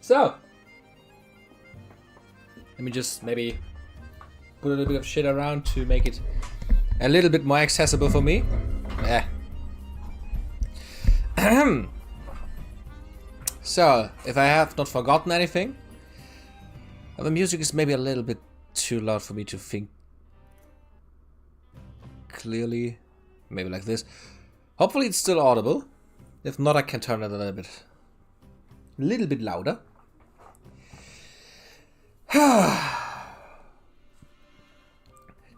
So, let me just maybe put a little bit of shit around to make it a little bit more accessible for me. So, if I have not forgotten anything, the music is maybe a little bit too loud for me to think clearly. Maybe like this. Hopefully it's still audible. If not, I can turn it a little bit louder.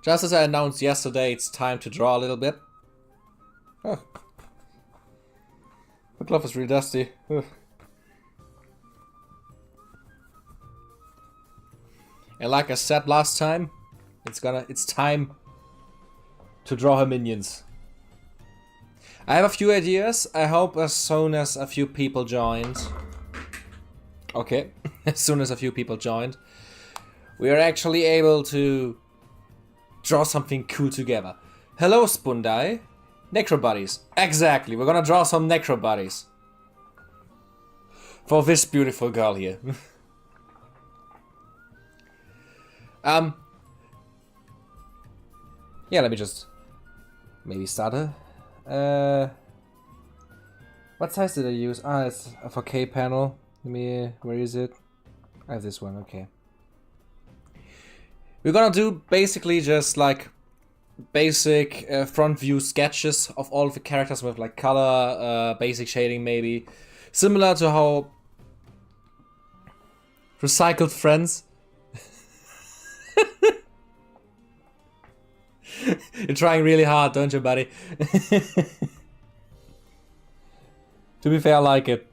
Just as I announced yesterday, it's time to draw a little bit. Oh. My glove is really dusty. Ugh. And like I said last time, it's time to draw her minions. I have a few ideas. I hope as soon as a few people joined. Okay, as soon as a few people joined, we are actually able to draw something cool together. Hello, Spundai. Necro buddies. Exactly, we're gonna draw some necro buddies. For this beautiful girl here. Yeah, let me just maybe start her. What size did I use? Ah, it's a 4K panel. Where is it? I have this one, okay. We're gonna do basically just like basic front view sketches of all of the characters with like color, basic shading maybe. Similar to how Recycled Friends. You're trying really hard, don't you, buddy? To be fair, I like it.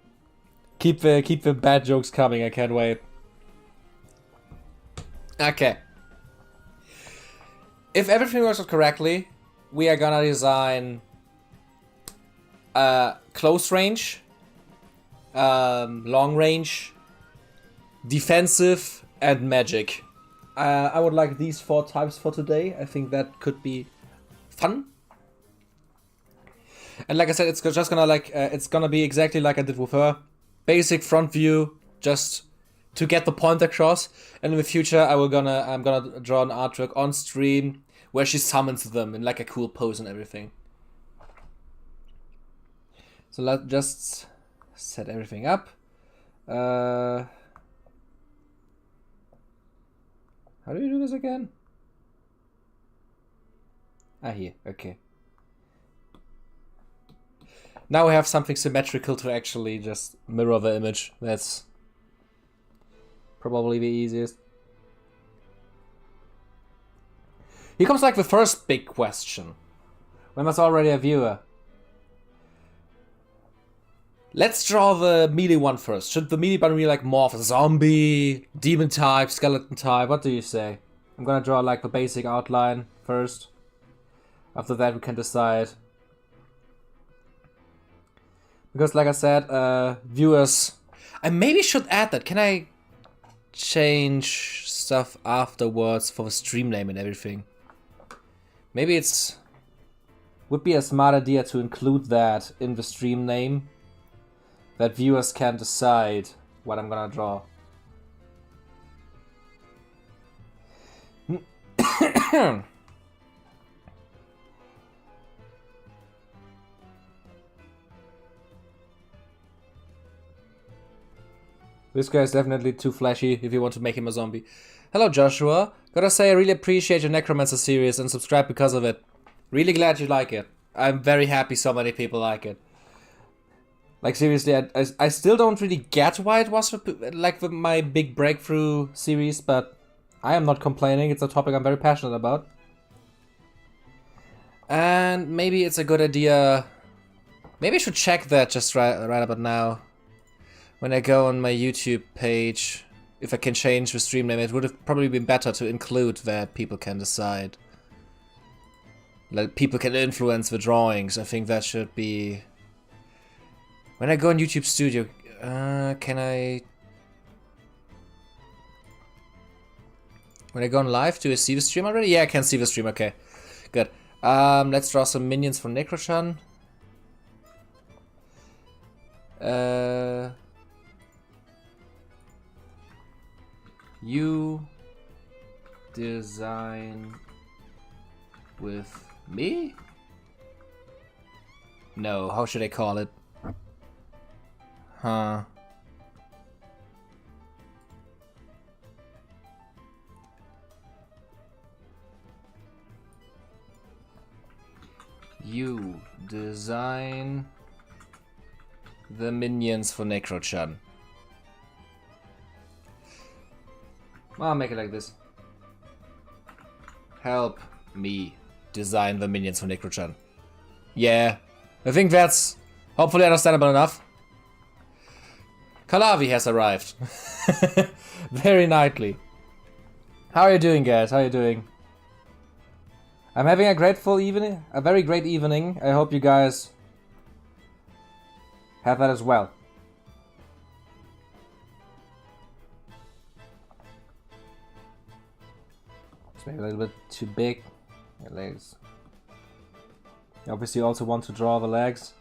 Keep the bad jokes coming, I can't wait. Okay. If everything works out correctly, we are gonna design close range, long range, defensive, and magic. I would like these 4 types for today. I think that could be fun. And like I said, it's just gonna it's gonna be exactly like I did with her. Basic front view, just to get the point across. And in the future, I'm gonna draw an artwork on stream where she summons them in like a cool pose and everything. So let's just set everything up. How do you do this again? Ah, here, okay. Now we have something symmetrical to actually just mirror the image. That's probably the easiest. Here comes like the first big question. When there's already a viewer. Let's draw the melee one first. Should the melee button be like morph? Zombie, demon type, skeleton type? What do you say? I'm gonna draw like the basic outline first. After that we can decide. Because like I said, viewers... I maybe should add that. Can I change stuff afterwards for the stream name and everything? Maybe it's... would be a smart idea to include that in the stream name. That viewers can decide what I'm gonna draw. This guy is definitely too flashy if you want to make him a zombie. Hello Joshua. Gotta say I really appreciate your Necromancer series and subscribe because of it. Really glad you like it. I'm very happy so many people like it. Like seriously, I still don't really get why it was like my big breakthrough series, but I am not complaining. It's a topic I'm very passionate about. And maybe it's a good idea. Maybe I should check that just right about now. When I go on my YouTube page, if I can change the stream name, it would have probably been better to include that people can decide. Like people can influence the drawings. I think that should be... When I go on YouTube Studio, can I... When I go on live, do I see the stream already? Yeah, I can see the stream, okay. Good. Let's draw some minions for Nekro-Chan. You design with me? No, how should I call it? Huh. You design the minions for Nekro-Chan. I'll make it like this. Help me design the minions for Nekro-Chan. Yeah, I think that's hopefully understandable enough. Kalavi has arrived. Very nightly. How are you doing, guys? How are you doing? I'm having a grateful evening, a very great evening. I hope you guys have that as well. It's maybe a little bit too big. My legs. You obviously also want to draw the legs.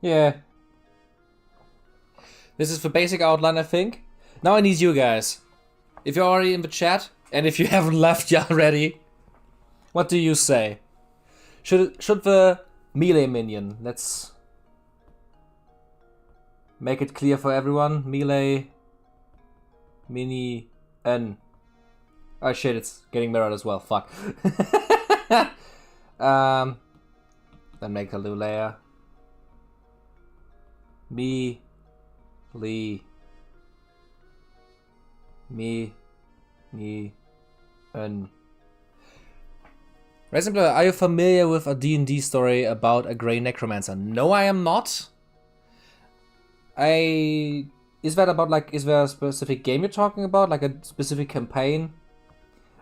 Yeah. This is the basic outline, I think. Now I need you guys. If you're already in the chat, and if you haven't left yet already, what do you say? Should the melee minion, let's make it clear for everyone, melee mini N. Oh shit, it's getting mirrored as well, fuck. Then make a new layer. Me, Lee, me, N. Resident, are you familiar with a D&D story about a grey necromancer? No, I am not. Is that about, like, is there a specific game you're talking about? Like a specific campaign?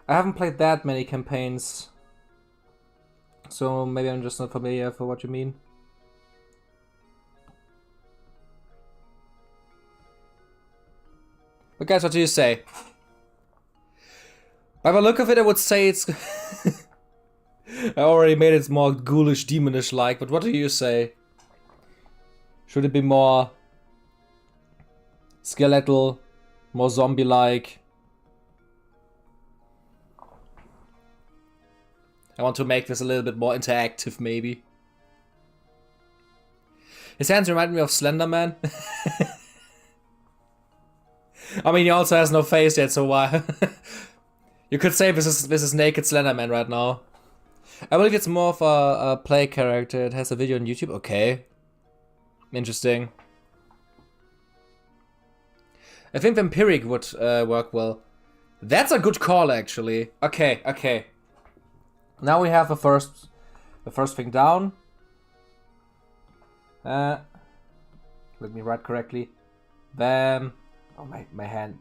I haven't played that many campaigns, so maybe I'm just not familiar for what you mean. But guys, what do you say? By the look of it, I would say it's... I already made it more ghoulish, demonish-like, but what do you say? Should it be more skeletal, more zombie-like? I want to make this a little bit more interactive, maybe. His hands remind me of Slender Man. I mean, he also has no face yet, so why? You could say this is naked Slender Man right now. I believe it's more of a play character. It has a video on YouTube. Okay. Interesting. I think Vampiric would work well. That's a good call, actually. Okay, okay. Now we have the first thing down. Let me write correctly. Bam. Oh, my hand.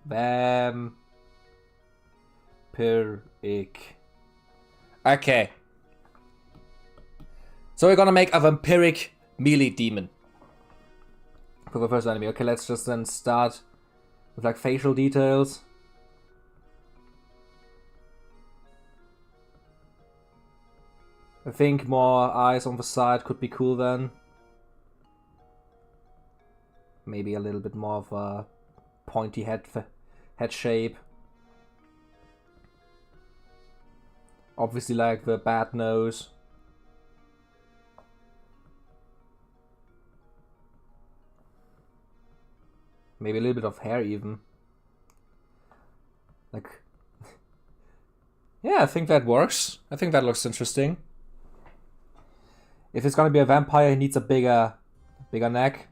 Vampiric. Okay. So we're gonna make a vampiric melee demon for the first enemy. Okay, let's just then start with like facial details. I think more eyes on the side could be cool then. Maybe a little bit more of a pointy head shape. Obviously like the bad nose. Maybe a little bit of hair even. Like... yeah, I think that works. I think that looks interesting. If it's gonna be a vampire, he needs a bigger neck.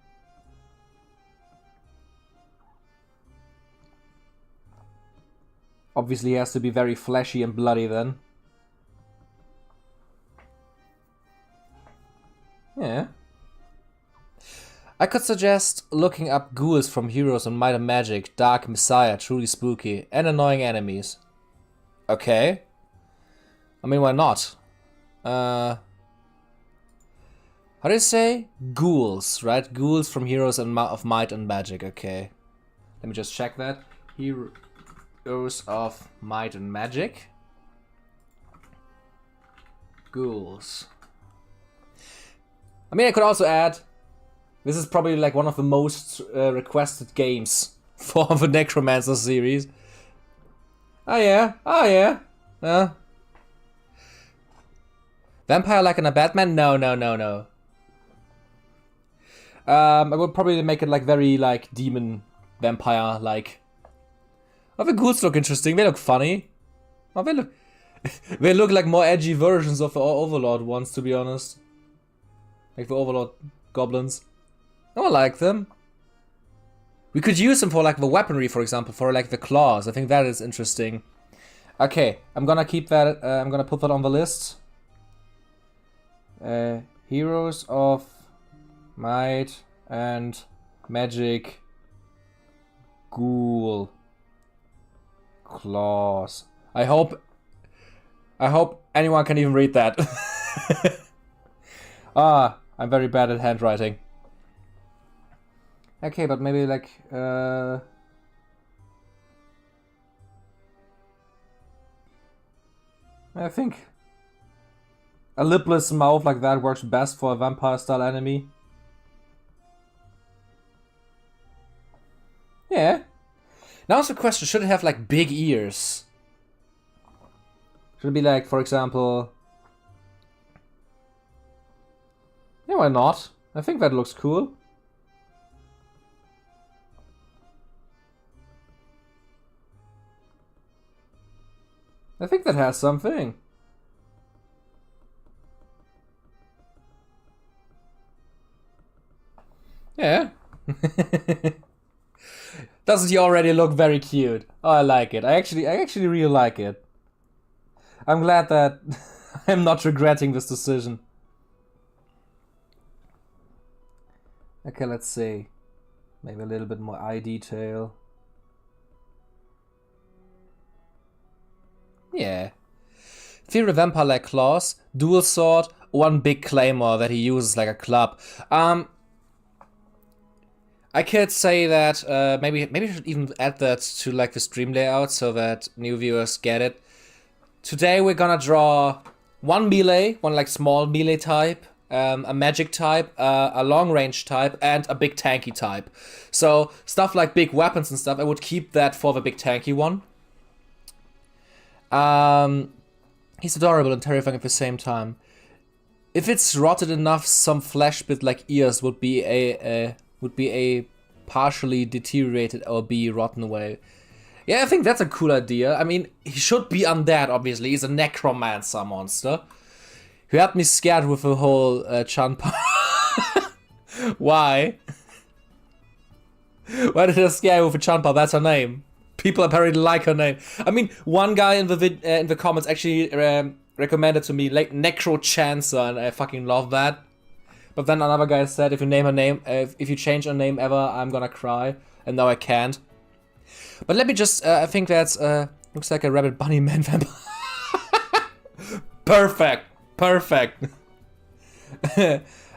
Obviously he has to be very fleshy and bloody then. Yeah. I could suggest looking up ghouls from Heroes on Might and Magic, Dark Messiah, Truly Spooky, and Annoying Enemies. Okay. I mean, why not? How do you say? Ghouls, right? Ghouls from Heroes of Might and Magic, okay. Let me just check that. Heroes of Might and Magic. Ghouls. I mean, I could also add, this is probably like one of the most requested games for the Necromancer series. Oh yeah, oh yeah. Vampire like in a Batman? No. I would probably make it like very like demon vampire like. Oh, the ghouls look interesting. They look funny. Oh, they look like more edgy versions of the Overlord ones, to be honest. Like the Overlord goblins. Oh, I like them. We could use them for like the weaponry, for example, for like the claws. I think that is interesting. Okay, I'm gonna keep that. I'm gonna put that on the list. Heroes of Might and Magic Ghoul Claws. I hope anyone can even read that. I'm very bad at handwriting. Okay, but maybe like I think a lipless mouth like that works best for a vampire-style enemy. Yeah. Now it's the question, should it have like big ears? Should it be like, for example... Yeah, why not? I think that looks cool. I think that has something. Yeah. Doesn't he already look very cute? Oh, I like it. I actually really like it. I'm glad that I'm not regretting this decision. Okay, let's see. Maybe a little bit more eye detail. Yeah. Fear vampire like claws, dual sword, one big claymore that he uses like a club. I could say that maybe I should even add that to like the stream layout so that new viewers get it. Today we're gonna draw one melee, one like small melee type, a magic type, a long range type, and a big tanky type. So stuff like big weapons and stuff, I would keep that for the big tanky one. He's adorable and terrifying at the same time. If it's rotted enough, some flesh with like ears would be a partially deteriorated or be rotten away. Yeah, I think that's a cool idea. I mean, he should be undead, obviously. He's a necromancer monster. You had me scared with the whole Chan part. Why? Why did I scare you with the Chan part? That's her name. People apparently like her name. I mean, one guy in the comments actually recommended to me like Nekro-Chan, and I fucking love that. But then another guy said, if you name her name, if you change her name ever, I'm gonna cry. And now I can't. But let me just, I think that's, looks like a rabbit bunny man vampire. Perfect. Perfect.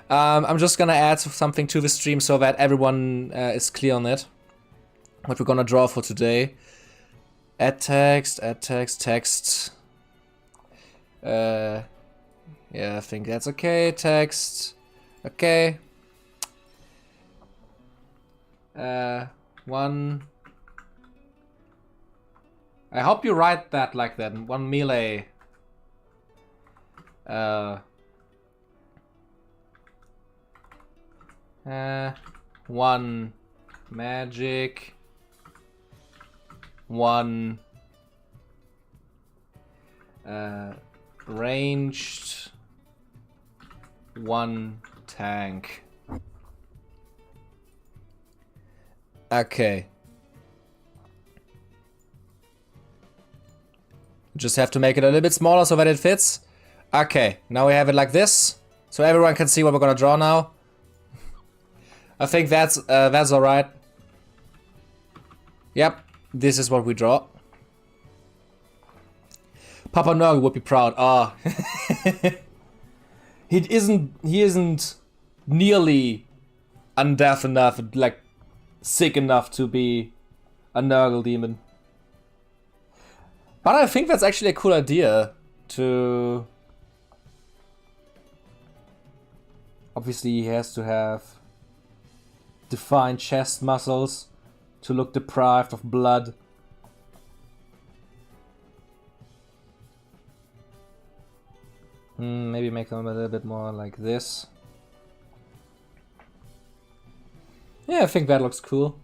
I'm just gonna add something to the stream so that everyone is clear on it. What we're gonna draw for today. Add text. Yeah, I think that's okay. Text. Okay. One. I hope you write that like that. One melee. One magic. One ranged. One tank. Okay. Just have to make it a little bit smaller so that it fits. Okay, now we have it like this, so everyone can see what we're gonna draw now. I think that's alright. Yep, this is what we draw. Papa Nurgle would be proud. Ah, he isn't nearly undeath enough, like sick enough to be a Nurgle demon. But I think that's actually a cool idea to... Obviously he has to have defined chest muscles to look deprived of blood. Maybe make them a little bit more like this. Yeah, I think that looks cool.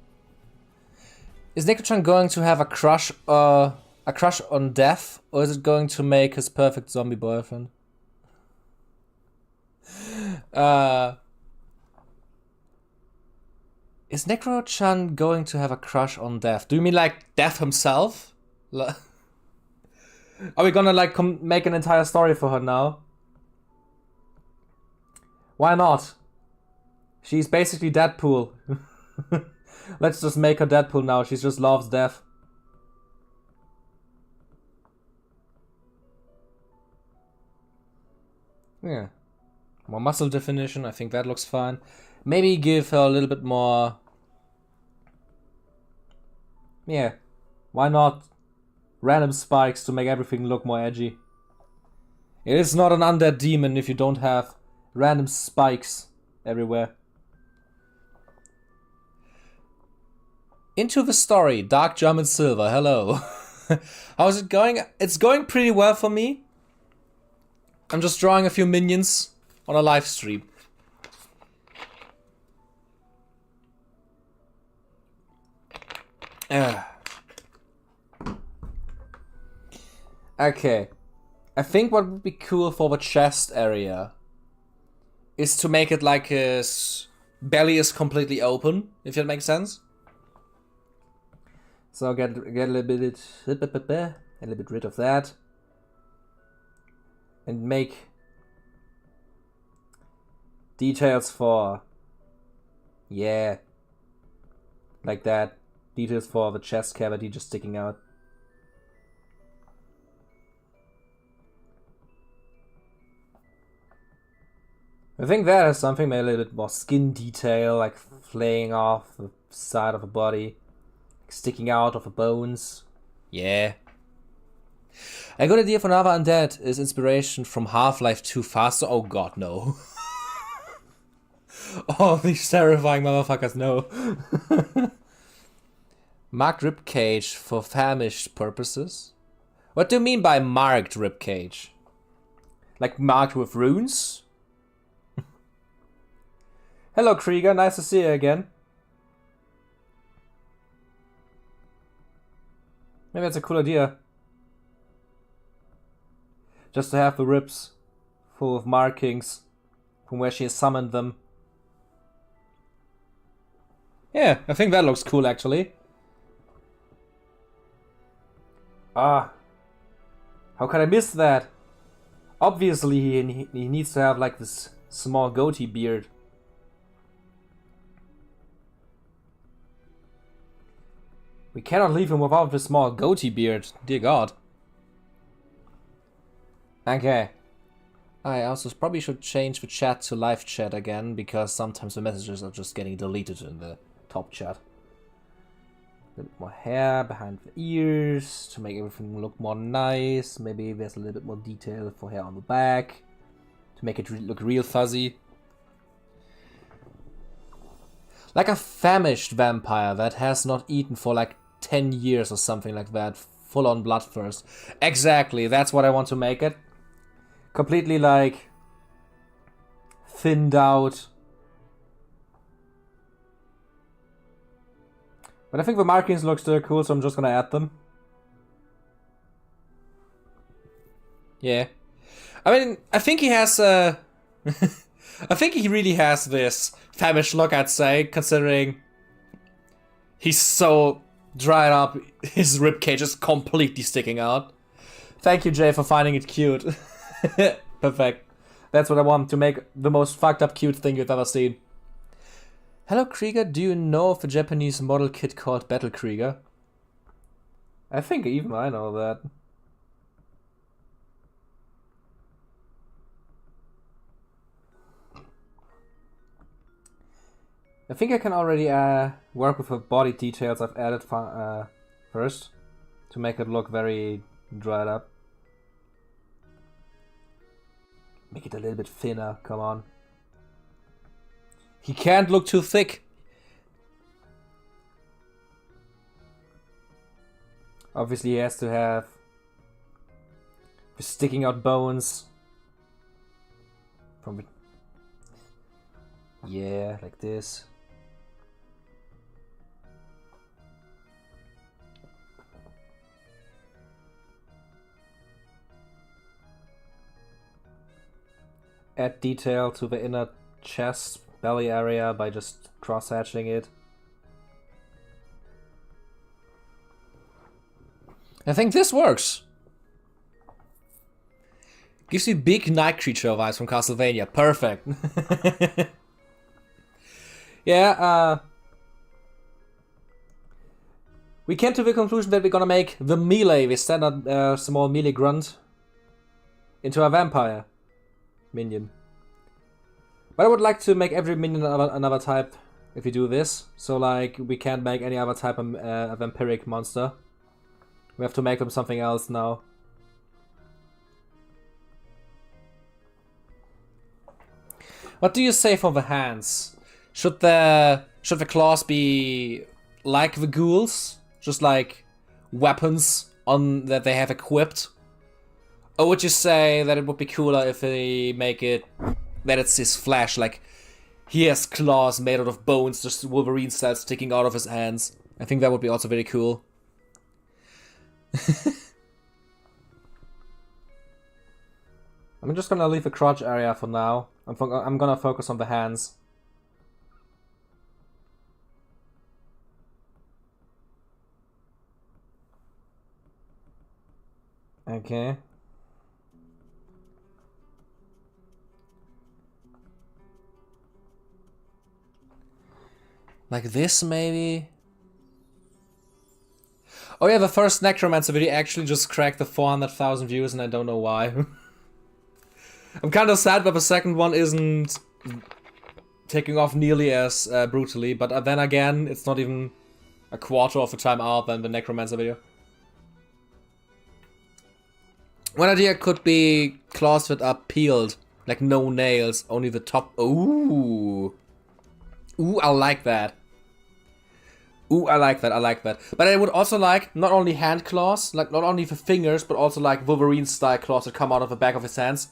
Is Nekro-Chan going to have a crush on death, or is it going to make his perfect zombie boyfriend? Is Nekro-Chan going to have a crush on death? Do you mean like death himself? Are we gonna like make an entire story for her now? Why not? She's basically Deadpool. Let's just make her Deadpool now. She just loves death. Yeah. More muscle definition. I think that looks fine. Maybe give her a little bit more... Yeah. Why not random spikes to make everything look more edgy? It is not an undead demon if you don't have random spikes everywhere. Into the story, Dark German Silver, hello. How's it going? It's going pretty well for me. I'm just drawing a few minions on a live stream. Okay. I think what would be cool for the chest area is to make it like his belly is completely open, if that makes sense. So get a little bit rid of that. And make details for, yeah, like that. Details for the chest cavity just sticking out. I think that is something, maybe a little bit more skin detail, like flaying off the side of the body, sticking out of the bones. Yeah. A good idea for another undead is inspiration from Half-Life 2 Faster. Oh god, no. Oh, these terrifying motherfuckers, no. Marked ribcage for famished purposes? What do you mean by marked ribcage? Like marked with runes? Hello Krieger, nice to see you again. Maybe that's a cool idea. Just to have the ribs full of markings from where she has summoned them. Yeah, I think that looks cool actually. Ah, how could I miss that? Obviously he needs to have like this small goatee beard. We cannot leave him without this small goatee beard, dear god. Okay. I also probably should change the chat to live chat again, because sometimes the messages are just getting deleted in the top chat. A little bit more hair behind the ears to make everything look more nice. Maybe there's a little bit more detail for hair on the back to make it look real fuzzy. Like a famished vampire that has not eaten for like 10 years or something like that. Full on bloodthirst. Exactly, that's what I want to make it. Completely like thinned out. But I think the markings look still cool, so I'm just gonna add them. Yeah. I mean, I think he has I think he really has this famished look, I'd say, considering he's so dried up, his ribcage is completely sticking out. Thank you, Jay, for finding it cute. Perfect. That's what I want, to make the most fucked up cute thing you've ever seen. Hello, Krieger. Do you know of a Japanese model kit called Battle Krieger? I think even I know that. I think I can already work with the body details I've added first to make it look very dried up. Make it a little bit thinner, come on. He can't look too thick. Obviously he has to have the sticking out bones from it. Yeah, like this. Add detail to the inner chest, belly area by just cross-hatching it. I think this works. Gives you big night creature vibes from Castlevania. Perfect. Yeah, we came to the conclusion that we're gonna make the melee, the standard small melee grunt, into a vampire minion. But I would like to make every minion another type if we do this. So like, we can't make any other type of a vampiric monster. We have to make them something else now. What do you say for the hands? Should the claws be like the ghouls? Just like weapons on that they have equipped? Or would you say that it would be cooler if they make it that it's his flesh, like he has claws made out of bones, just Wolverine style sticking out of his hands? I think that would be also very cool. I'm just gonna leave the crotch area for now. I'm gonna focus on the hands. Okay. Like this, maybe? Oh yeah, the first Necromancer video actually just cracked the 400,000 views and I don't know why. I'm kinda sad that the second one isn't taking off nearly as brutally, but then again, it's not even a quarter of the time out than the Necromancer video. One idea could be claws that are peeled, like no nails, only the top. Ooh. Ooh, I like that. Ooh, I like that, I like that. But I would also like not only hand claws, like not only the fingers, but also like Wolverine style claws that come out of the back of his hands.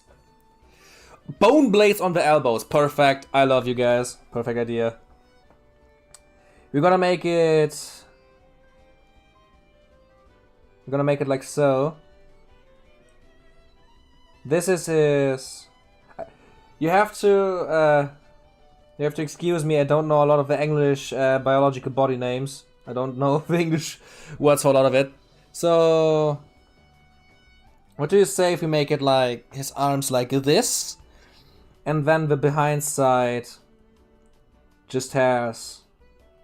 Bone blades on the elbows, perfect. I love you guys, perfect idea. We're gonna make it... We're gonna make it like so. This is his... You have to excuse me, I don't know a lot of the English biological body names. I don't know the English words for a lot of it. So... What do you say if we make it like his arms like this? And then the behind side just has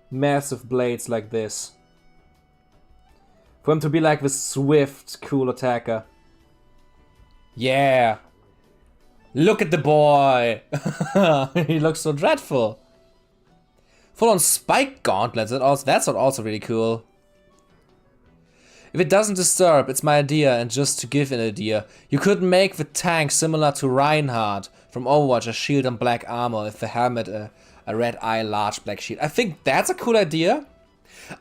massive blades like this. For him to be like the swift, cool attacker. Yeah! Look at the boy! He looks so dreadful. Full on spike gauntlets, that's also really cool. If it doesn't disturb, it's my idea, and just to give an idea, you could make the tank similar to Reinhardt from Overwatch, a shield and black armor, with the helmet a red eye, large black shield. I think that's a cool idea.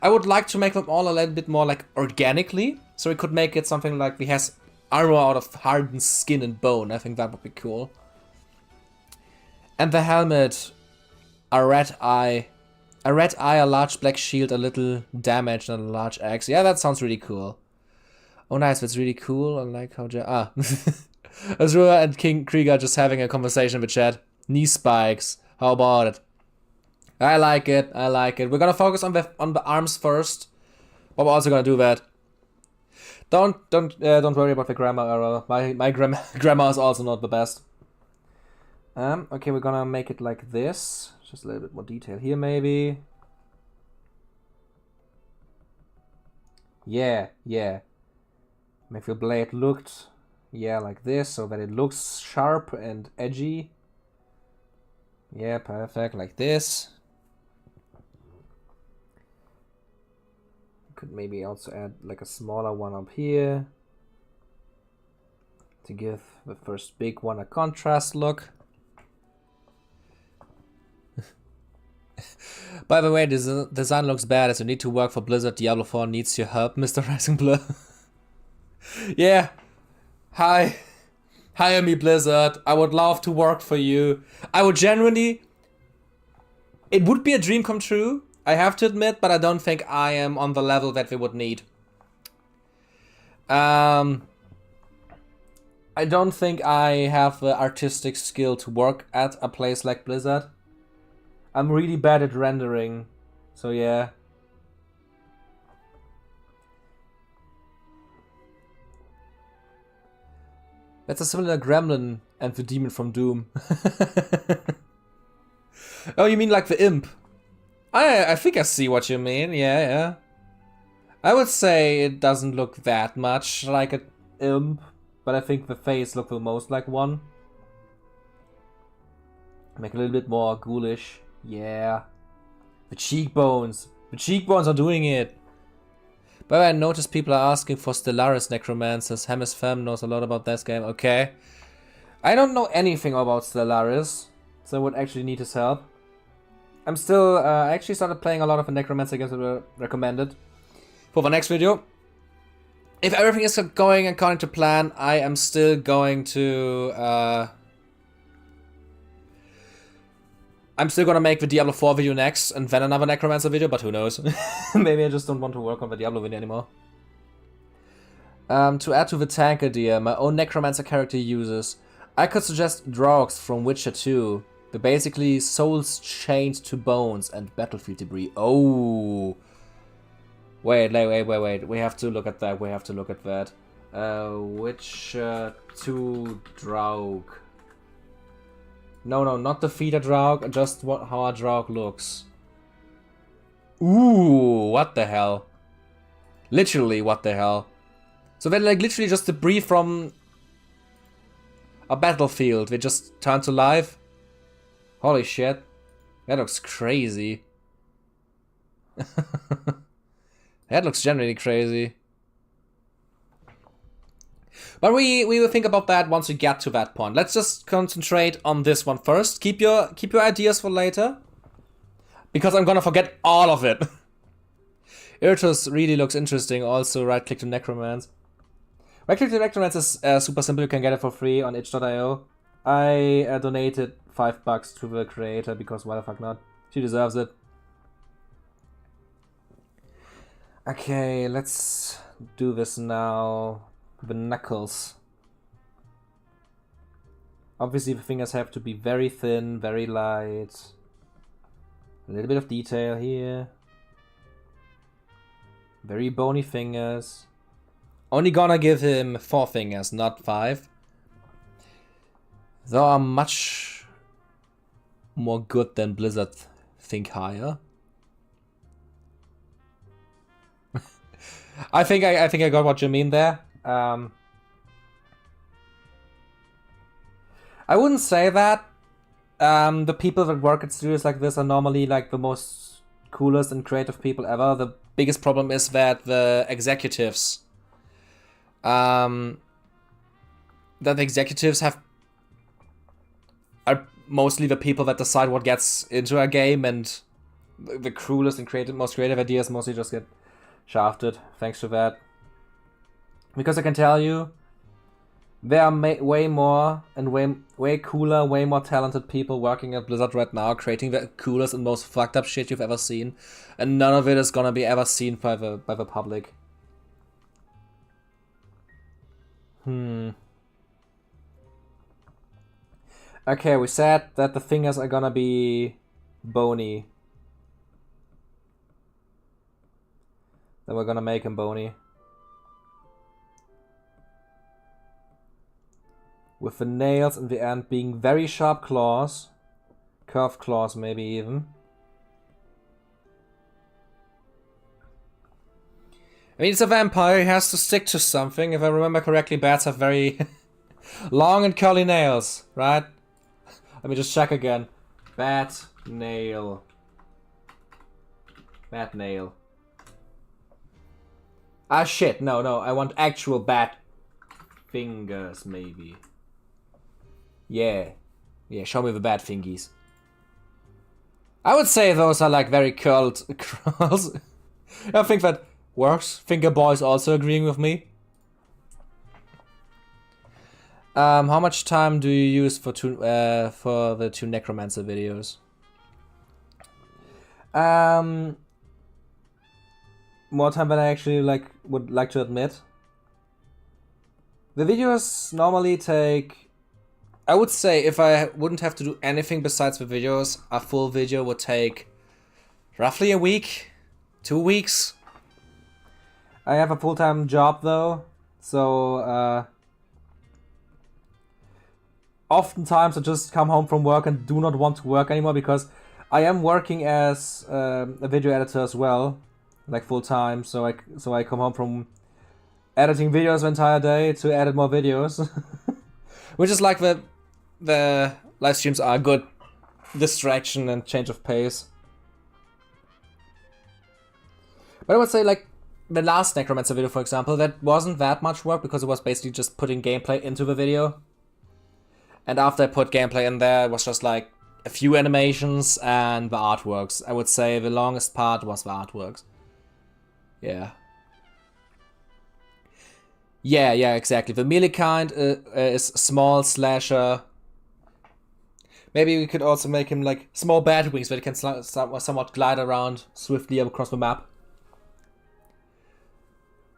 I would like to make them all a little bit more like organically, so we could make it something like he has armor out of hardened skin and bone. I think that would be cool. And the helmet, a red eye, a large black shield, a little damage, and a large axe. Yeah, that sounds really cool. Oh nice, that's really cool. I like how Azura and King Krieger just having a conversation with chat. Knee spikes. How about it? I like it. I like it. We're gonna focus on the arms first, but we're also gonna do that. Don't worry about the grammar error. My grammar is also not the best. Okay, we're gonna make it like this. Just a little bit more detail here, maybe. Yeah. Make the blade looked, like this, so that it looks sharp and edgy. Yeah, perfect, like this. Could maybe also add like a smaller one up here to give the first big one a contrast look. By the way, this design looks bad as you need to work for Blizzard. Diablo 4 needs your help, Mr. Rising Blur. Yeah. Hi. Hire me, Blizzard. I would love to work for you. I would genuinely... It would be a dream come true, I have to admit, but I don't think I am on the level that we would need. I don't think I have the artistic skill to work at a place like Blizzard. I'm really bad at rendering, so yeah. That's a similar gremlin and the demon from Doom. Oh, you mean like the imp? I think I see what you mean, yeah. I would say it doesn't look that much like an imp, but I think the face looks the most like one. Make it a little bit more ghoulish, yeah. The cheekbones are doing it. But I noticed people are asking for Stellaris Necromancers. Hamis Fam knows a lot about this game. Okay. I don't know anything about Stellaris, so I would actually need his help. I'm still, I actually started playing a lot of the Necromancer games that were recommended for the next video. If everything is going according to plan, I am still going to, I'm still gonna make the Diablo 4 video next, and then another Necromancer video, but who knows. Maybe I just don't want to work on the Diablo video anymore. To add to the tank idea, my own Necromancer character uses, I could suggest Drogs from Witcher 2. They're basically souls chained to bones and battlefield debris. Oh! Wait. We have to look at that. Witcher 2 Draug. No, not the feeder Draug, just how a Draug looks. Ooh, what the hell? Literally, what the hell? So they're like literally just debris from a battlefield. They just turn to life. Holy shit. That looks crazy. That looks genuinely crazy. But we will think about that once we get to that point. Let's just concentrate on this one first. Keep your ideas for later, because I'm gonna forget all of it. Irtus really looks interesting. Also, right click to Necromance. Right click to Necromance is super simple. You can get it for free on itch.io. I donated $5 to the creator because why the fuck not? She deserves it. Okay, let's do this now. The knuckles. Obviously the fingers have to be very thin, very light. A little bit of detail here. Very bony fingers. Only gonna give him 4 fingers, not 5. They are much more good than Blizzard think higher. I think I got what you mean there. I wouldn't say that. The people that work at studios like this are normally like the most coolest and creative people ever. The biggest problem is that the executives, are mostly the people that decide what gets into a game, and the coolest and most creative ideas mostly just get shafted thanks to that. Because I can tell you, there are way more and way cooler, way more talented people working at Blizzard right now, creating the coolest and most fucked up shit you've ever seen, and none of it is gonna be ever seen by the public. Okay, we said that the fingers are gonna be bony. Then we're gonna make him bony. With the nails in the end being very sharp claws. Curved claws maybe even. I mean, it's a vampire, he has to stick to something. If I remember correctly, bats have very long and curly nails, right? Let me just check again. Bat nail. Bat nail. Ah shit, no, I want actual bat fingers, maybe. Yeah. Yeah, show me the bat fingies. I would say those are like very curled curls. I think that works. Finger boys also agreeing with me. How much time do you use for the two Necromancer videos? More time than I actually would like to admit. The videos normally take, I would say, if I wouldn't have to do anything besides the videos, a full video would take roughly a week, 2 weeks. I have a full-time job though, so oftentimes I just come home from work and do not want to work anymore, because I am working as a video editor as well, like full-time. So I come home from editing videos the entire day to edit more videos, which is like the live streams are a good distraction and change of pace. But I would say, like, the last Necromancer video, for example, that wasn't that much work because it was basically just putting gameplay into the video. And after I put gameplay in there, it was just like a few animations and the artworks. I would say the longest part was the artworks. Yeah. Yeah, exactly. The melee kind is small slasher. Maybe we could also make him like small bat wings that he can somewhat glide around swiftly across the map.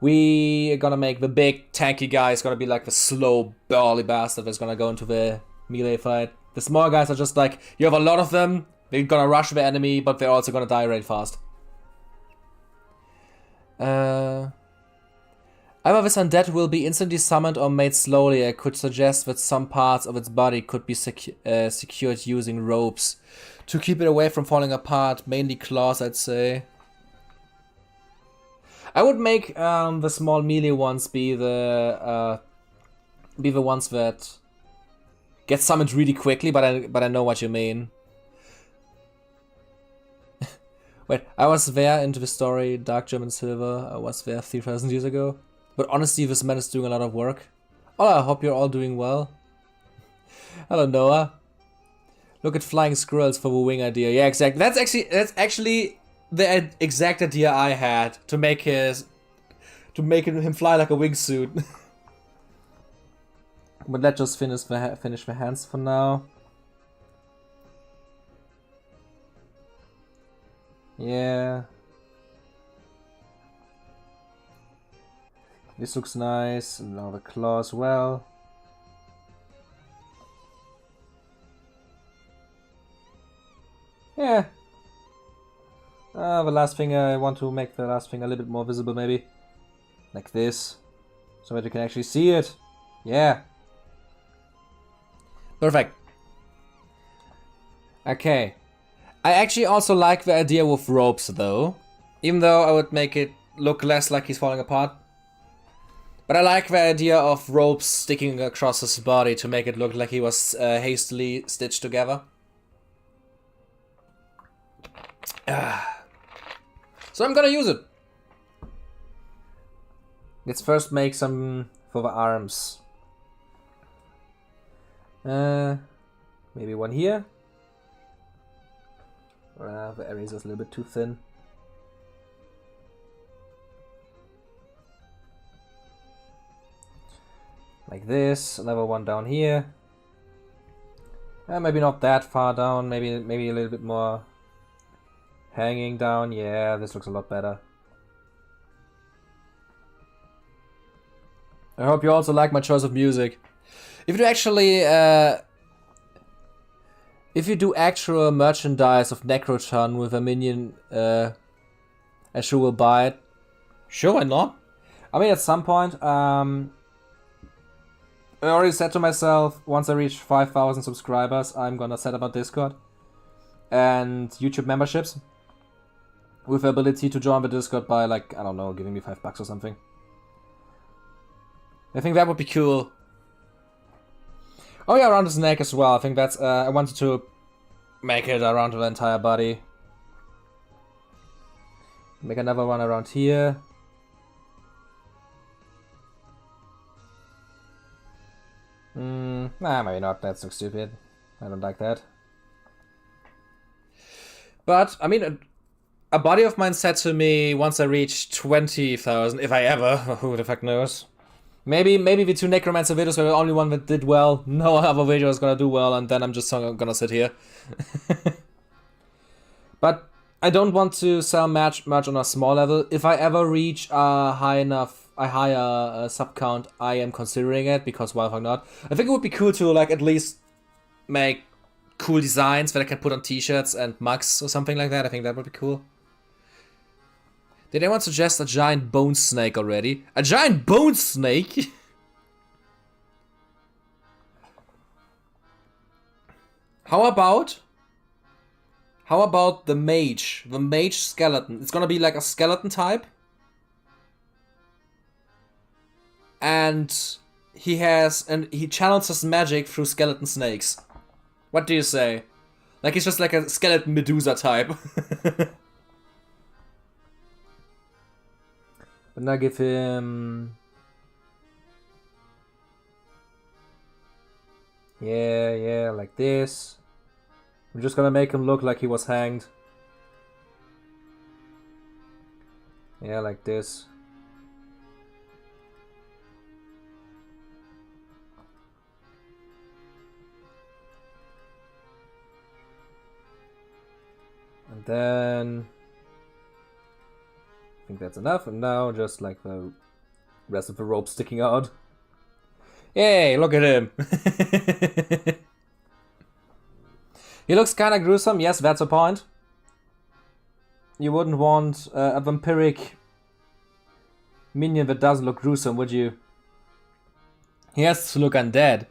We are gonna make the big tanky guy is gonna be like the slow burly bastard that's gonna go into the melee fight. The small guys are just like, you have a lot of them, they're gonna rush the enemy, but they're also gonna die really fast. Either this undead will be instantly summoned or made slowly. I could suggest that some parts of its body could be secured using ropes to keep it away from falling apart, mainly claws, I'd say. I would make the small melee ones be the ones that get summoned really quickly, but I know what you mean. Wait, I was there into the story Dark German Silver. I was there 3,000 years ago. But honestly, this man is doing a lot of work. Oh, I hope you're all doing well. Hello, Noah. Look at flying squirrels for the wing idea. Yeah, exactly. That's actually the exact idea I had to make him fly like a wingsuit. But let's just finish the hands for now. Yeah. This looks nice, and now the claw as well. Yeah. The last finger, I want to make the last finger a little bit more visible, maybe. Like this. So that you can actually see it. Yeah. Perfect. Okay. I actually also like the idea with ropes, though. Even though I would make it look less like he's falling apart. But I like the idea of ropes sticking across his body to make it look like he was hastily stitched together. So I'm gonna use it. Let's first make some for the arms. Maybe one here. The eraser's a little bit too thin. Like this, another one down here. Maybe not that far down, maybe a little bit more hanging down. Yeah, this looks a lot better. I hope you also like my choice of music. If you actually, if you do actual merchandise of Nekro-Chan with a minion, I sure will buy it. Sure, why not? I mean, at some point, I already said to myself, once I reach 5,000 subscribers, I'm gonna set up a Discord and YouTube memberships with the ability to join the Discord by, like, I don't know, giving me $5 or something. I think that would be cool. Oh yeah, around his neck as well. I think that's, I wanted to make it around the entire body. Make another one around here. Nah, maybe not. That's so stupid. I don't like that. But, I mean, a buddy of mine said to me once I reach 20,000, if I ever, who the fuck knows. Maybe the 2 Necromancer videos were the only one that did well. No other video is gonna do well, and then I'm just gonna sit here. But I don't want to sell much on a small level. If I ever reach a higher sub count, I am considering it, because why the fuck not? I think it would be cool to like at least make cool designs that I can put on t-shirts and mugs or something like that. I think that would be cool. Did anyone suggest a giant bone snake already? A giant bone snake? How about the mage? The mage skeleton. It's gonna be like a skeleton type. And he channels his magic through skeleton snakes. What do you say? Like he's just like a skeleton Medusa type. But now give him... Yeah, like this. I'm just gonna make him look like he was hanged. Yeah, like this. And then... I think that's enough, and now just like the rest of the rope sticking out. Yay, look at him! He looks kinda gruesome, yes, that's a point. You wouldn't want a vampiric minion that doesn't look gruesome, would you? He has to look undead.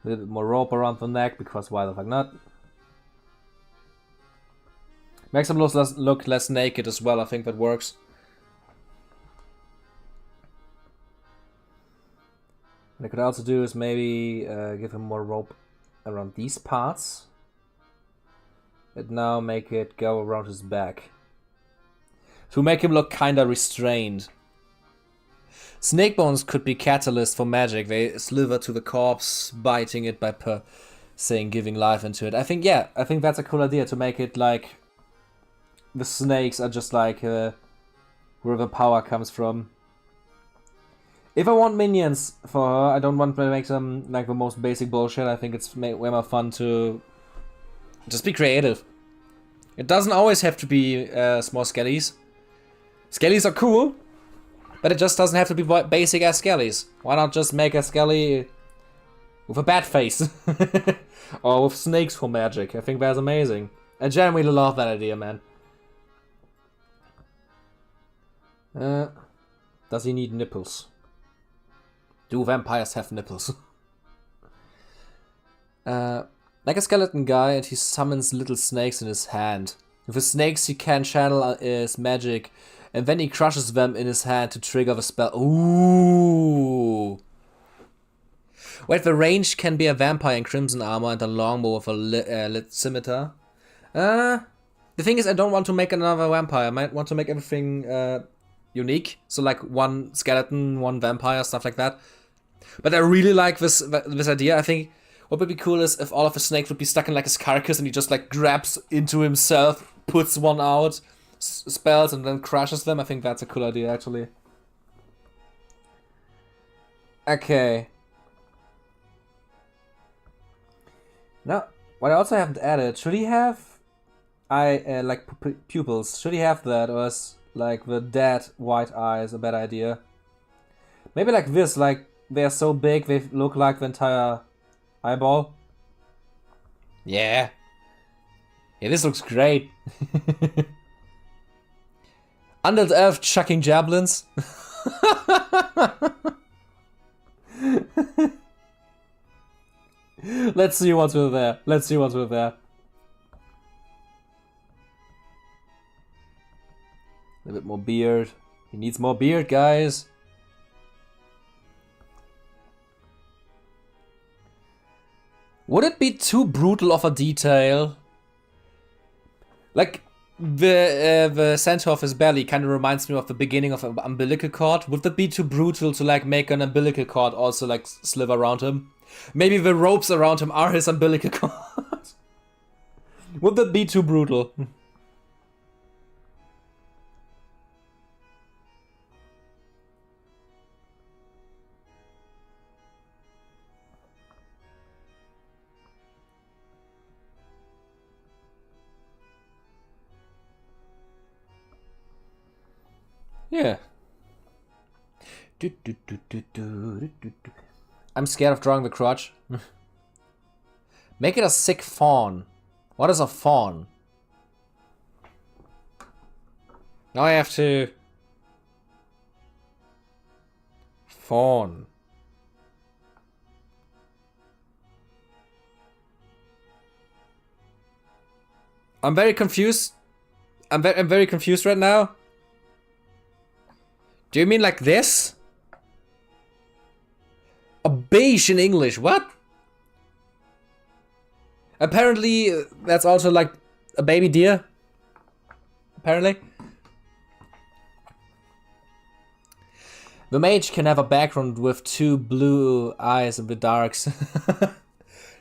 A little bit more rope around the neck, because why the fuck not? Makes him look less naked as well, I think that works. What I could also do is maybe give him more rope around these parts. And now make it go around his back. To make him look kinda restrained. Snake bones could be catalyst for magic. They sliver to the corpse, biting it by giving life into it. I think that's a cool idea, to make it like the snakes are just like where the power comes from. If I want minions for her, I don't want to make them like the most basic bullshit. I think it's way more fun to just be creative. It doesn't always have to be small skellies. Skellies are cool, but it just doesn't have to be basic as skellies. Why not just make a skelly with a bat face? Or with snakes for magic. I think that's amazing. I genuinely love that idea, man. Does he need nipples? Do vampires have nipples? Like a skeleton guy, and he summons little snakes in his hand. With the snakes he can channel his magic, and then he crushes them in his hand to trigger the spell. Ooh! Wait, the range can be a vampire in crimson armor and a longbow with a lit scimitar. The thing is, I don't want to make another vampire. I might want to make everything unique. So like one skeleton, one vampire, stuff like that. But I really like this idea. I think what would be cool is if all of the snakes would be stuck in like his carcass and he just like grabs into himself, puts one out, spells, and then crushes them. I think that's a cool idea, actually. Okay. Now, what I also haven't added, should he have like pupils? Should he have that, or is like the dead white eyes a bad idea? Maybe like this, like they're so big they look like the entire eyeball. Yeah. Yeah, this looks great. Undead elf chucking javelins. Let's see what's with there. Let's see what's with there. A bit more beard. He needs more beard, guys. Would it be too brutal of a detail? Like, The center of his belly kind of reminds me of the beginning of an umbilical cord. Would that be too brutal to like make an umbilical cord also like slither around him? Maybe the ropes around him are his umbilical cord. Would that be too brutal? Yeah. I'm scared of drawing the crotch. Make it a sick fawn. What is a fawn? Now I have to... Fawn. I'm very confused. I'm very confused right now. Do you mean like this? A beige in English, what? Apparently, that's also like a baby deer. Apparently. The mage can have a background with 2 blue eyes in the darks.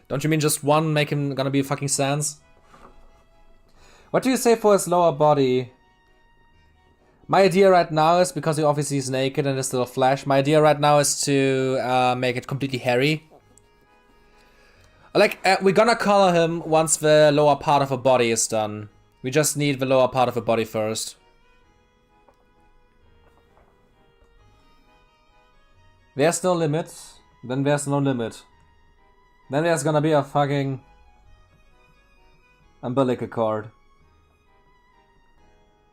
Don't you mean just one make him gonna be fucking sans? What do you say for his lower body? My idea right now is, because he obviously is naked and is still flesh, my idea right now is to make it completely hairy. Like, we're gonna color him once the lower part of the body is done. We just need the lower part of the body first. There's no limit. Then there's no limit. Then there's gonna be a fucking umbilical cord.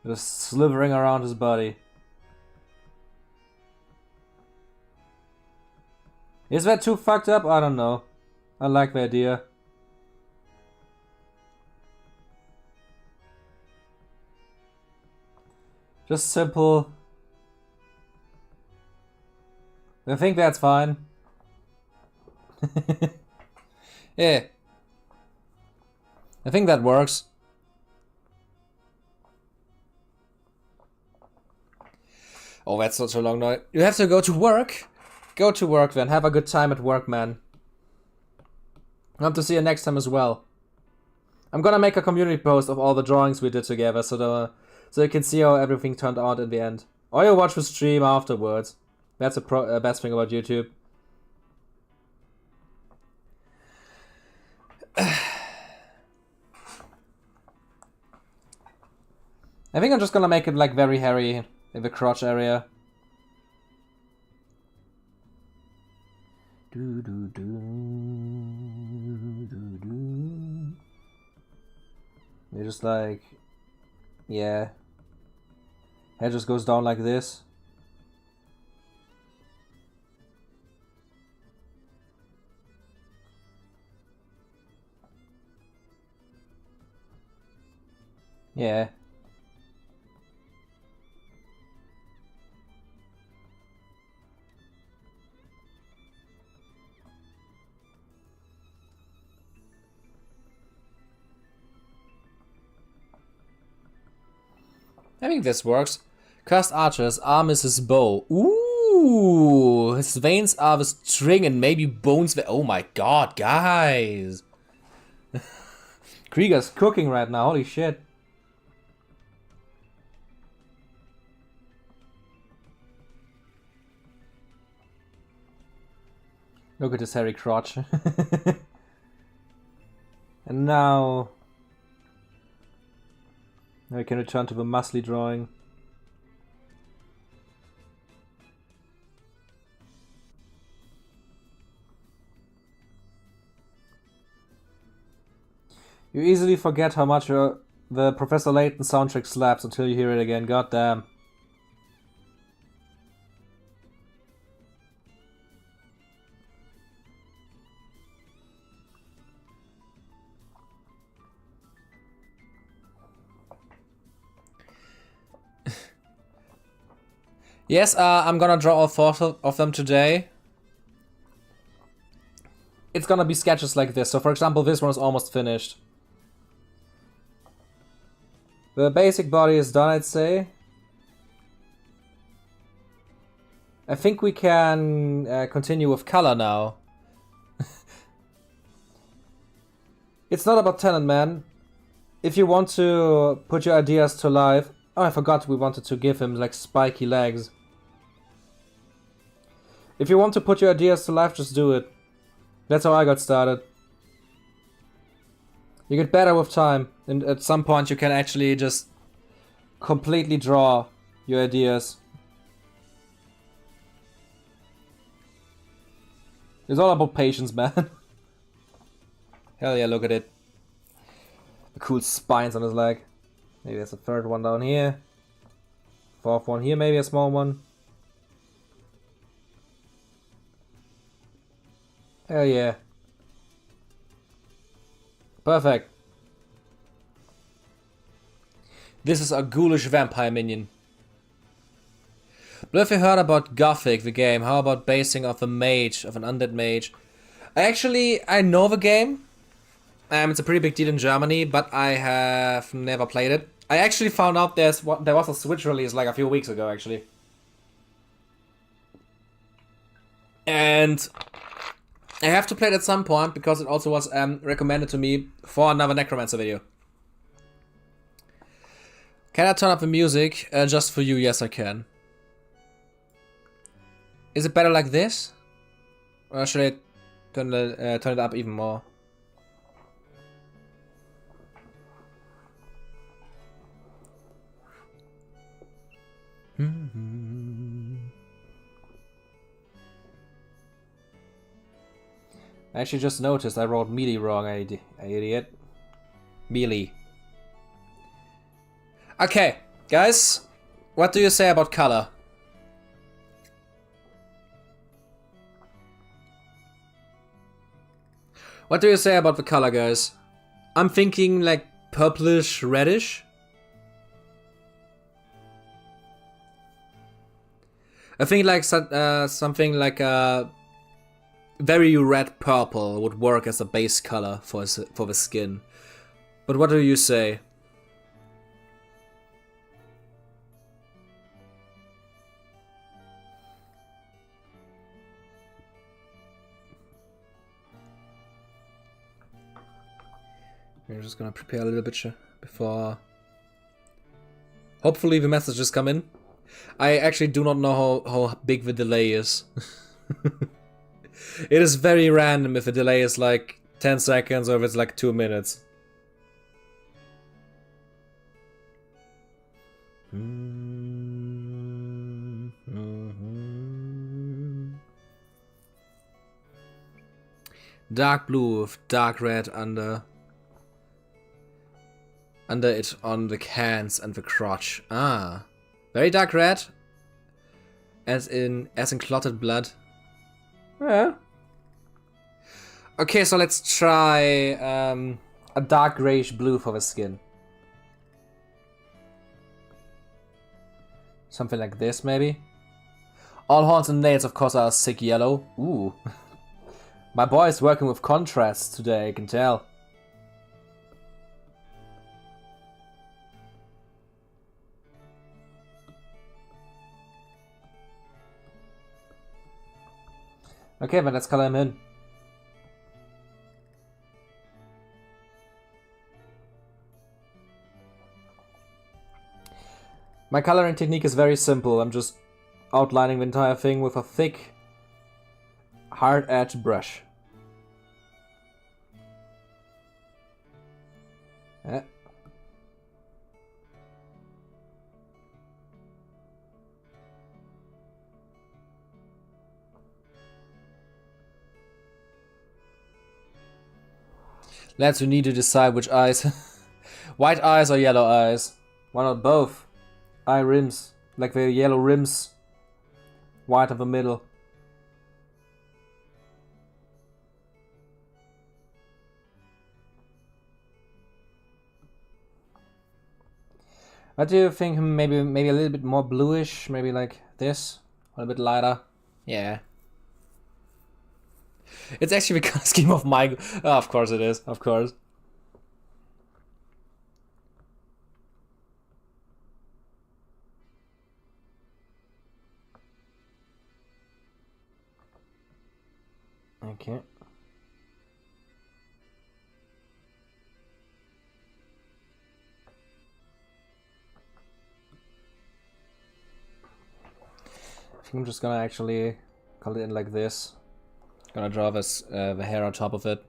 Just slithering around his body. Is that too fucked up? I don't know. I like the idea. Just simple. I think that's fine. Yeah. I think that works. Oh, that's not so long now. You have to go to work? Go to work then. Have a good time at work, man. I hope to see you next time as well. I'm gonna make a community post of all the drawings we did together so you can see how everything turned out in the end. Or you watch the stream afterwards. That's the best thing about YouTube. I think I'm just gonna make it like very hairy in the crotch area. You're just like, yeah. Hair just goes down like this. Yeah. I think this works. Cursed Archer's arm is his bow. Ooh, his veins are the string and maybe bones. Oh my god, guys. Krieger's cooking right now, holy shit. Look at this hairy crotch. And now we can return to the muscly drawing. You easily forget how much the Professor Layton soundtrack slaps until you hear it again, goddamn. Yes, I'm gonna draw all 4 of them today. It's gonna be sketches like this. So for example, this one is almost finished. The basic body is done, I'd say. I think we can continue with color now. It's not about talent, man. If you want to put your ideas to life... Oh, I forgot we wanted to give him like spiky legs. If you want to put your ideas to life, just do it. That's how I got started. You get better with time, and at some point you can actually just completely draw your ideas. It's all about patience, man. Hell yeah, look at it. The cool spines on his leg. Maybe there's a third one down here. Fourth one here, maybe a small one. Hell yeah. Perfect. This is a ghoulish vampire minion. But if you heard about Gothic, the game, how about basing off a mage, of an undead mage? I know the game. It's a pretty big deal in Germany, but I have never played it. I actually found out there was a Switch release like a few weeks ago, actually. And I have to play it at some point because it also was recommended to me for another Necromancer video. Can I turn up the music just for you? Yes, I can. Is it better like this? Or should I turn it up even more? I actually just noticed I wrote melee wrong, I idiot. Melee. Okay, guys, what do you say about color? What do you say about the color, guys? I'm thinking like purplish reddish. I think like something like a very red purple would work as a base color for the skin. But what do you say? We're just gonna prepare a little bit before... Hopefully the messages come in. I actually do not know how big the delay is. It is very random if the delay is like 10 seconds or if it's like 2 minutes. Dark blue with dark red under it on the hands and the crotch. Ah, very dark red, as in clotted blood. Yeah. Okay, so let's try a dark grayish blue for the skin. Something like this, maybe. All horns and nails, of course, are sick yellow. Ooh. My boy is working with contrasts today, I can tell. Okay, but let's color him in. My coloring technique is very simple. I'm just outlining the entire thing with a thick, hard edge brush. Yeah. Lads, you need to decide which eyes. White eyes or yellow eyes? Why not both? Eye rims, like the yellow rims. White in the middle. What do you think? Maybe a little bit more bluish, maybe like this, or a bit lighter. Yeah. It's actually the color scheme of my... Oh, of course it is, of course. Okay. I think I'm just gonna actually color it in like this. Gonna draw this the hair on top of it.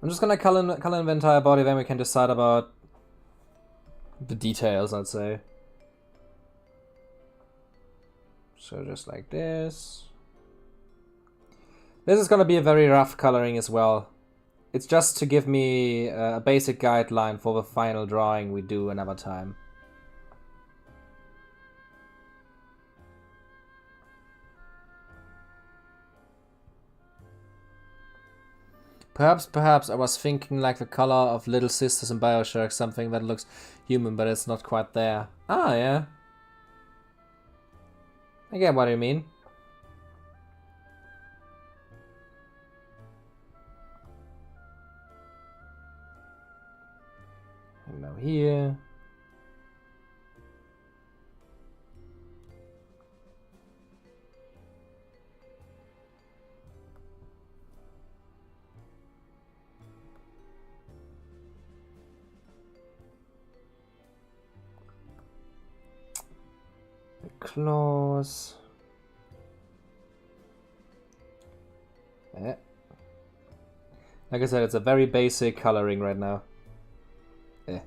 I'm just gonna color in the entire body, then we can decide about the details, I'd say. So just like this. This is gonna be a very rough coloring as well. It's just to give me a basic guideline for the final drawing we do another time. Perhaps I was thinking like the color of Little Sisters in BioShock, something that looks human, but it's not quite there. Ah, yeah. I get what you mean. And now here. The claws. Yeah. Like I said, it's a very basic coloring right now. Yeah.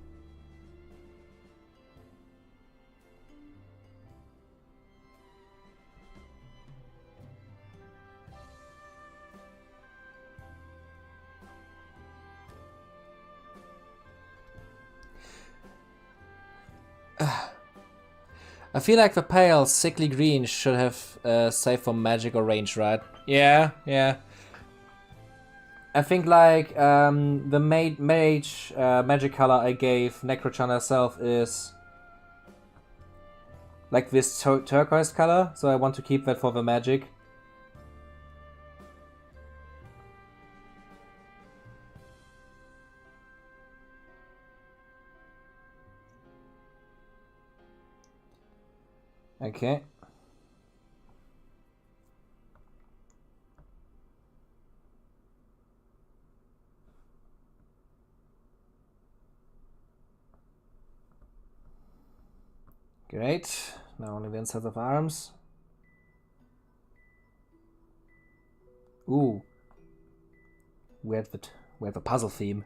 I feel like the pale, sickly green should have saved for magic or range, right? Yeah, yeah. I think like the mage magic color I gave Nekro-Chan herself is like this turquoise color, so I want to keep that for the magic. Okay. Great. Now only the inside of arms. Ooh. We have the puzzle theme.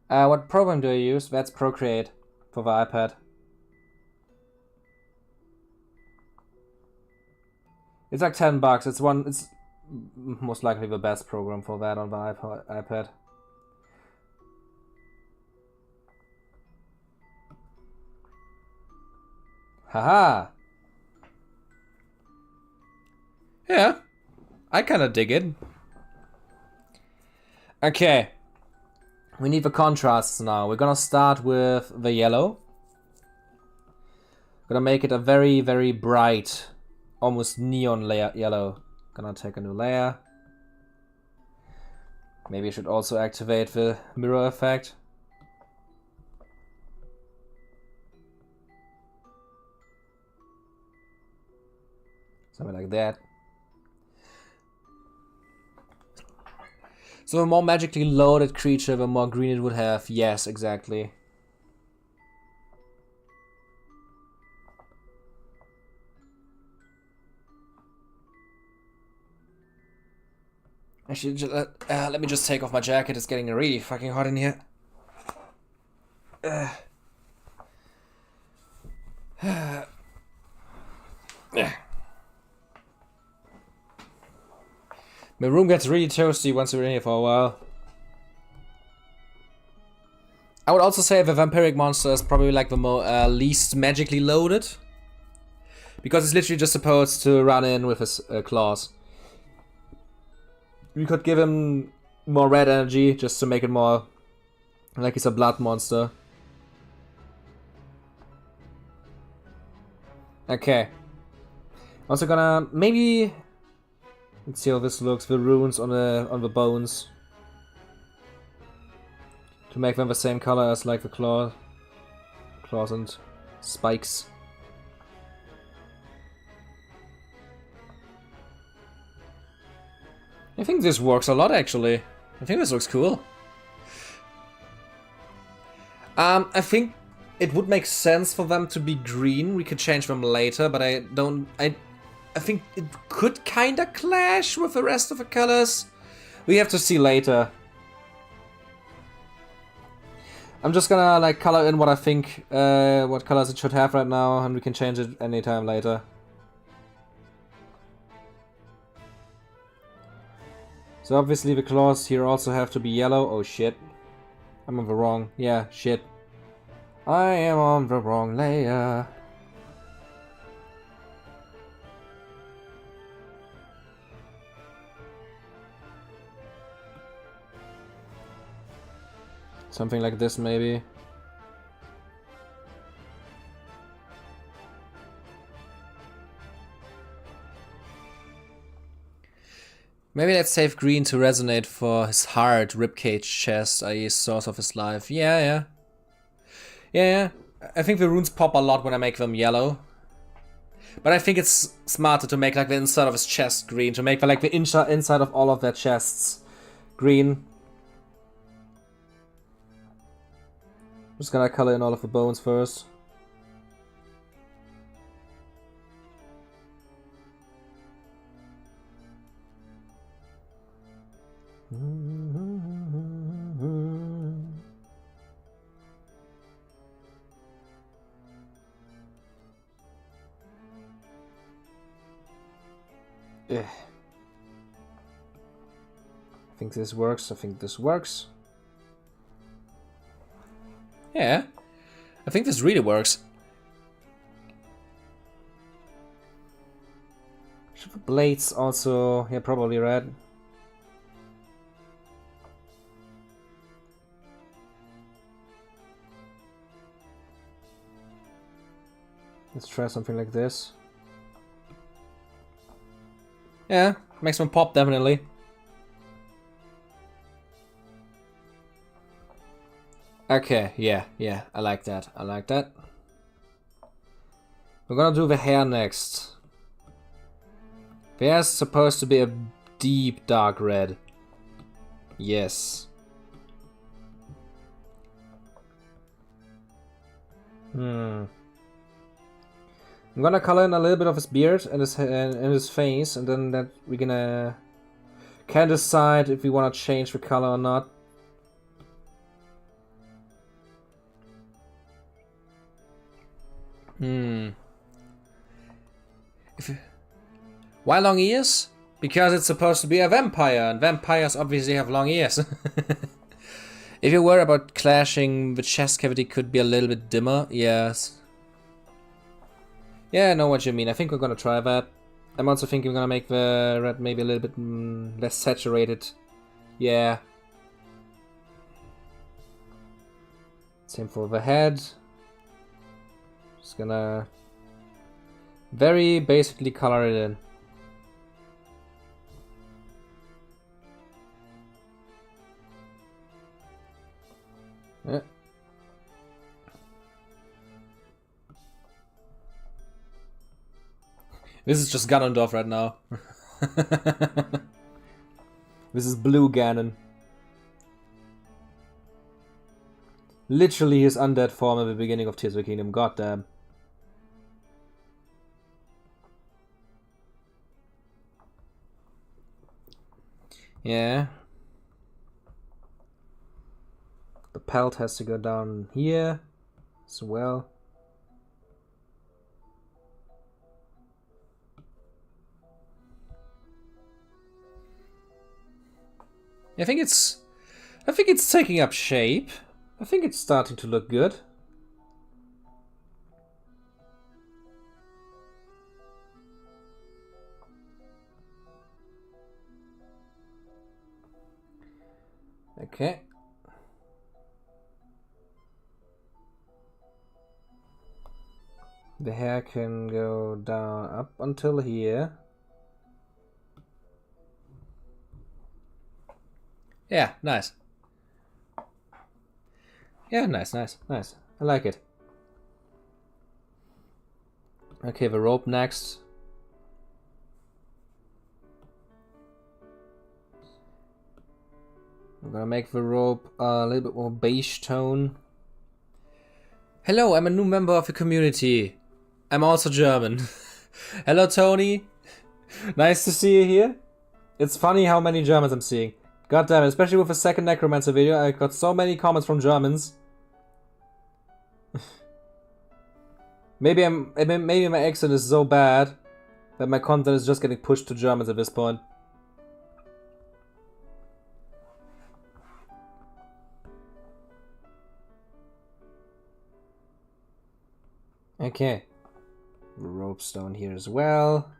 What program do you use? That's Procreate for the iPad. It's like $10. It's most likely the best program for that on the iPad. Haha. Yeah, I kind of dig it. Okay. We need the contrasts now. We're gonna start with the yellow. Gonna make it a very, very bright, almost neon yellow. Gonna take a new layer. Maybe I should also activate the mirror effect. Something like that. So the more magically loaded creature, the more green it would have. Yes, exactly. Actually, let me just take off my jacket. It's getting really fucking hot in here. My room gets really toasty once we're in here for a while. I would also say the vampiric monster is probably like the least magically loaded. Because it's literally just supposed to run in with his claws. We could give him more red energy just to make it more like he's a blood monster. Okay. Also gonna maybe, let's see how this looks. The runes on the bones. To make them the same color as like the claws and spikes. I think this works a lot actually. I think this looks cool. I think it would make sense for them to be green. We could change them later, but I think it could kinda clash with the rest of the colors. We have to see later. I'm just gonna like color in what I think, what colors it should have right now, and we can change it anytime later. So obviously the claws here also have to be yellow. Oh shit. I'm on the wrong, yeah, shit. I am on the wrong layer. Something like this maybe. Maybe let's save green to resonate for his heart, ribcage, chest, i.e. source of his life. Yeah. I think the runes pop a lot when I make them yellow. But I think it's smarter to make like the inside of his chest green, to make like the inside of all of their chests green. I'm just gonna color in all of the bones first. I think this works. I think this works. Yeah, I think this really works. Should the blades also... yeah, probably red. Let's try something like this. Yeah, makes one pop, definitely. Okay, yeah, I like that. We're gonna do the hair next. The hair's supposed to be a deep dark red. Yes. I'm gonna color in a little bit of his beard and his face, and then that we're gonna can decide if we wanna change the color or not. Why long ears? Because it's supposed to be a vampire, and vampires obviously have long ears. If you worry about clashing, the chest cavity could be a little bit dimmer. Yes. Yeah, I know what you mean. I think we're gonna try that. I'm also thinking we're gonna make the red maybe a little bit less saturated. Yeah. Same for the head. Just gonna very basically color it in. Yeah. This is just Ganondorf right now. This is blue Ganon. Literally his undead form at the beginning of Tears of the Kingdom, goddamn. Yeah. The pelt has to go down here as well. I think it's taking up shape. I think it's starting to look good. Okay. The hair can go down up until here. Yeah, nice. Yeah, nice, nice, nice. I like it. Okay, the rope next. I'm gonna make the rope a little bit more beige tone. Hello, I'm a new member of the community. I'm also German. Hello, Tony. Nice to see you here. It's funny how many Germans I'm seeing. God damn it, especially with the second Necromancer video, I got so many comments from Germans. maybe my accent is so bad that my content is just getting pushed to Germans at this point. Okay. The rope stone here as well.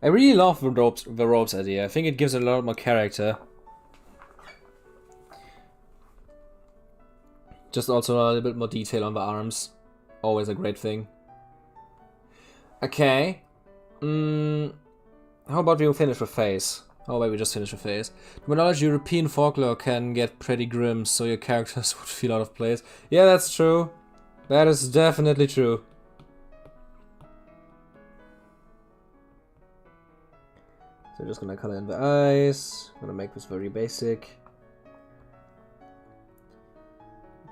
I really love the ropes idea. I think it gives it a lot more character. Just also a little bit more detail on the arms. Always a great thing. Okay. How about we finish the face? How about we just finish the face? To my knowledge, European folklore can get pretty grim, so your characters would feel out of place. Yeah, that's true. That is definitely true. So just gonna color in the eyes. Gonna make this very basic.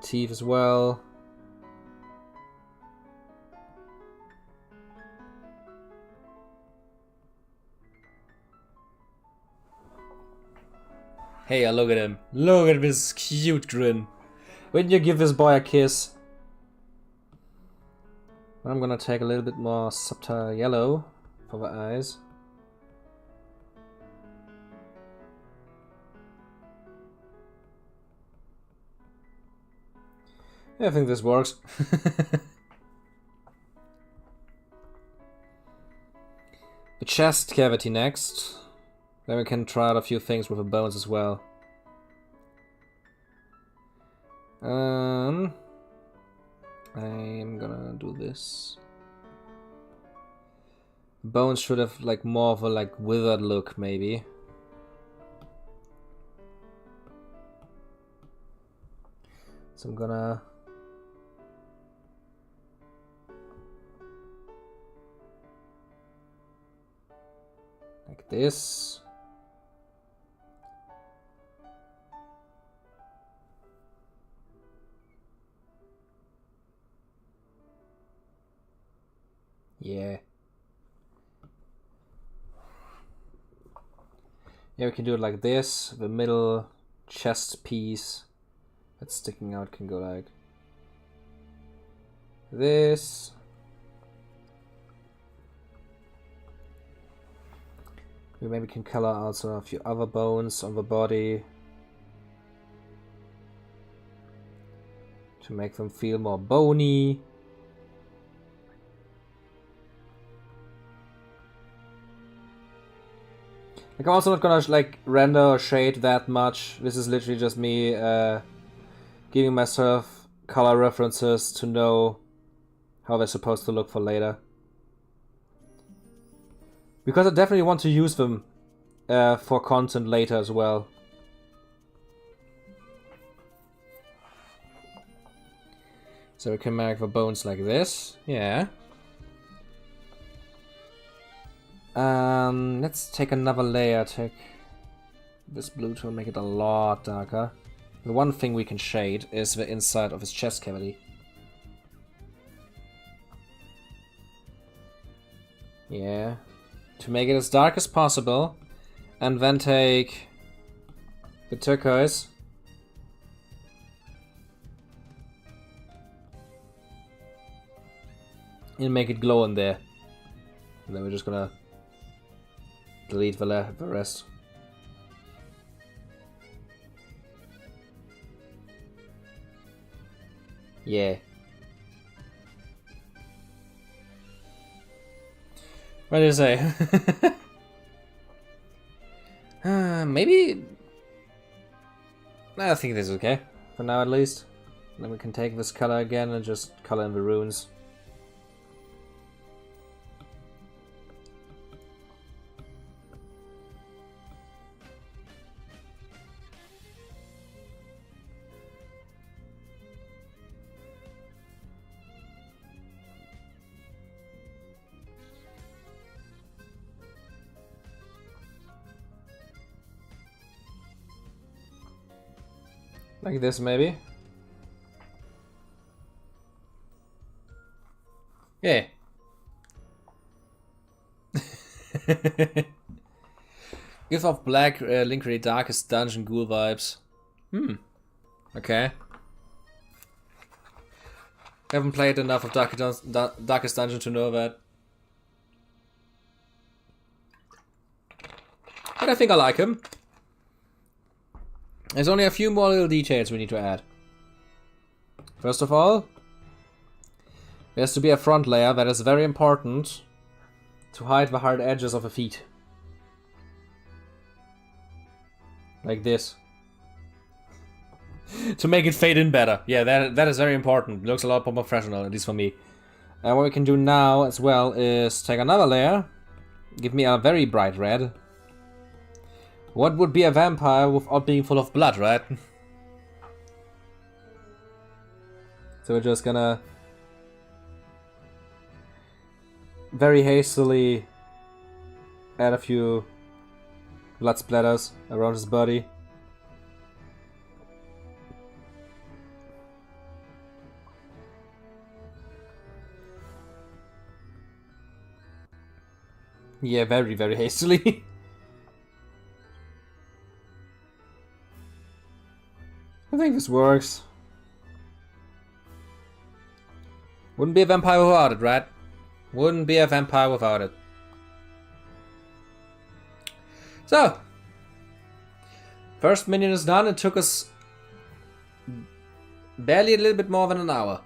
Teeth as well. Hey, look at him. Look at this cute grin. When you give this boy a kiss. I'm gonna take a little bit more subtle yellow for the eyes. Yeah, I think this works. The chest cavity next. Then we can try out a few things with the bones as well. I'm gonna do this. Bones should have like more of a like withered look, maybe. So I'm gonna like this. Yeah. Yeah, we can do it like this. The middle chest piece that's sticking out can go like this. We maybe can color also a few other bones on the body to make them feel more bony. Like, I'm also not gonna like render or shade that much. This is literally just me giving myself color references to know how they're supposed to look for later. Because I definitely want to use them for content later as well. So we can make the bones like this, yeah. Let's take another layer, take this blue to make it a lot darker. The one thing we can shade is the inside of his chest cavity. Yeah. To make it as dark as possible. And then take the turquoise. And make it glow in there. And then we're just gonna delete the rest. Yeah. What do you say? I think this is okay. For now, at least. Then we can take this color again and just color in the runes. Like this, maybe. Yeah. Give off black, link really darkest dungeon ghoul vibes. Okay. Haven't played enough of Darkest Dungeon to know that. But I think I like him. There's only a few more little details we need to add. First of all, there has to be a front layer that is very important to hide the hard edges of the feet. Like this. To make it fade in better. Yeah, that is very important. It looks a lot more professional, at least for me. And what we can do now as well is take another layer. Give me a very bright red. What would be a vampire without being full of blood, right? So we're just gonna very hastily add a few blood splatters around his body. Yeah, very, very hastily. I think this works. Wouldn't be a vampire without it, right? Wouldn't be a vampire without it. So, first minion is done. It took us barely a little bit more than an hour.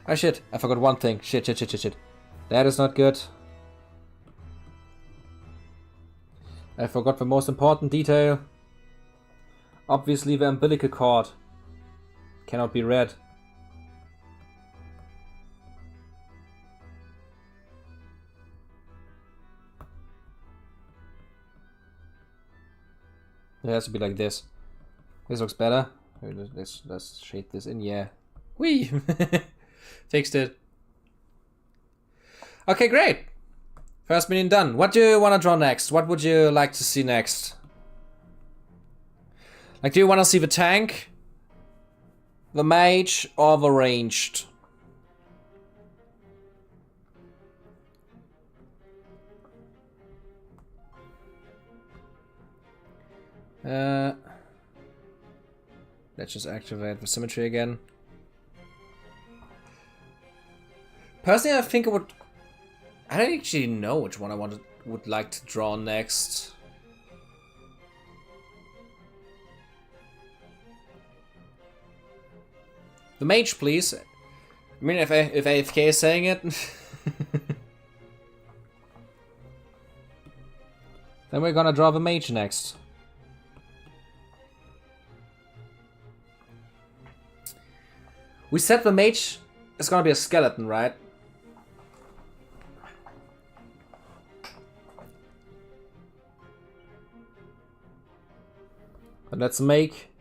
Ah shit, I forgot one thing. Shit. That is not good. I forgot the most important detail. Obviously the umbilical cord cannot be red. It has to be like this. This looks better. Let's shade this in, yeah. Whee! Fixed it. Okay, great! First minion done. What do you want to draw next? What would you like to see next? Like, do you want to see the tank, the mage, or the ranged? Let's just activate the symmetry again. Personally, I think I don't actually know which one I would like to draw next. The mage, please. I mean, if AFK is saying it. Then we're gonna draw the mage next. We said the mage is gonna be a skeleton, right? But let's make...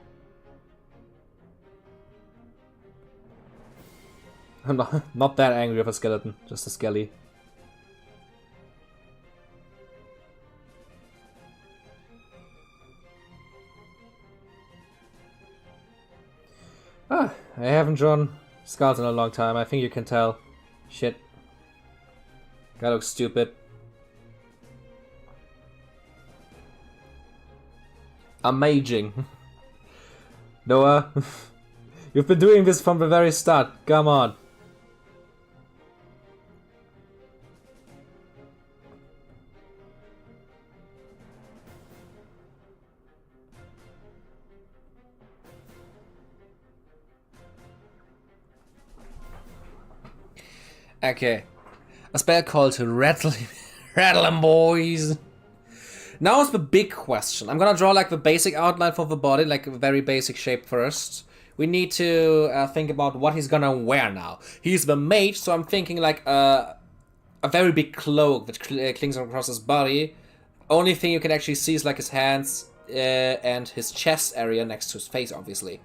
I'm not that angry with a skeleton, just a skelly. I haven't drawn skulls in a long time, I think you can tell. Shit. That looks stupid. I'm maging. Noah, you've been doing this from the very start, come on. Okay. A spell called Rattle 'em Boys. Now is the big question. I'm gonna draw like the basic outline for the body, like a very basic shape first. We need to think about what he's gonna wear now. He's the mage, so I'm thinking like a very big cloak that clings across his body. Only thing you can actually see is like his hands and his chest area next to his face, obviously.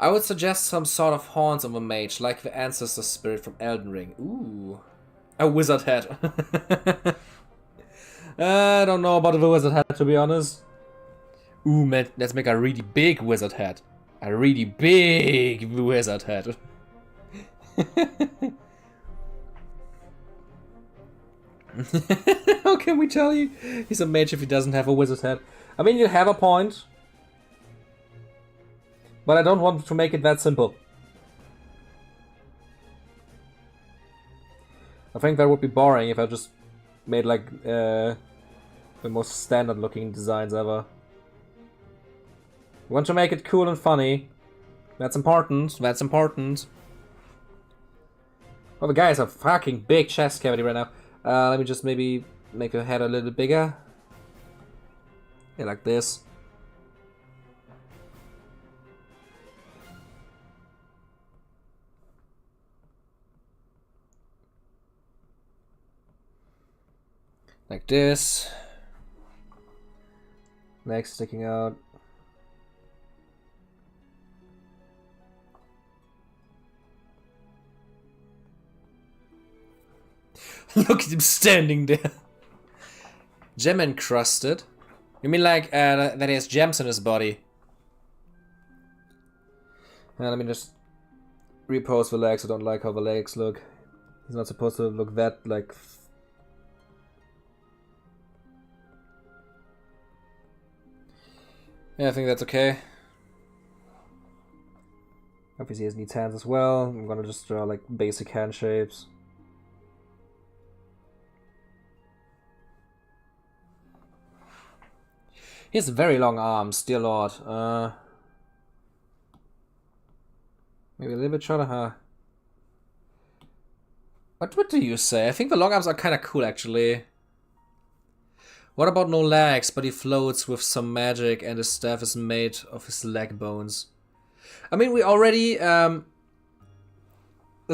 I would suggest some sort of horns on the mage, like the ancestor spirit from Elden Ring. Ooh. A wizard head. I don't know about the wizard head, to be honest. Ooh, man, let's make a really big wizard head. A really big wizard head. How can we tell you he's a mage if he doesn't have a wizard head? I mean, you have a point. But I don't want to make it that simple. I think that would be boring if I just made like the most standard looking designs ever. We want to make it cool and funny. That's important. That's important. Oh, the guy has a fucking big chest cavity right now. Let me just maybe make the head a little bigger. Yeah, like this. Like this. Legs sticking out. Look at him standing there. Gem encrusted. You mean like that he has gems in his body? Let me just repose the legs. I don't like how the legs look. He's not supposed to look that like. Yeah, I think that's okay. Obviously he needs hands as well. I'm gonna just draw like basic hand shapes. He has very long arms, dear lord. Maybe a little bit shorter, huh? What do you say? I think the long arms are kind of cool, actually. What about no legs, but he floats with some magic and his staff is made of his leg bones? I mean, we already... the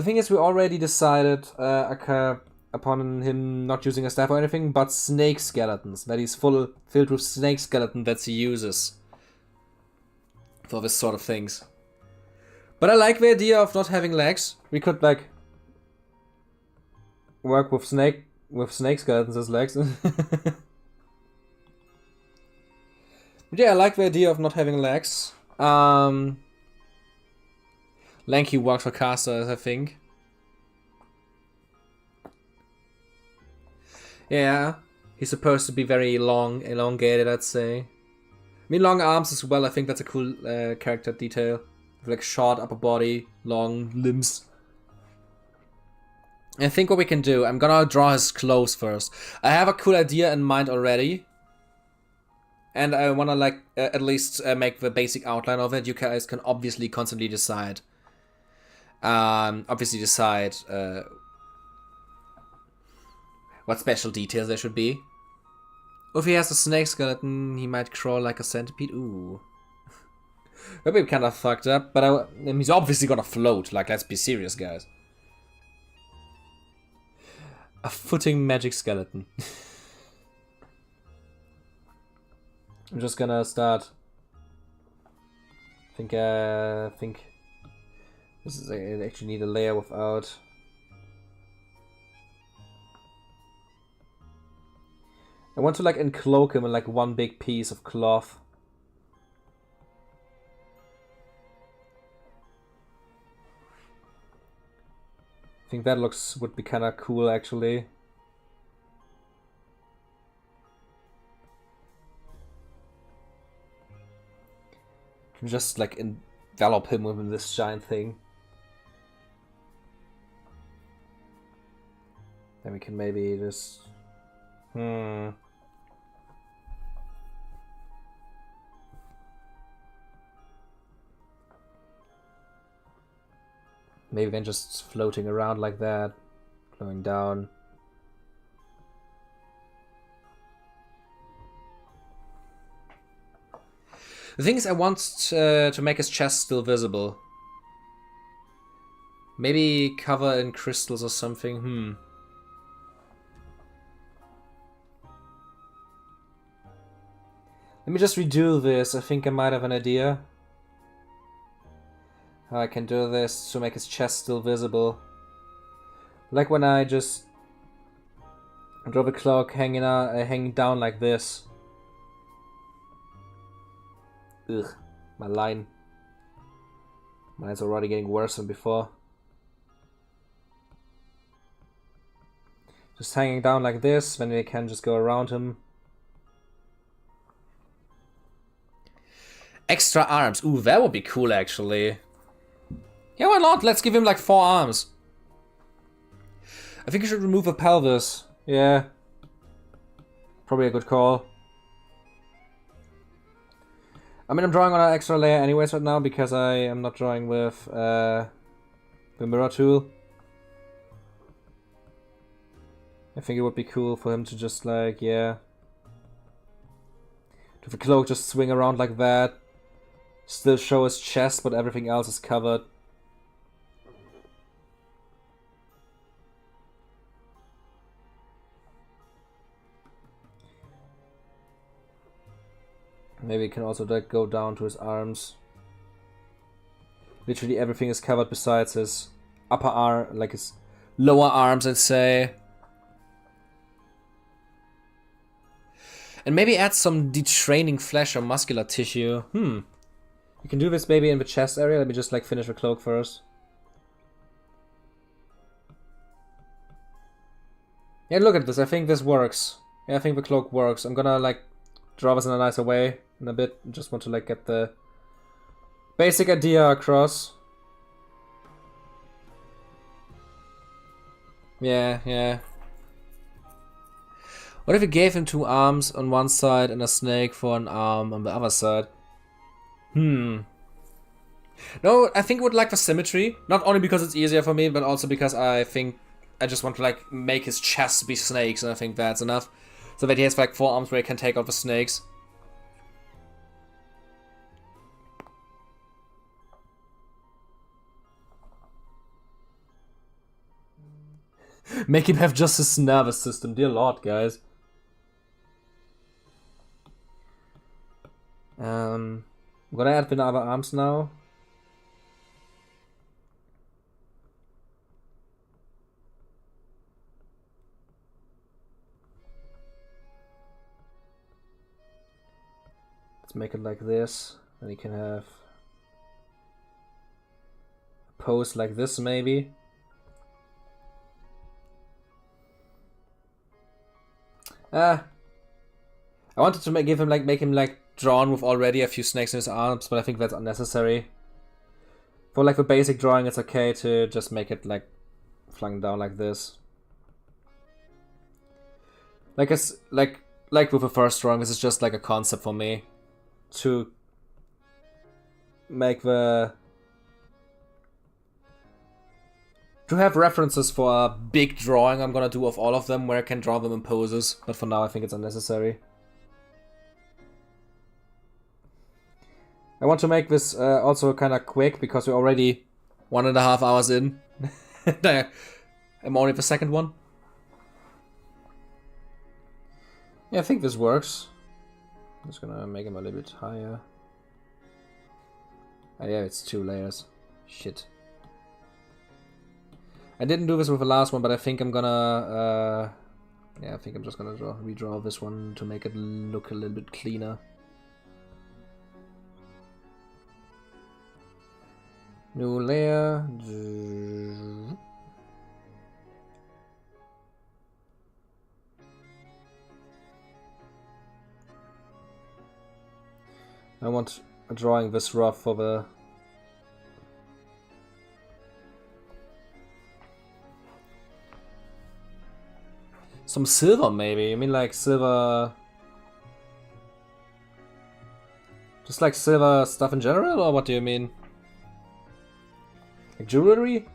thing is, we already decided upon him not using a staff or anything, but snake skeletons. That he's filled with snake skeleton that he uses for this sort of things. But I like the idea of not having legs. We could like work with snake skeletons as legs. But yeah, I like the idea of not having legs. Lanky works for casters, I think. Yeah, he's supposed to be very long, elongated, I'd say. I mean, long arms as well, I think that's a cool character detail. Like short upper body, long limbs. I think what we can do, I'm gonna draw his clothes first. I have a cool idea in mind already. And I wanna like, at least make the basic outline of it. You guys can obviously constantly decide. What special details there should be. If he has a snake skeleton, he might crawl like a centipede. Ooh. That'd be kind of fucked up, but he's obviously gonna float. Like, let's be serious, guys. A footing magic skeleton. I'm just gonna start. I think this is. I actually need a layer without. I want to like encloak him in like one big piece of cloth. I think that would be kind of cool actually. Can just like envelop him within this giant thing. Then we can maybe just maybe then just floating around like that, going down. The thing is, I want to make his chest still visible. Maybe cover in crystals or something. Let me just redo this. I think I might have an idea. How I can do this to make his chest still visible. Like when I just draw the cloak hanging down like this. Ugh, my line. Mine's already getting worse than before. Just hanging down like this, then we can just go around him. Extra arms. Ooh, that would be cool actually. Yeah, why not? Let's give him like 4 arms. I think you should remove a pelvis. Yeah. Probably a good call. I mean, I'm drawing on an extra layer anyways right now because I am not drawing with the mirror tool. I think it would be cool for him to just like, yeah. To the cloak just swing around like that. Still show his chest, but everything else is covered. Maybe it can also like go down to his arms. Literally everything is covered besides his upper arm, like his lower arms, I'd say. And maybe add some detraining flesh or muscular tissue. You can do this maybe in the chest area. Let me just like finish the cloak first. Yeah, look at this. I think this works. Yeah, I think the cloak works. I'm gonna like draw this in a nicer way in a bit. Just want to like get the basic idea across. Yeah. What if we gave him 2 arms on one side and a snake for an arm on the other side? No, I think it would like the symmetry. Not only because it's easier for me, but also because I think I just want to like make his chest be snakes, and I think that's enough. So that he has like 4 arms where he can take out the snakes. Make him have just his nervous system, dear lord, guys. I'm gonna add the other arms now. Let's make it like this. Then you can have a pose like this, maybe. I wanted to make him like drawn with already a few snakes in his arms, but I think that's unnecessary. For like the basic drawing, it's okay to just make it like flung down like this. Like with the first drawing, this is just like a concept for me to make to have references for a big drawing I'm gonna do of all of them where I can draw them in poses, but for now I think it's unnecessary. I want to make this also kind of quick because we're already 1.5 hours in. I'm only the second one. Yeah, I think this works. I'm just gonna make him a little bit higher. Oh yeah, it's 2 layers. Shit. I didn't do this with the last one, but I think I'm gonna... yeah, I think I'm just gonna redraw this one to make it look a little bit cleaner. New layer. I want a drawing this rough for the... Some silver, maybe. I mean, like silver... Just like silver stuff in general, or what do you mean? Like jewelry?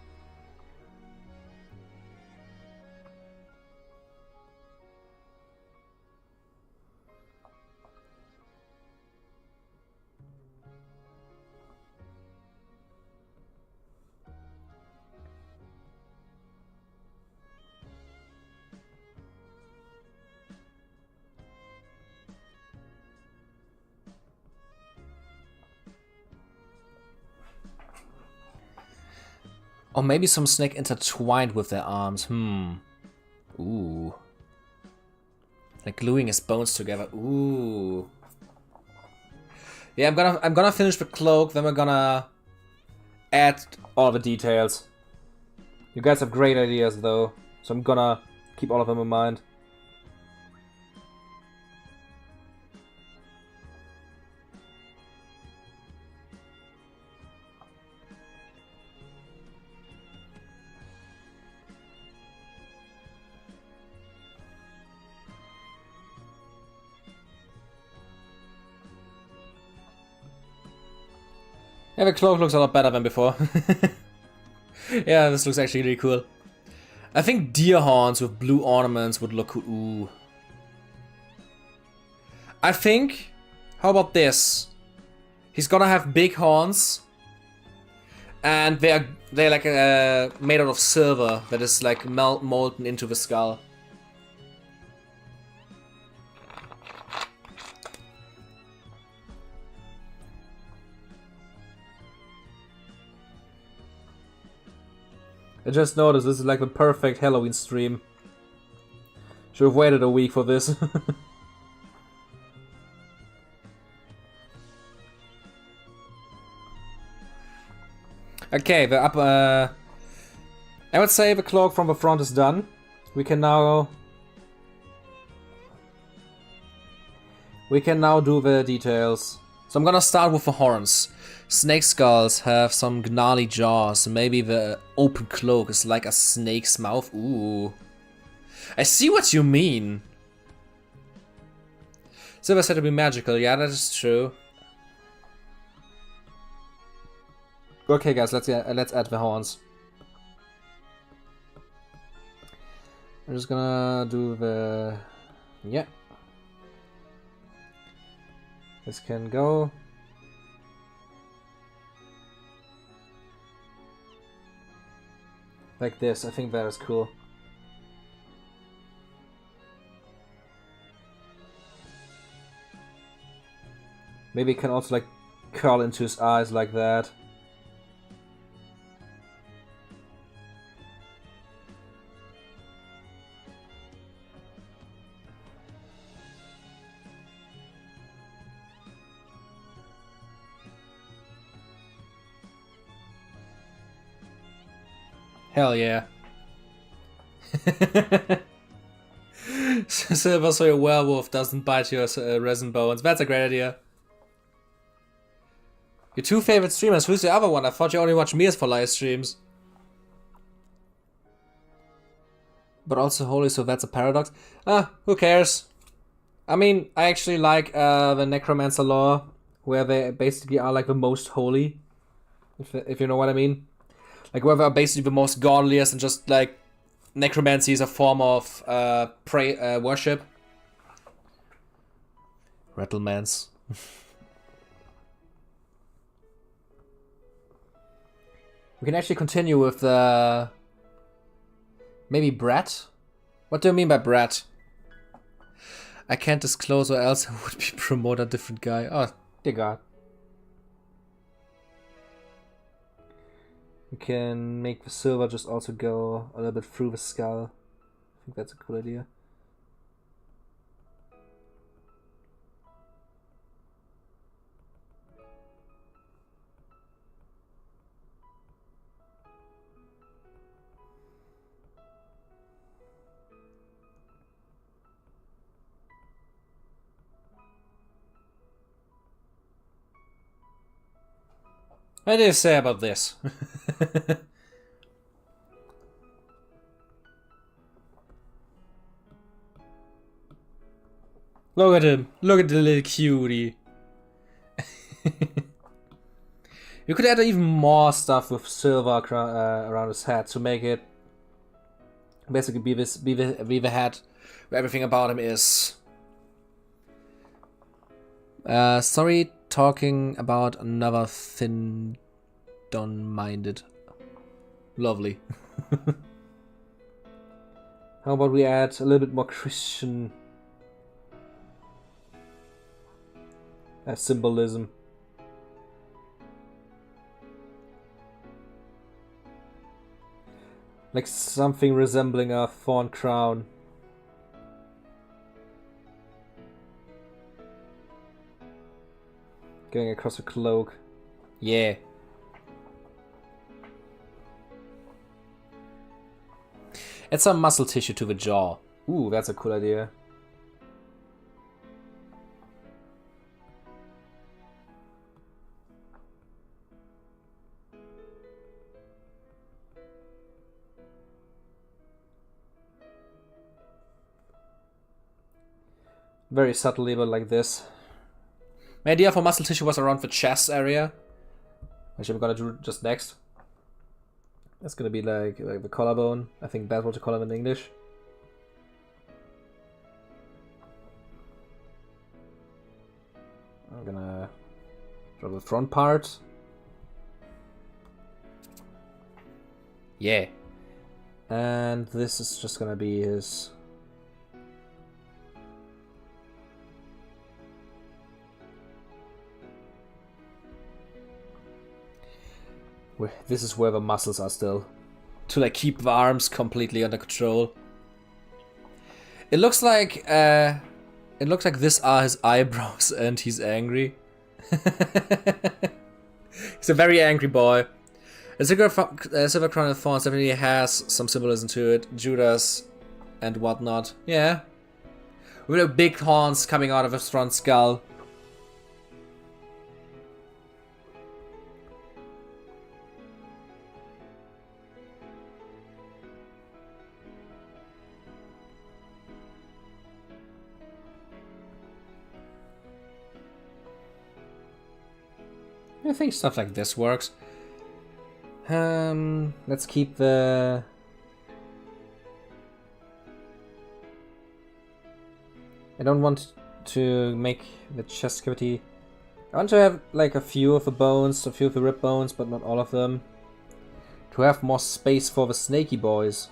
Or maybe some snake intertwined with their arms. Ooh. Like gluing his bones together. Ooh. Yeah, I'm gonna finish the cloak, then we're gonna add all the details. You guys have great ideas though, so I'm gonna keep all of them in mind. Yeah, the cloak looks a lot better than before. Yeah, this looks actually really cool. I think deer horns with blue ornaments would look cool. Ooh. I think... How about this? He's gonna have big horns. And they're like made out of silver that is like molten into the skull. I just noticed this is like the perfect Halloween stream. Should have waited a week for this. Okay, the I would say the cloak from the front is done. We can now do the details. So I'm gonna start with the horns. Snake skulls have some gnarly jaws. Maybe the open cloak is like a snake's mouth. Ooh. I see what you mean. Silver said to be magical. Yeah, that is true. Okay, guys, let's add the horns. I'm just gonna do the... Yeah. This can go. Like this, I think that is cool. Maybe it can also like curl into his eyes like that. Hell yeah. Silver so your werewolf doesn't bite your resin bones. That's a great idea. Your two favorite streamers, who's the other one? I thought you only watch Mia's for live streams. But also holy, so that's a paradox. Who cares? I mean, I actually like the Necromancer lore, where they basically are like the most holy. If you know what I mean. Like, where they're basically the most godliest and just like necromancy is a form of worship. Rattlemans. We can actually continue with the... Maybe Brat? What do you mean by Brat? I can't disclose or else I would be promote a different guy. Oh, dear God. We can make the silver just also go a little bit through the skull. I think that's a cool idea. What do you say about this? Look at him. Look at the little cutie. You could add even more stuff with silver around his head to make it basically be the head where everything about him is. Sorry, talking about another thin, minded. Lovely. How about we add a little bit more Christian symbolism? Like something resembling a fawn crown. Going across a cloak. Yeah. Add some muscle tissue to the jaw. Ooh, that's a cool idea. Very subtly, but like this. My idea for muscle tissue was around the chest area, which I'm gonna do just next. That's gonna be like the collarbone. I think that's what you call it in English. I'm gonna draw the front part. Yeah. And this is just gonna be his... This is where the muscles are still. To like keep the arms completely under control. It looks like these are his eyebrows and he's angry. He's a very angry boy. A silver crown of thorns definitely has some symbolism to it. Judas and whatnot. Yeah. With big horns coming out of his front skull. I think stuff like this works. Let's keep the... I don't want to make the chest cavity... I want to have like a few of the bones, a few of the rib bones, but not all of them. To have more space for the snaky boys.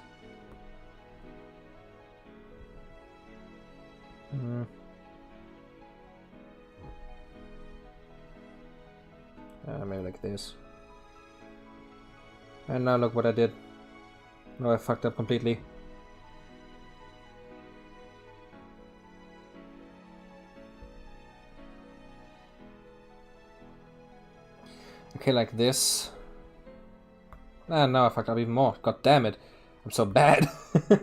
Maybe like this. And now look what I did. No, I fucked up completely. Okay, like this. And now I fucked up even more. God damn it. I'm so bad. The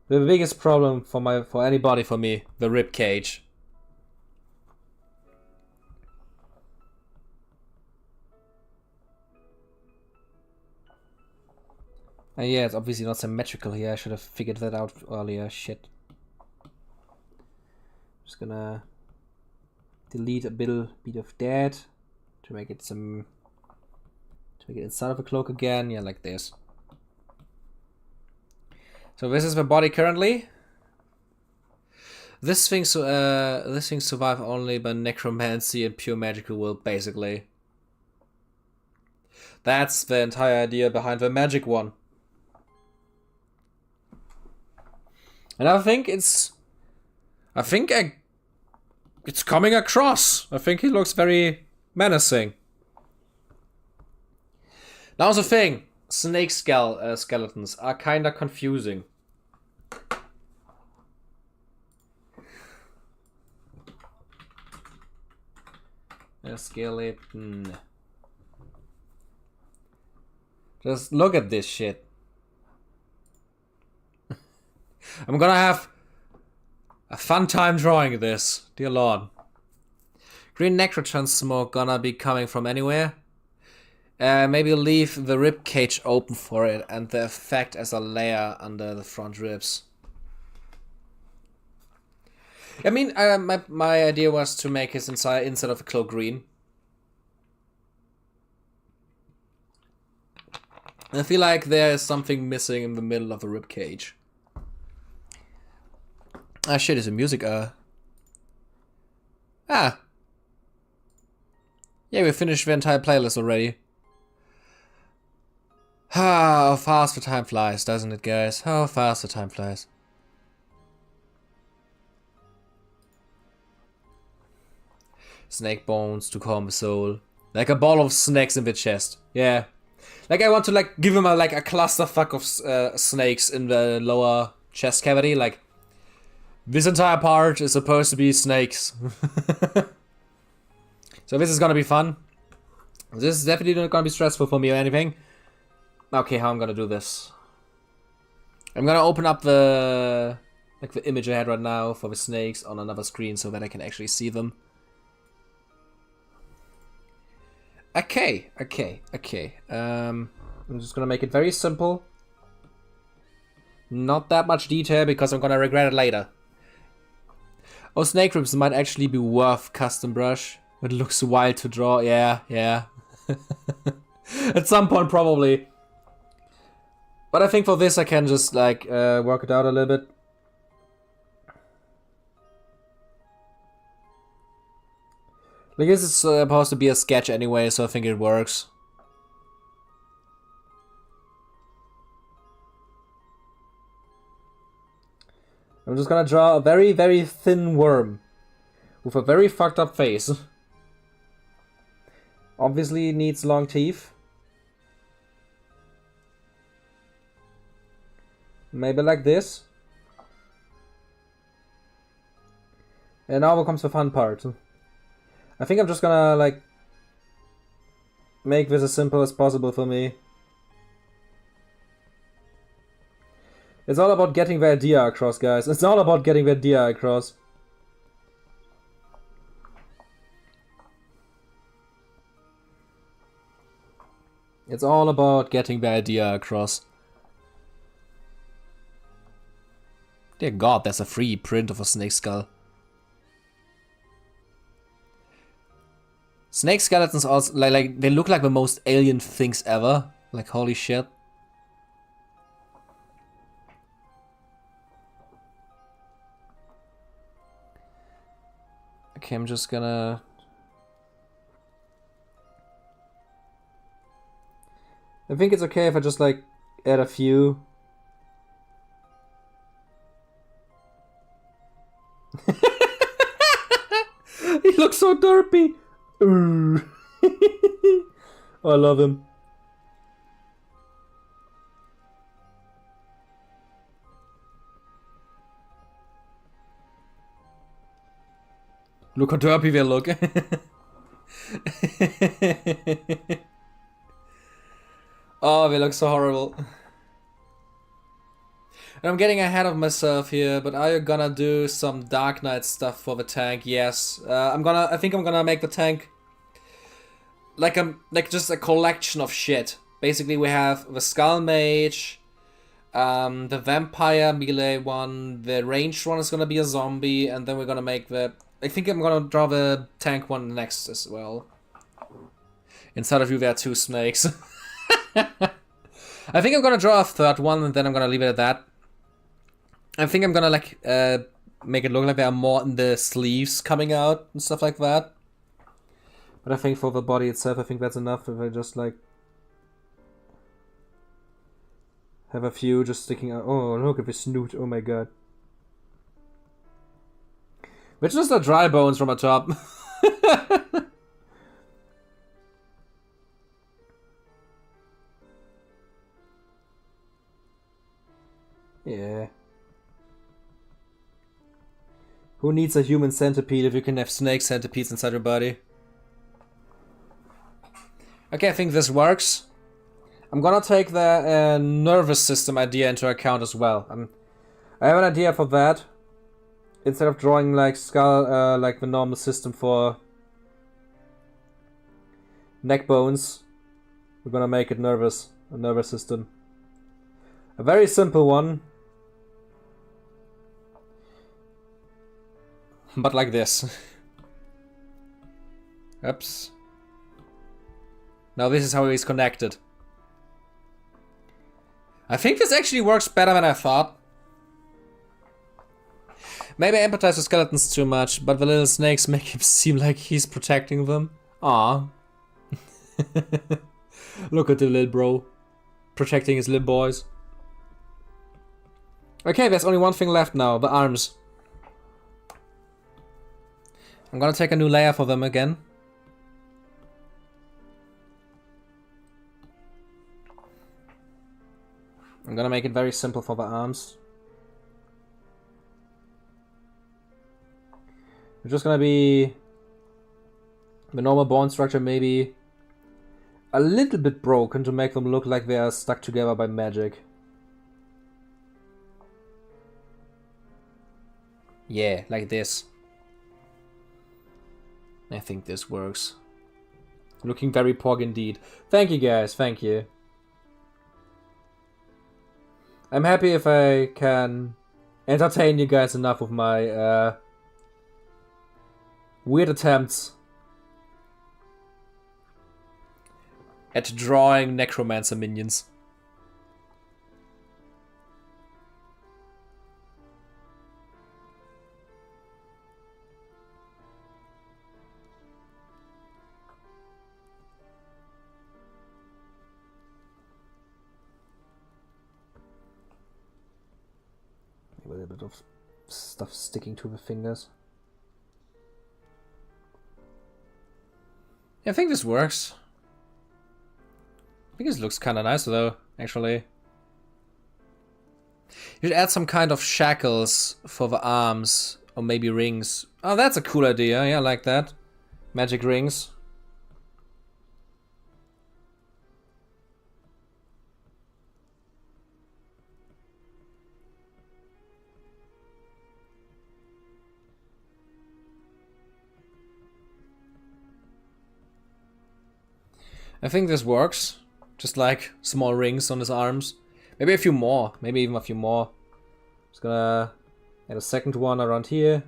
biggest problem for anybody for me, the rib cage. Yeah, it's obviously not symmetrical here. I should have figured that out earlier. Shit. Just gonna delete a bit of that to make it inside of a cloak again. Yeah, like this. So this is the body currently. This thing survive only by necromancy and pure magical will, basically. That's the entire idea behind the magic one. And I think it's coming across. I think he looks very menacing. Now the thing, snake skeletons are kinda confusing. A skeleton. Just look at this shit. I'm gonna have a fun time drawing this, dear lord. Green Nekro-Chan smoke gonna be coming from anywhere. Maybe leave the rib cage open for it and the effect as a layer under the front ribs. I mean, my idea was to make his inside of the cloak green. I feel like there is something missing in the middle of the rib cage. Ah, shit, is the music, Yeah, we finished the entire playlist already. How fast the time flies, doesn't it, guys? How fast the time flies. Snake bones to calm the soul. Like a ball of snakes in the chest. Yeah, Like, I want to, like, give him a, like, a clusterfuck of snakes in the lower chest cavity. Like, this entire part is supposed to be snakes. So this is gonna be fun. This is definitely not gonna be stressful for me or anything. Okay, how I'm gonna do this? I'm gonna open up the image I had right now for the snakes on another screen so that I can actually see them. Okay. I'm just gonna make it very simple. Not that much detail because I'm gonna regret it later. Oh, snake ribs might actually be worth custom brush. It looks wild to draw. Yeah. At some point, probably. But I think for this, I can just, like, work it out a little bit. Like, this is supposed to be a sketch anyway, so I think it works. I'm just gonna draw a very, very thin worm with a very fucked up face. Obviously needs long teeth. Maybe like this. And now comes the fun part. I think I'm just gonna, like, make this as simple as possible for me. It's all about getting the idea across, guys. It's all about getting the idea across. It's all about getting the idea across. Dear God, there's a free print of a snake skull. Snake skeletons also, like they look like the most alien things ever. Like, holy shit. Okay, I'm just gonna... I think it's okay if I just, like, add a few. He looks so derpy. Oh, I love him. Look how derpy they look. Oh, they look so horrible. And I'm getting ahead of myself here, but are you gonna do some Dark Knight stuff for the tank? Yes. I think I'm gonna make the tank like just a collection of shit. Basically, we have the Skull Mage, the Vampire melee one, the ranged one is gonna be a zombie, and then we're gonna make the... I think I'm gonna draw the tank one next as well. Inside of you there are 2 snakes. I think I'm gonna draw a third one, and then I'm gonna leave it at that. I think I'm gonna, like, make it look like there are more in the sleeves coming out and stuff like that. But I think for the body itself, I think that's enough if I just, like, have a few just sticking out. Oh, look at the snoot. Oh my god. Which is the dry bones from the top. Yeah. Who needs a human centipede if you can have snake centipedes inside your body? Okay, I think this works. I'm gonna take the nervous system idea into account as well. I have an idea for that. Instead of drawing like skull, like the normal system for neck bones, we're gonna make it nervous, a nervous system. A very simple one. But like this. Oops. Now this is how he's connected. I think this actually works better than I thought. Maybe I empathize with skeletons too much, but the little snakes make him seem like he's protecting them. Aww. Look at the little bro. Protecting his little boys. Okay, there's only one thing left now, the arms. I'm gonna take a new layer for them again. gonna make it very simple for the arms. It's just gonna be the normal bone structure, maybe a little bit broken to make them look like they are stuck together by magic. Yeah, like this. I think this works. Looking very porg indeed. Thank you guys, thank you. I'm happy if I can entertain you guys enough with my weird attempts at drawing Necromancer minions. A little bit of stuff sticking to the fingers. Yeah, I think this works. I think this looks kind of nice though, actually. You should add some kind of shackles for the arms, or maybe rings. Oh, that's a cool idea, yeah, I like that. Magic rings. I think this works. Just like small rings on his arms. Maybe a few more. Maybe even a few more. Just gonna add a second one around here.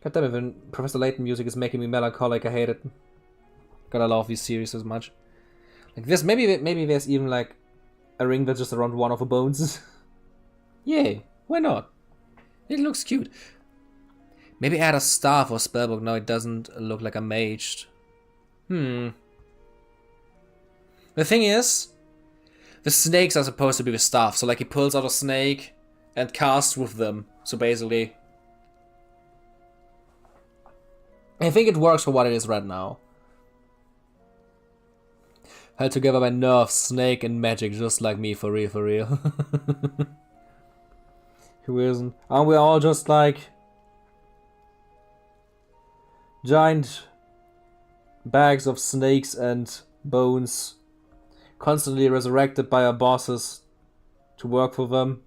God damn it, when Professor Layton music is making me melancholic, I hate it. Gotta love these series as much. Like this, maybe there's even like a ring that's just around one of the bones. Yay, why not? It looks cute. Maybe add a staff or spellbook. No, it doesn't look like a mage. The thing is, the snakes are supposed to be the staff. So like he pulls out a snake and casts with them. So basically, I think it works for what it is right now. Held together by nerves, snake and magic, just like me, for real, for real. Who isn't? Aren't we all just like giant bags of snakes and bones, constantly resurrected by our bosses to work for them?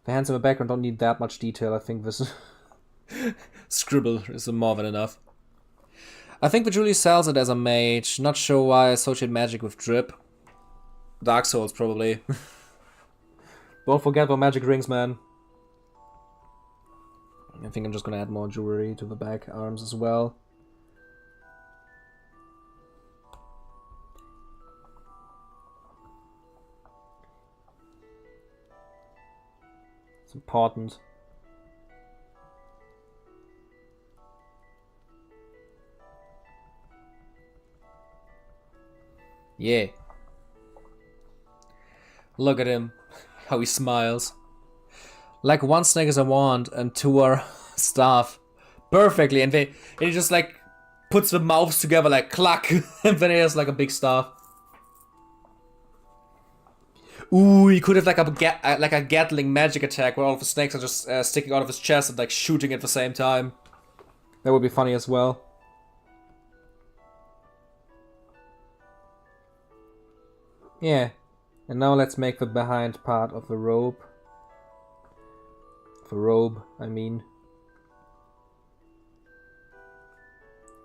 The hands in the background don't need that much detail. I think this scribble is more than enough. I think Julie sells it as a mage. Not sure why I associate magic with drip. Dark Souls, probably. Don't forget about magic rings, man. I think I'm just gonna add more jewelry to the back arms as well. It's important. Yeah. Look at him. How he smiles. Like one snake is a wand and two are staff. Perfectly. And he just like puts the mouths together like clack. And then he has like a big staff. Ooh, he could have like a Gatling magic attack where all of the snakes are just sticking out of his chest and like shooting at the same time. That would be funny as well. Yeah. And now let's make the behind part of the robe. The robe, I mean.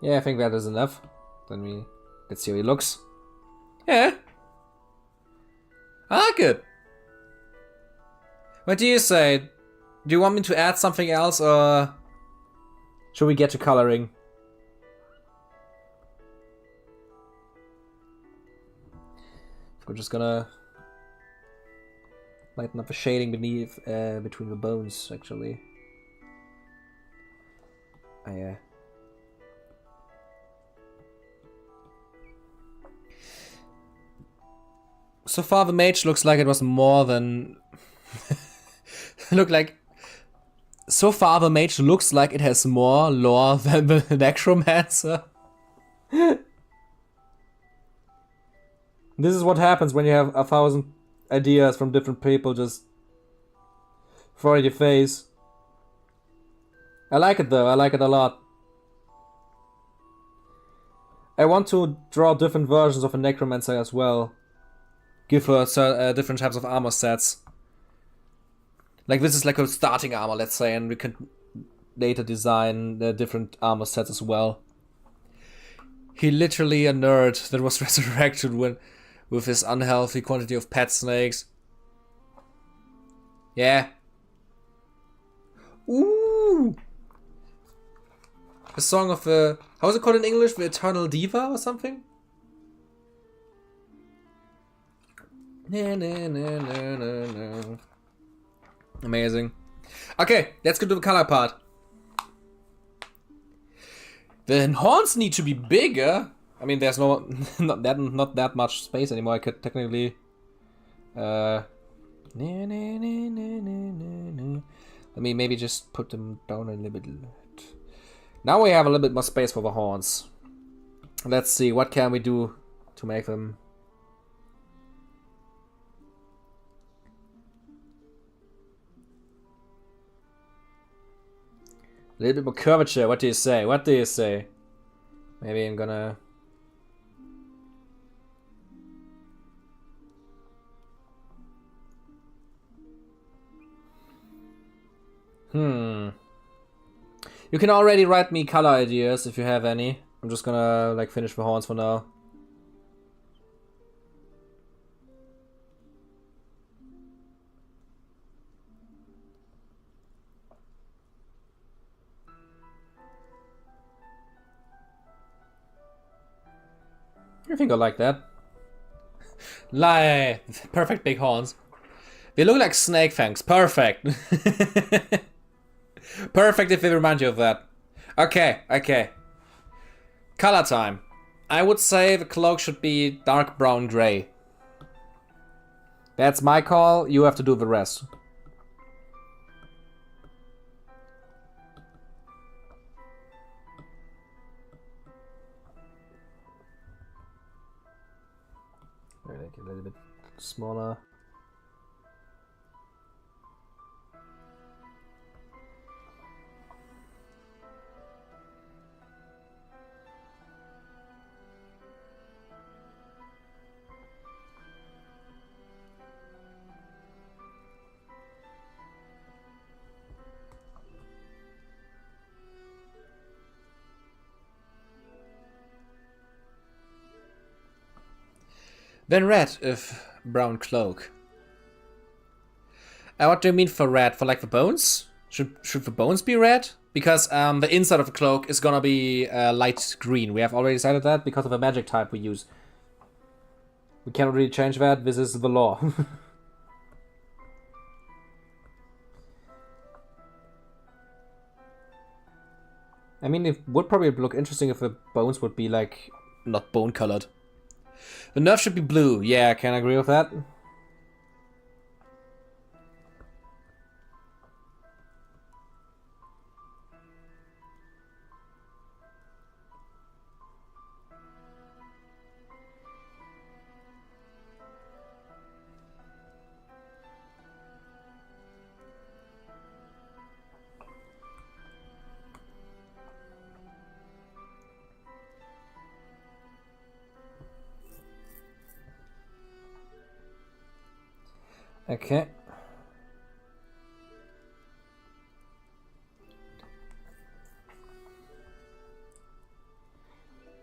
Yeah, I think that is enough. Let's see how he looks. Yeah. I like it. What do you say? Do you want me to add something else, or should we get to coloring? We're just gonna lighten up the shading beneath, between the bones, actually. Oh, yeah. So far the mage looks like it was more than... So far the mage looks like it has more lore than the Necromancer. This is what happens when you have 1,000 ideas from different people just thrown in your face. I like it though, I like it a lot. I want to draw different versions of a Necromancer as well. Give her different types of armor sets. Like this is like a starting armor, let's say, and we can later design the different armor sets as well. He literally a nerd that was resurrected with his unhealthy quantity of pet snakes. Yeah. Ooh! A song of the... How is it called in English? The Eternal Diva or something? Na, na, na, na, na, na. Amazing. Okay, let's go to the color part. The horns need to be bigger. I mean, there's not that much space anymore. I could technically let me maybe just put them down a little bit. Now we have a little bit more space for the horns. Let's see, what can we do to make them... A little bit more curvature, what do you say? What do you say? Maybe I'm gonna... You can already write me color ideas if you have any. I'm just gonna like finish the horns for now. I think I like that. Perfect big horns. They look like snake fangs. Perfect. Perfect if they remind you of that. Okay, okay. Color time. I would say the cloak should be dark brown gray. That's my call. You have to do the rest. Make it a little bit smaller. Then red, if brown cloak. What do you mean for red? For like the bones? Should the bones be red? Because the inside of the cloak is gonna be light green. We have already decided that because of the magic type we use. We cannot really change that. This is the law. I mean, it would probably look interesting if the bones would be like not bone colored. The nerf should be blue. Yeah, I can agree with that. Okay.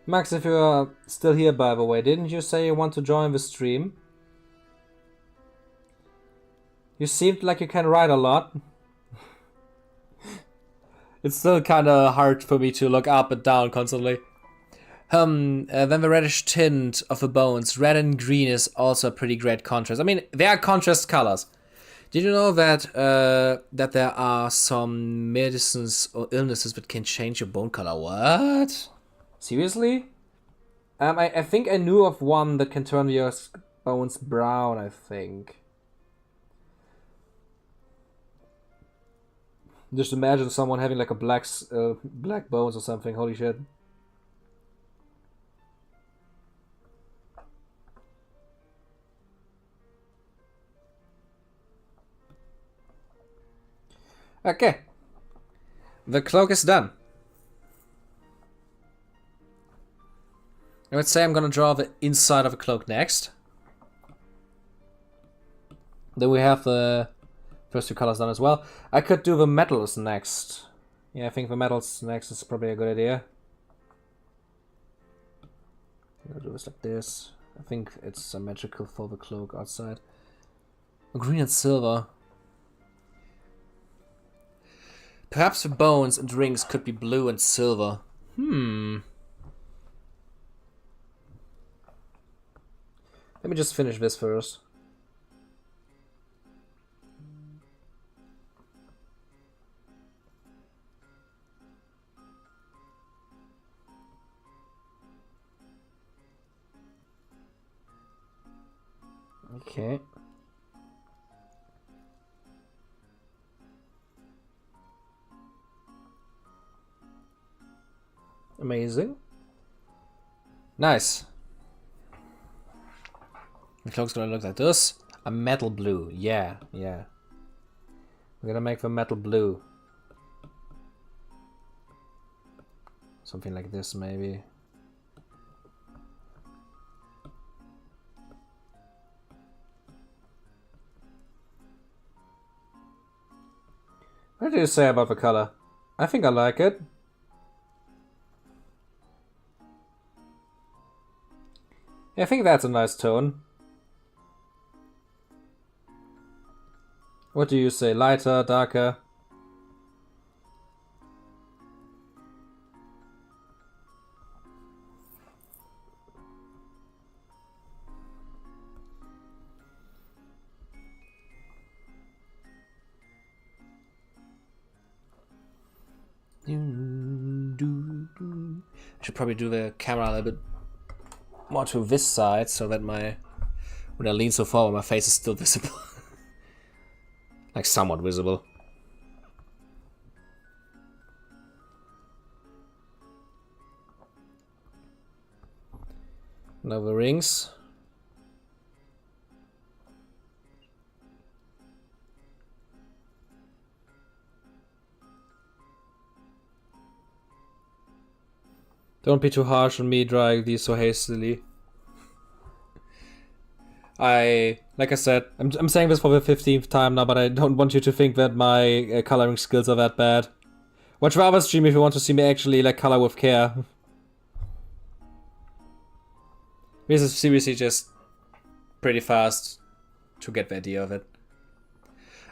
Max, if you're still here, by the way, didn't you say you want to join the stream? You seemed like you can write a lot. It's still kind of hard for me to look up and down constantly. Then the reddish tint of the bones, red and green, is also a pretty great contrast. I mean, they are contrast colors. Did you know that that there are some medicines or illnesses that can change your bone color? What? Seriously? I think I knew of one that can turn your bones brown, I think. Just imagine someone having like a black bones or something. Holy shit. Okay. The cloak is done. I would say I'm gonna draw the inside of a cloak next. Then we have the first two colors done as well. I could do the metals next. Yeah, I think the metals next is probably a good idea. I'll do this like this. I think it's symmetrical for the cloak outside. Green and silver. Perhaps the bones and rings could be blue and silver. Let me just finish this first. Okay. Amazing. Nice. The cloak's gonna look like this. A metal blue. Yeah, yeah. We're gonna make the metal blue. Something like this, maybe. What do you say about the color? I think I like it. Yeah, I think that's a nice tone. What do you say? Lighter, darker? I should probably do the camera a little bit more to this side so that when I lean so forward, my face is still visible. Like somewhat visible. Now the rings. Don't be too harsh on me drawing these so hastily. Like I said, I'm saying this for the 15th time now, but I don't want you to think that my coloring skills are that bad. Watch the other stream if you want to see me actually like color with care. This is seriously just pretty fast to get the idea of it.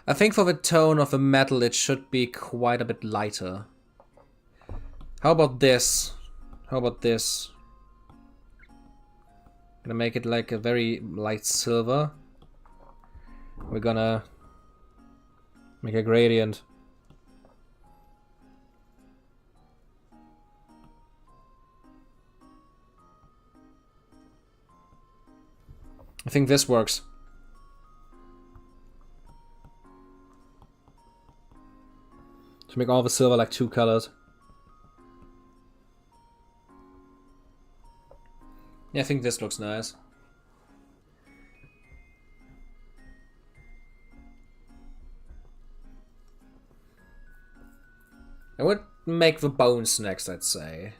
I think for the tone of the metal it should be quite a bit lighter. How about this? How about this? Gonna make it like a very light silver. We're gonna make a gradient. I think this works. To make all the silver like two colors. Yeah, I think this looks nice. I would make the bones next, I'd say.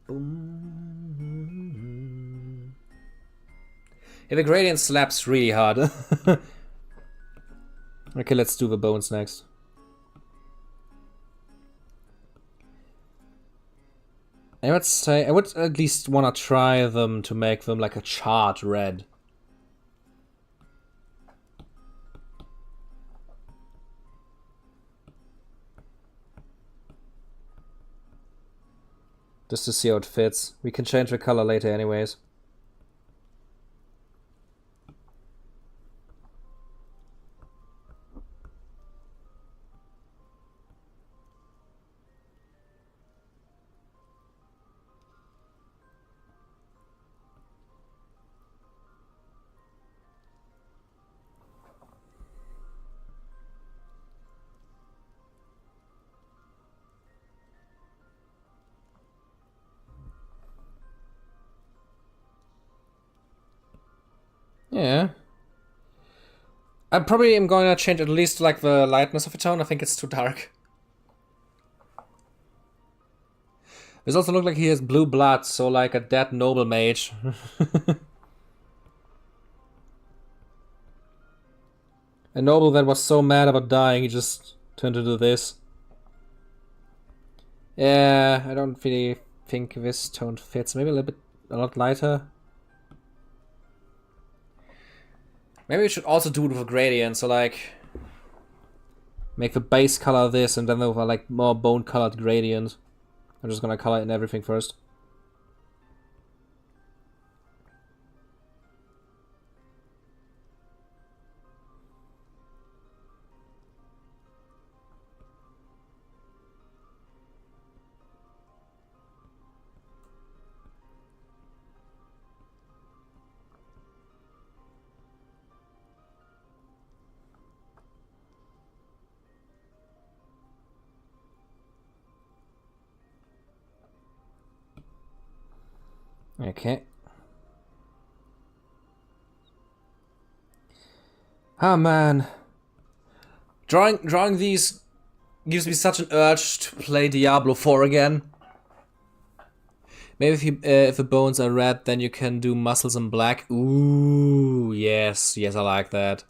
Boom. Yeah, the gradient slaps really hard. Okay, let's do the bones next. I would say, I would at least want to try them to make them like a charred red. Just to see how it fits. We can change the color later anyways. Yeah. I probably am going to change at least like the lightness of the tone. I think it's too dark. This also looks like he has blue blood, so like a dead noble mage. A noble that was so mad about dying, he just turned into this. Yeah, I don't really think this tone fits. Maybe a lot lighter. Maybe we should also do it with a gradient, so like make the base color this and then with a like more bone colored gradient. I'm just gonna color in everything first. Okay. Ah man. Drawing these gives me such an urge to play Diablo 4 again. Maybe if the bones are red, then you can do muscles in black. Ooh, yes, I like that.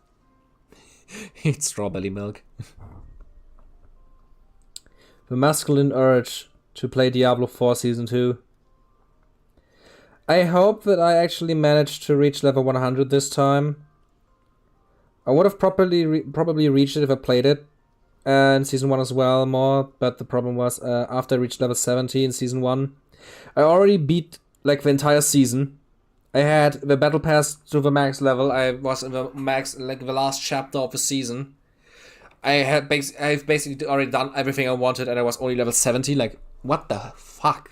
It's strawberry milk. The masculine urge to play Diablo 4 Season 2. I hope that I actually managed to reach level 100 this time. I would have probably reached it if I played it in Season 1 as well more, but the problem was after I reached level 70 in Season 1, I already beat like the entire season. I had the battle pass to the max level. I was in the max, like the last chapter of the season. I've basically already done everything I wanted and I was only level 70. Like, what the fuck?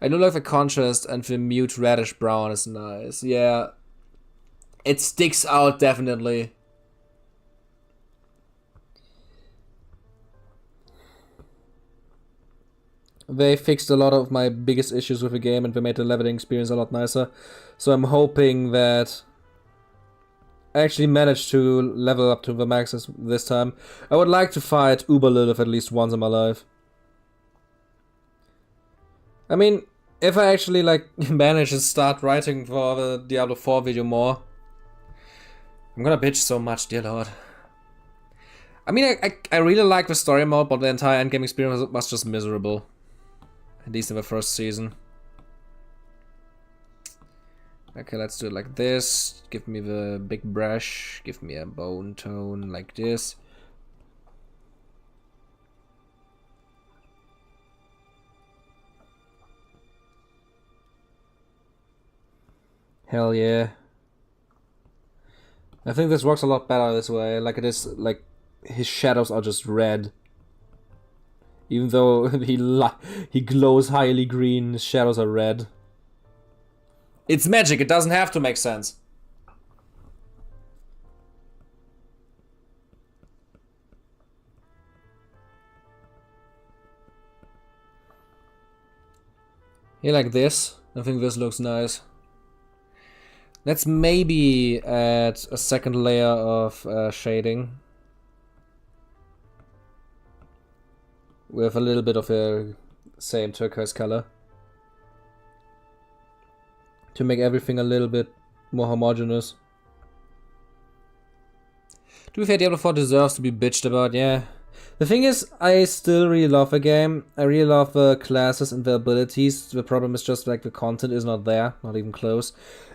I do like the contrast and the mute reddish brown is nice. Yeah. It sticks out definitely. They fixed a lot of my biggest issues with the game and they made the leveling experience a lot nicer. So I'm hoping that I actually managed to level up to the maxes this time. I would like to fight Uber Lilith at least once in my life. I mean, if I actually like manage to start writing for the Diablo 4 video more, I'm gonna bitch so much, dear lord. I mean, I really like the story mode, but the entire endgame experience was just miserable. At least in the first season. Okay, let's do it like this. Give me the big brush. Give me a bone tone like this. Hell yeah. I think this works a lot better this way. Like it is, like his shadows are just red. Even though he glows highly green, his shadows are red. It's magic, it doesn't have to make sense. Here like this. I think this looks nice. Let's maybe add a second layer of shading. With a little bit of a same turquoise color. To make everything a little bit more homogeneous. To be fair, Diablo 4 deserves to be bitched about, yeah. The thing is, I still really love the game. I really love the classes and the abilities. The problem is just like the content is not there, not even close.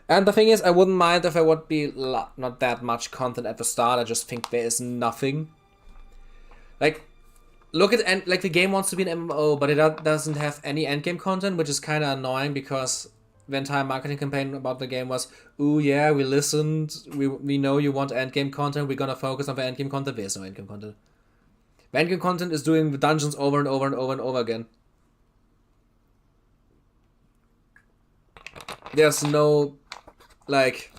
And the thing is, I wouldn't mind if I would be not that much content at the start. I just think there is nothing. Like, look at like the game wants to be an MMO, but it doesn't have any endgame content, which is kind of annoying because the entire marketing campaign about the game was, ooh yeah, we listened, we know you want endgame content, we're gonna focus on the endgame content. There's no endgame content. The endgame content is doing the dungeons over and over and over and over again. There's no, like,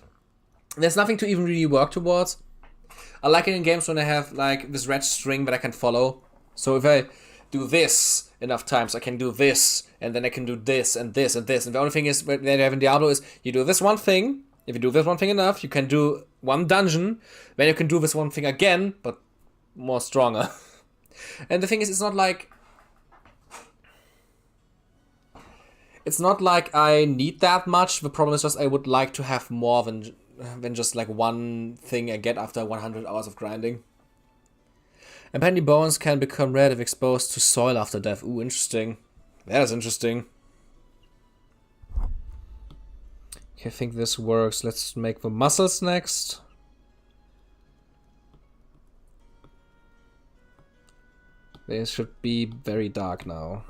there's nothing to even really work towards. I like it in games when I have like this red string that I can follow. So if I do this enough times, I can do this, and then I can do this and this and this. And the only thing is that you have in Diablo is you do this one thing, If you do this one thing enough, you can do one dungeon, then you can do this one thing again, but more stronger. And the thing is, it's not like I need that much. The problem is just I would like to have more than just like one thing I get after 100 hours of grinding. And penny bones can become red if exposed to soil after death. Ooh, interesting. That is interesting. Okay, I think this works. Let's make the muscles next. They should be very dark now.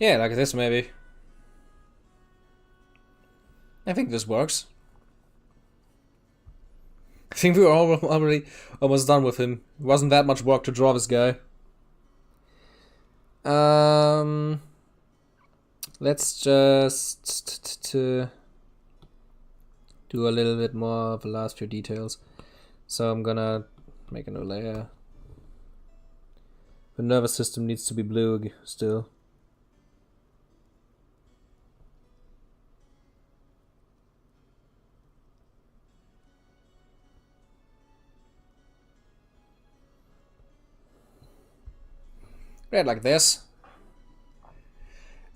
Yeah, like this maybe. I think this works. I think we were already almost done with him. It wasn't that much work to draw this guy. Let's just do a little bit more of the last few details. So I'm gonna make a new layer. The nervous system needs to be blue still. Red like this.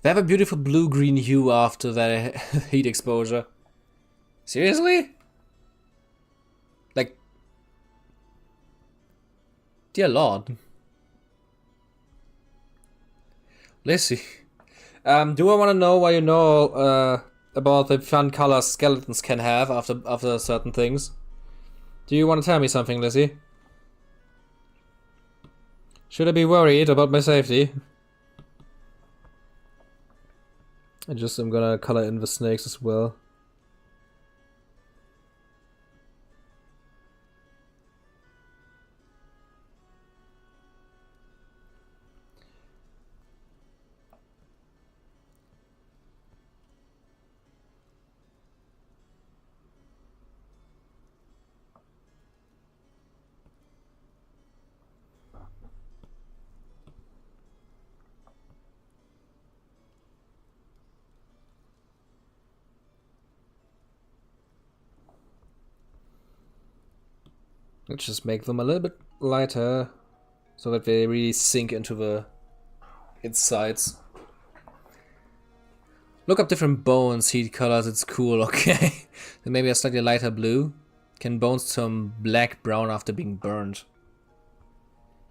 They have a beautiful blue-green hue after that heat exposure. Seriously? Like, dear Lord. Lizzie. Do I want to know why you know about the fun colors skeletons can have after certain things? Do you want to tell me something, Lizzie? Should I be worried about my safety? I'm gonna color in the snakes as well. Let's just make them a little bit lighter so that they really sink into the insides. Look up different bones, heat colors, it's cool, okay. Then maybe a slightly lighter blue. Can bones turn black brown after being burned?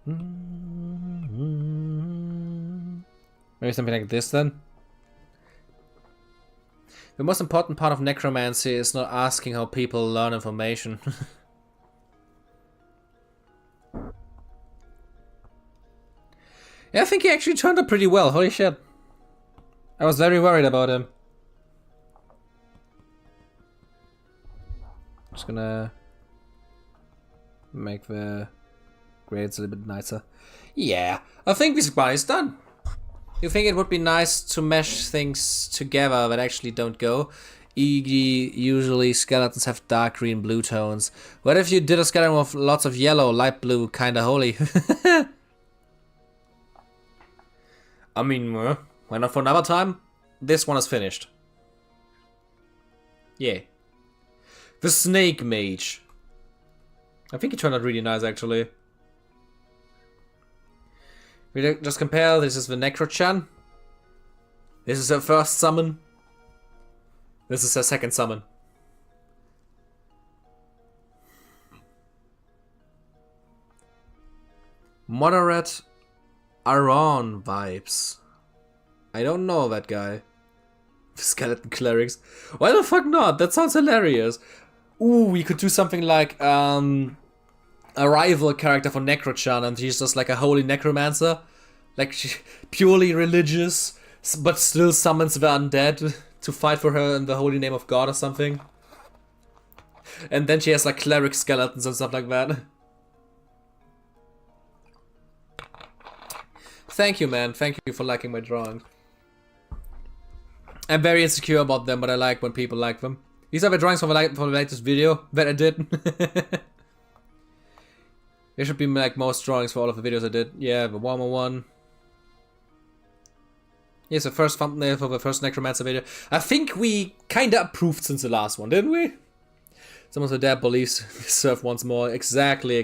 Maybe something like this then? The most important part of Necromancy is not asking how people learn information. Yeah, I think he actually turned out pretty well, holy shit. I was very worried about him. Just gonna make the grades a little bit nicer. Yeah, I think this guy is done. You think it would be nice to mesh things together that actually don't go? E.g., usually skeletons have dark green blue tones. What if you did a skeleton with lots of yellow, light blue, kinda holy? I mean, why not for another time? This one is finished. Yeah. The Snake Mage. I think it turned out really nice, actually. We just compare. This is the Nekro-Chan. This is her first summon. This is her second summon. Moderate Aron vibes. I don't know that guy. Skeleton clerics. Why the fuck not? That sounds hilarious. Ooh, we could do something like a rival character for Nekro-Chan, and she's just like a holy necromancer, like purely religious, but still summons the undead to fight for her in the holy name of God or something. And then she has like cleric skeletons and stuff like that. Thank you, man. Thank you for liking my drawing. I'm very insecure about them, but I like when people like them. These are the drawings for the latest video that I did. There should be like most drawings for all of the videos I did. Yeah, the warmer one. Here's the first thumbnail for the first Necromancer video. I think we kinda improved since the last one, didn't we? Some of the dead beliefs serve once more. Exactly. I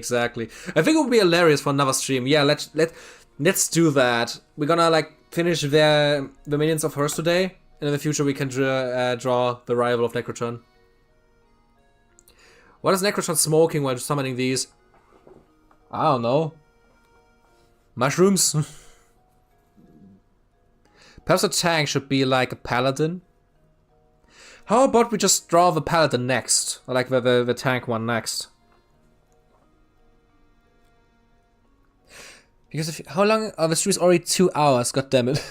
think it would be hilarious for another stream. Yeah, let's do that. We're gonna like finish the minions of hers today, and in the future we can draw the rival of Nekro-Chan. What is Nekro-Chan smoking while summoning these? I don't know. Mushrooms? Perhaps a tank should be like a paladin. How about we just draw the paladin next? Or like the tank one next? Because if, how long are the streams? Already 2 hours, god damn it.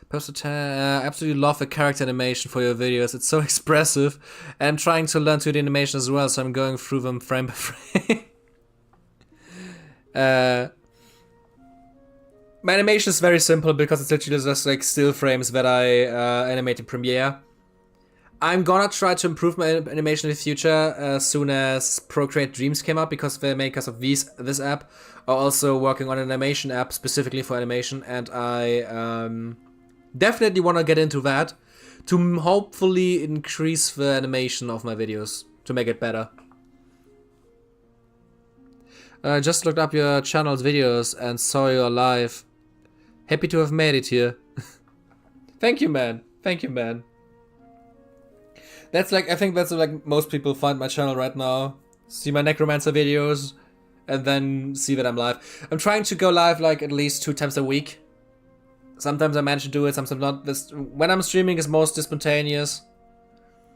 Perhaps a tank, absolutely love the character animation for your videos. It's so expressive. And I'm trying to learn to do the animation as well, so I'm going through them frame by frame. My animation is very simple because it's literally just like still frames that I animate in Premiere. I'm gonna try to improve my animation in the future as soon as Procreate Dreams came up, because the makers of this app are also working on an animation app specifically for animation, and I definitely want to get into that to hopefully increase the animation of my videos to make it better. I just looked up your channel's videos and saw you live. Happy to have made it here. Thank you, man. Thank you, man. That's like, I think that's like most people find my channel right now. See my Necromancer videos and then see that I'm live. I'm trying to go live like at least 2 times a week. Sometimes I manage to do it, sometimes not. When I'm streaming is mostly spontaneous.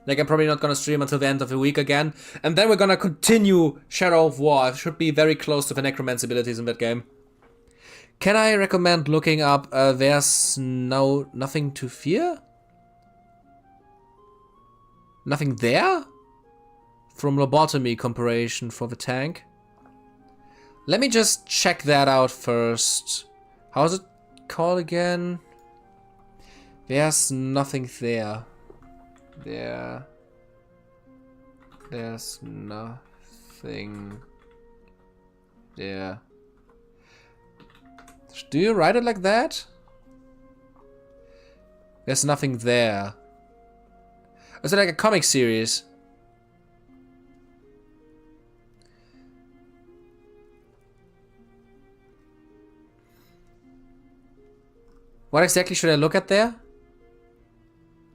Like, I'm probably not gonna stream until the end of the week again. And then we're gonna continue Shadow of War. I should be very close to the Necromancer abilities in that game. Can I recommend looking up There's Nothing to Fear? Nothing There? From Lobotomy Comparison for the tank. Let me just check that out first. How's it called again? There's Nothing There. There's nothing there. Do you write it like that? There's nothing there. Is it like a comic series? What exactly should I look at there?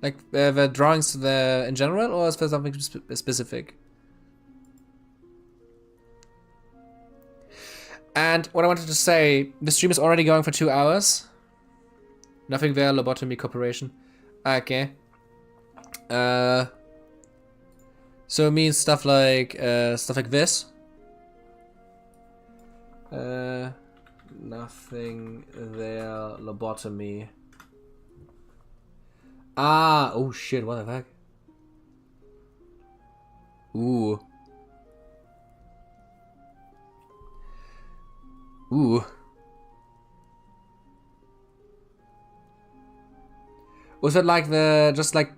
Like the drawings in general, or is there something specific? And what I wanted to say, the stream is already going for 2 hours. Nothing there, Lobotomy Corporation. Okay. So it means stuff like this. Nothing there, Lobotomy. Ah, oh shit, what the heck? Ooh. Ooh. Was it like just like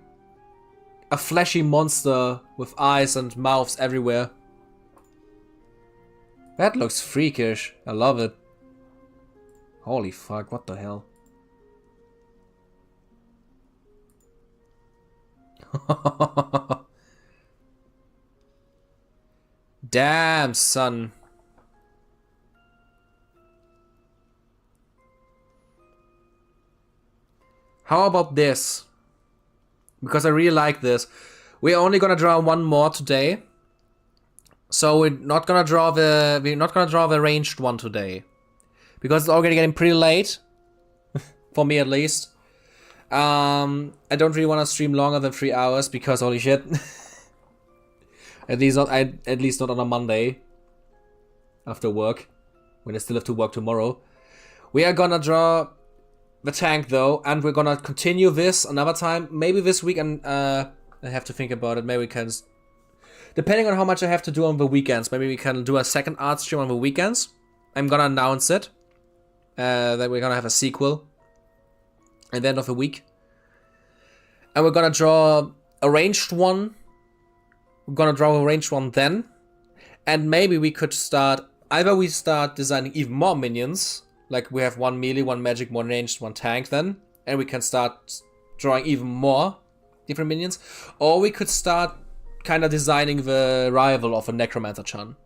a fleshy monster with eyes and mouths everywhere? That looks freakish. I love it. Holy fuck, what the hell? Damn, son. How about this? Because I really like this. We're only gonna draw one more today. So we're not gonna draw the ranged one today. Because it's already getting pretty late. For me at least. I don't really want to stream longer than 3 hours because holy shit. At least not on a Monday. After work. When I still have to work tomorrow. We are gonna draw the tank though, and we're gonna continue this another time. Maybe this week, and I have to think about it. Maybe we can, depending on how much I have to do on the weekends, maybe we can do a second art stream on the weekends. I'm gonna announce it. that we're gonna have a sequel at the end of the week. And we're gonna draw a ranged one. We're gonna draw a ranged one then. And maybe we could start, either we start designing even more minions, like we have one melee, one magic, one ranged, one tank then, and we can start drawing even more different minions, or we could start kind of designing the rival of a Necromancer-Chan.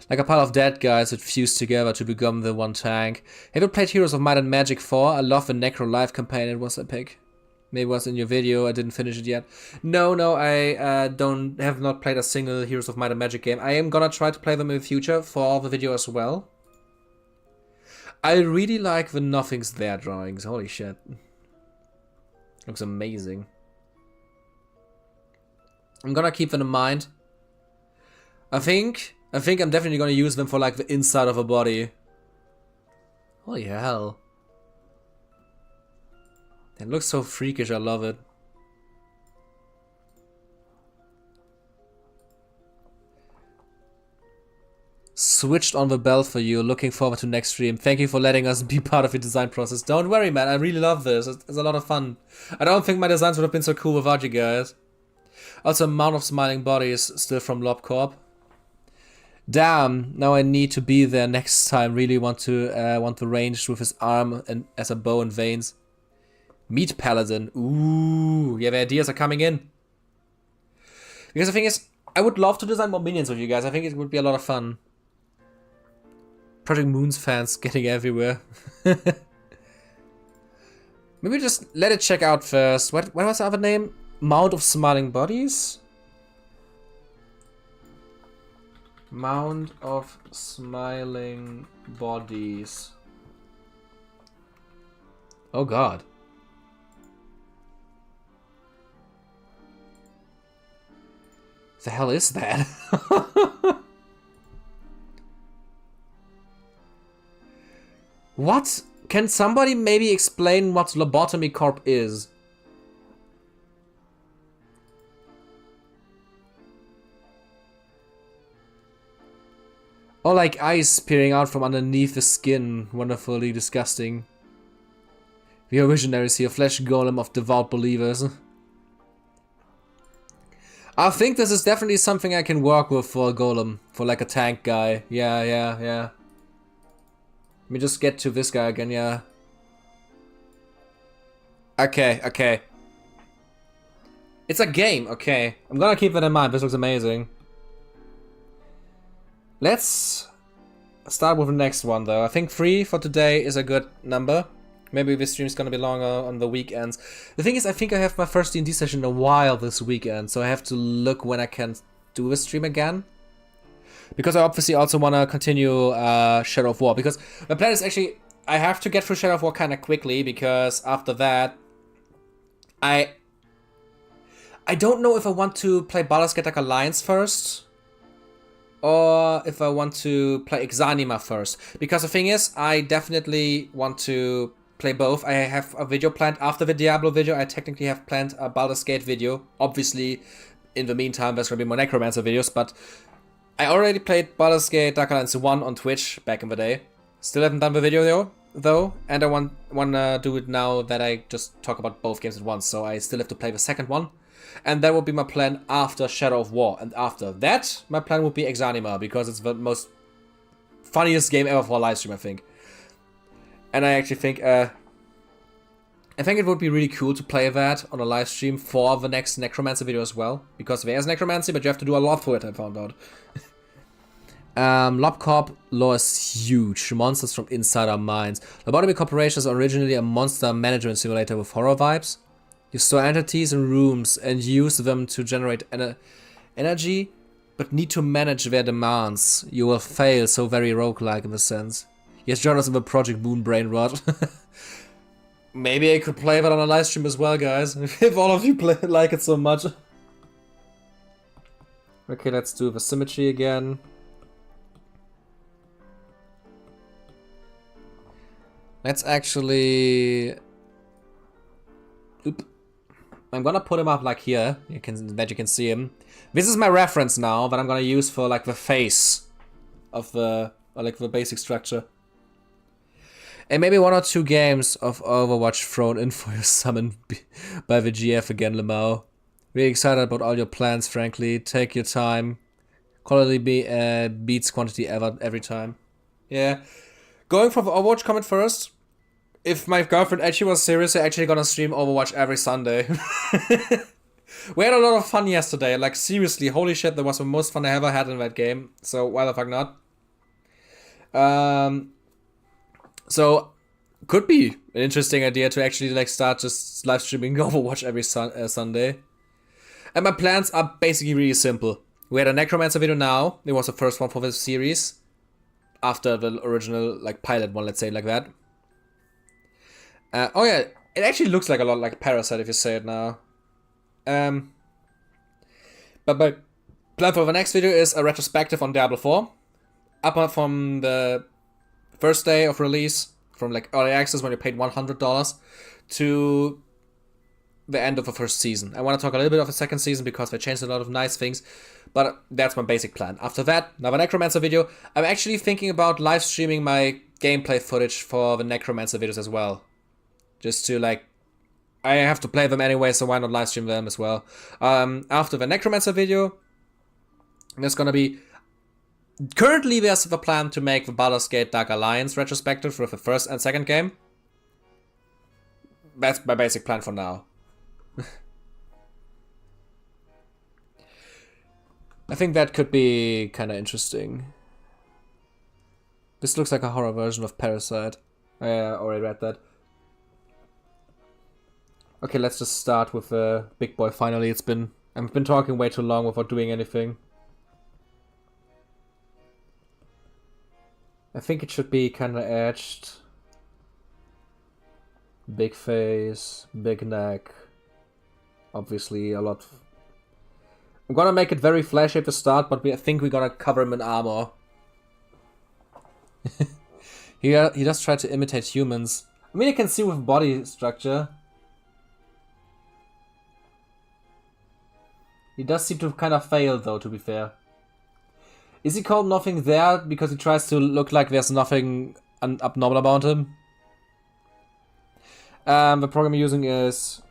Like a pile of dead guys that fuse together to become the one tank. Have you played Heroes of Might and Magic 4? I love the Necro Live campaign, it was epic. Maybe it was in your video, I didn't finish it yet. No, I have not played a single Heroes of Might and Magic game. I am gonna try to play them in the future for the video as well. I really like the Nothing's There drawings, holy shit. Looks amazing. I'm gonna keep them in mind. I think I'm definitely gonna use them for like the inside of a body. Holy hell. It looks so freakish, I love it. Switched on the bell for you, looking forward to next stream. Thank you for letting us be part of your design process. Don't worry, man, I really love this. It's a lot of fun. I don't think my designs would have been so cool without you guys. Also, Mount of Smiling Bodies, still from LobCorp. Damn, now I need to be there next time. Really want the ranged with his arm and as a bow and veins. Meat Paladin. Ooh, yeah, the ideas are coming in. Because the thing is, I would love to design more minions with you guys. I think it would be a lot of fun. Project Moon's fans getting everywhere. Maybe just let it check out first. What was the other name? Mount of Smiling Bodies? Mount of Smiling Bodies. Oh god. The hell is that? What? Can somebody maybe explain what Lobotomy Corp is? Oh, like eyes peering out from underneath the skin. Wonderfully disgusting. We are visionaries here, flesh golem of devout believers. I think this is definitely something I can work with for a golem. For like a tank guy. Yeah. Let me just get to this guy again, yeah. Okay. It's a game, okay. I'm gonna keep that in mind, this looks amazing. Let's start with the next one though. I think 3 for today is a good number. Maybe this stream is gonna be longer on the weekends. The thing is, I think I have my first D&D session in a while this weekend, so I have to look when I can do this stream again. Because I obviously also want to continue Shadow of War. Because my plan is actually, I have to get through Shadow of War kind of quickly, because after that, I don't know if I want to play Baldur's Gate Alliance first, or if I want to play Exanima first. Because the thing is, I definitely want to play both. I have a video planned after the Diablo video. I technically have planned a Baldur's Gate video. Obviously, in the meantime, there's going to be more Necromancer videos, but I already played Baldur's Gate Dark Alliance 1 on Twitch back in the day. Still haven't done the video though, and I want to do it now that I just talk about both games at once, so I still have to play the second one. And that will be my plan after Shadow of War. And after that, my plan would be Exanima, because it's the most funniest game ever for a live stream, I think. And I actually think, it would be really cool to play that on a live stream for the next Necromancer video as well. Because there's Necromancy, but you have to do a lot for it, I found out. LobCorp lore is huge. Monsters from inside our minds. Lobotomy Corporation is originally a monster management simulator with horror vibes. You store entities in rooms and use them to generate energy, but need to manage their demands. You will fail, so very roguelike in the sense. Yes, join us in the Project Moon Brain Rot. Maybe I could play that on a live stream as well, guys. If all of you like it so much. Okay, let's do the symmetry again. Let's actually... Oop. I'm gonna put him up like here, you can see him. This is my reference now that I'm gonna use for like the face of the, or like the basic structure. And maybe 1 or 2 games of Overwatch thrown in for your summon by the GF again, Lamau. Really excited about all your plans, frankly. Take your time. Quality beats quantity every time. Yeah. Going for the Overwatch comment first. If my girlfriend actually was seriously actually gonna stream Overwatch every Sunday. We had a lot of fun yesterday. Like, seriously, holy shit, that was the most fun I ever had in that game. So, why the fuck not? So, could be an interesting idea to actually, like, start just live streaming Overwatch every Sunday. And my plans are basically really simple. We had a Necromancer video now. It was the first one for this series. After the original, like, pilot one, let's say, like that. Oh yeah, it actually looks like a lot like Parasite if you say it now. But my plan for the next video is a retrospective on Diablo 4. Up from the first day of release, from like early access when you paid $100 to the end of the first season. I want to talk a little bit of the second season because they changed a lot of nice things, but that's my basic plan. After that, another Necromancer video. I'm actually thinking about live streaming my gameplay footage for the Necromancer videos as well. Just to like, I have to play them anyway, so why not live stream them as well. After the Necromancer video, there's gonna be... Currently there's the plan to make the Baldur's Gate Dark Alliance retrospective with the first and second game. That's my basic plan for now. I think that could be kinda interesting. This looks like a horror version of Parasite. I already read that. Okay, let's just start with the big boy finally. I've been talking way too long without doing anything. I think it should be kinda edged. Big face, big neck. Obviously a lot. I'm gonna make it very flashy at the start, but I think we're gonna cover him in armor. He does try to imitate humans. I mean, you can see with body structure. He does seem to kind of fail, though, to be fair. Is he called Nothing There because he tries to look like there's nothing abnormal about him? The program you're using is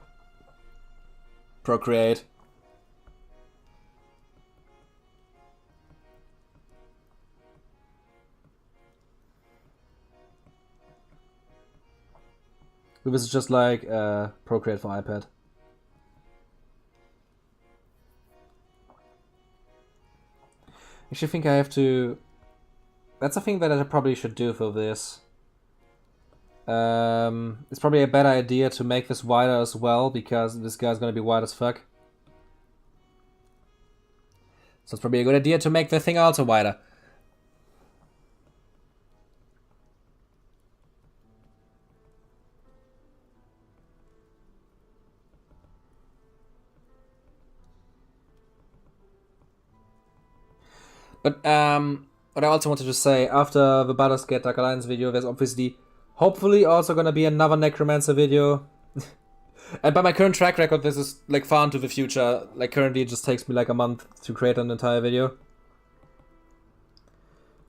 Procreate. This is just like Procreate for iPad. I actually think I have to... That's a thing that I probably should do for this. It's probably a better idea to make this wider as well, because this guy's gonna be wide as fuck. So it's probably a good idea to make the thing also wider. But what I also wanted to say, after the Baldur's Gate Dark Alliance video, there's obviously, hopefully also gonna be another Necromancer video. And by my current track record, this is like far into the future. Like currently it just takes me like a month to create an entire video.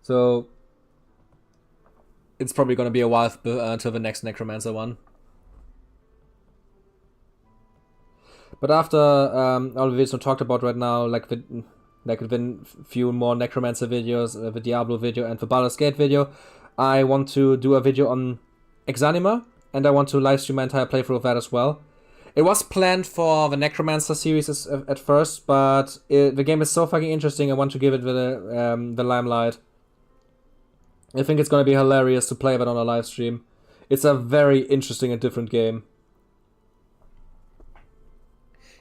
So it's probably gonna be a while until the next Necromancer one. But after all the videos we talked about right now, like the few more Necromancer videos, the Diablo video and the Baldur's Gate video, I want to do a video on Exanima, and I want to live stream my entire playthrough of that as well. It was planned for the Necromancer series at first, but the game is so fucking interesting, I want to give it the limelight. I think it's gonna be hilarious to play that on a live stream. It's a very interesting and different game.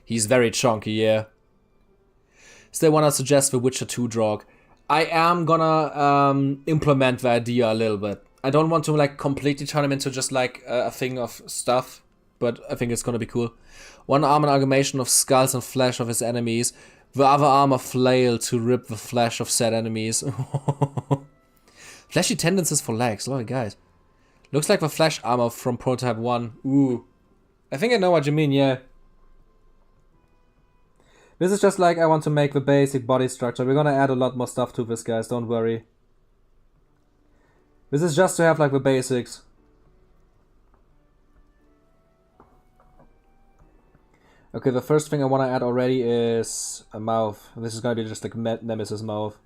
He's very chunky, yeah. Still wanna suggest the Witcher 2 drog. I am gonna implement the idea a little bit. I don't want to like completely turn him into just like a thing of stuff, but I think it's gonna be cool. One arm an amalgamation of skulls and flesh of his enemies, the other arm a flail to rip the flesh of said enemies. Fleshy tendencies for legs, lol guys. Looks like the flesh armor from Prototype 1. Ooh. I think I know what you mean, yeah. This is just like I want to make the basic body structure. We're gonna add a lot more stuff to this, guys, don't worry. This is just to have like the basics. Okay, the first thing I want to add already is a mouth. This is gonna be just like Nemesis mouth.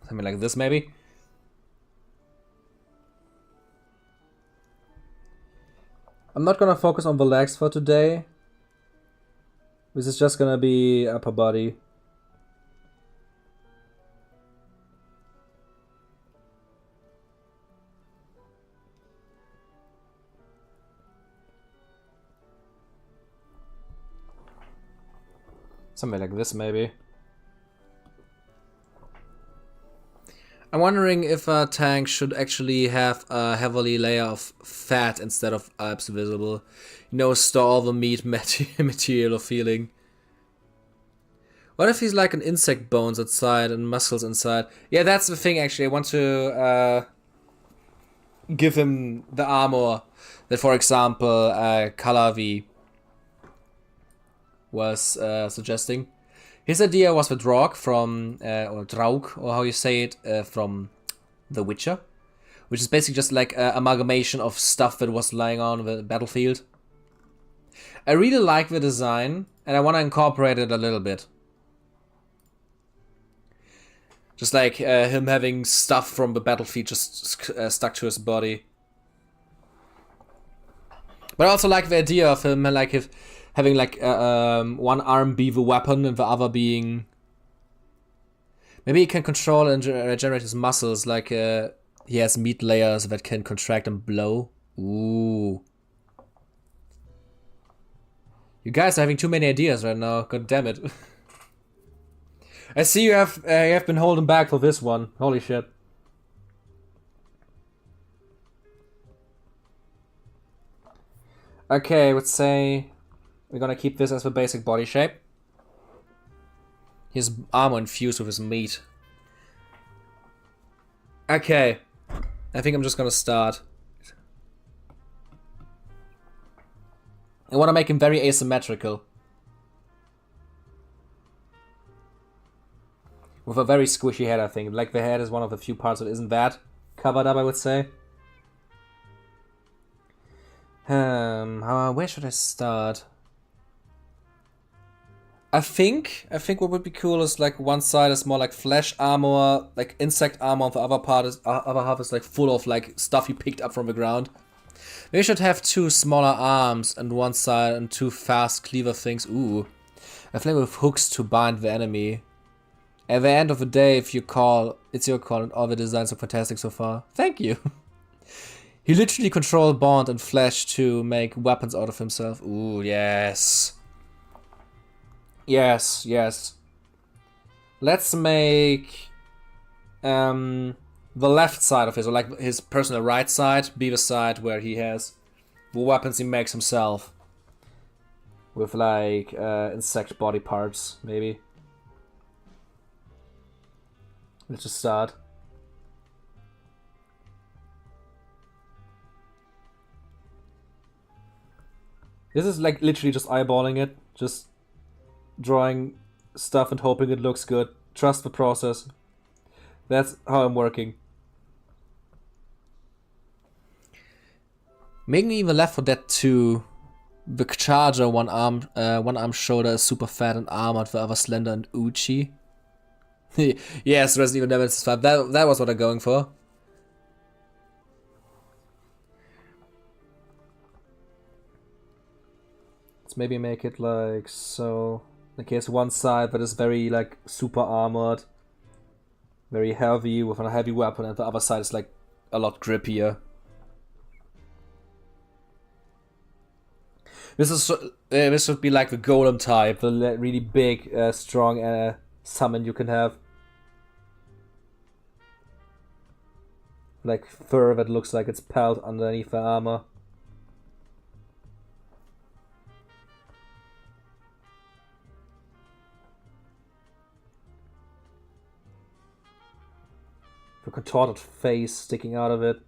Something like this, maybe. I'm not gonna focus on the legs for today. This is just gonna be upper body. Something like this, maybe. I'm wondering if a tank should actually have a heavily layer of fat instead of abs visible. You know, store all the meat material or feeling. What if he's like an insect bones outside and muscles inside? Yeah, that's the thing actually. I want to give him the armor that, for example, Kalavi was suggesting. His idea was the Draug from, or Draug, or how you say it, from The Witcher. Which is basically just like an amalgamation of stuff that was lying on the battlefield. I really like the design, and I want to incorporate it a little bit. Just like him having stuff from the battlefield just stuck to his body. But I also like the idea of him like having like one arm be the weapon and the other being... Maybe he can control and regenerate his muscles, like he has meat layers that can contract and blow. Ooh. You guys are having too many ideas right now, god damn it. I see you have been holding back for this one, holy shit. Okay, let's say we're gonna keep this as the basic body shape. His armor infused with his meat. Okay, I think I'm just gonna start. I want to make him very asymmetrical. With a very squishy head, I think. Like the head is one of the few parts that isn't that covered up, I would say. Where should I start? I think what would be cool is like one side is more like flesh armor, like insect armor, and the other part is other half is like full of like stuff you picked up from the ground. Maybe we should have two smaller arms on one side and two fast cleaver things. Ooh, a flame with hooks to bind the enemy. At the end of the day, if you call, it's your call, and all the designs are fantastic so far. Thank you. He literally controlled bond and flesh to make weapons out of himself. Ooh, yes. Yes, yes. Let's make the left side of his, or like his personal right side, be the side where he has the weapons he makes himself. With like insect body parts, maybe. Let's just start. This is like literally just eyeballing it, just drawing stuff and hoping it looks good. Trust the process. That's how I'm working. Making even left for that too. The charger, one arm shoulder is super fat and armored, the other slender and Uchi. Yes, Resident Evil Nemesis 5. That was what I'm going for. Let's maybe make it like so. Like he has one side that is very like super armored, very heavy with a heavy weapon, and the other side is like a lot grippier. This should be like the golem type, the really big, strong summon you can have. Like fur that looks like it's pelt underneath the armor. The contorted face sticking out of it.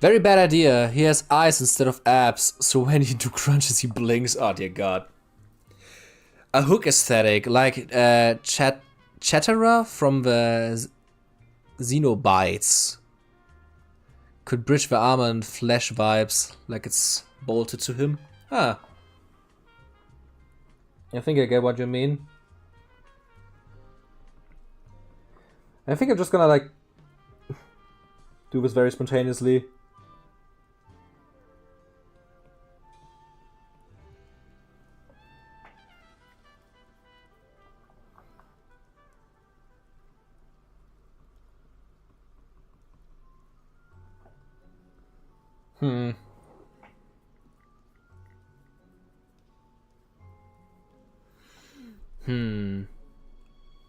Very bad idea. He has eyes instead of abs, so when he do crunches he blinks. Oh dear god. A hook aesthetic, like Chatterer from the Xenobites. Could bridge the armor and flesh vibes, like it's bolted to him. Ah. I think I get what you mean. I think I'm just gonna like do this very spontaneously.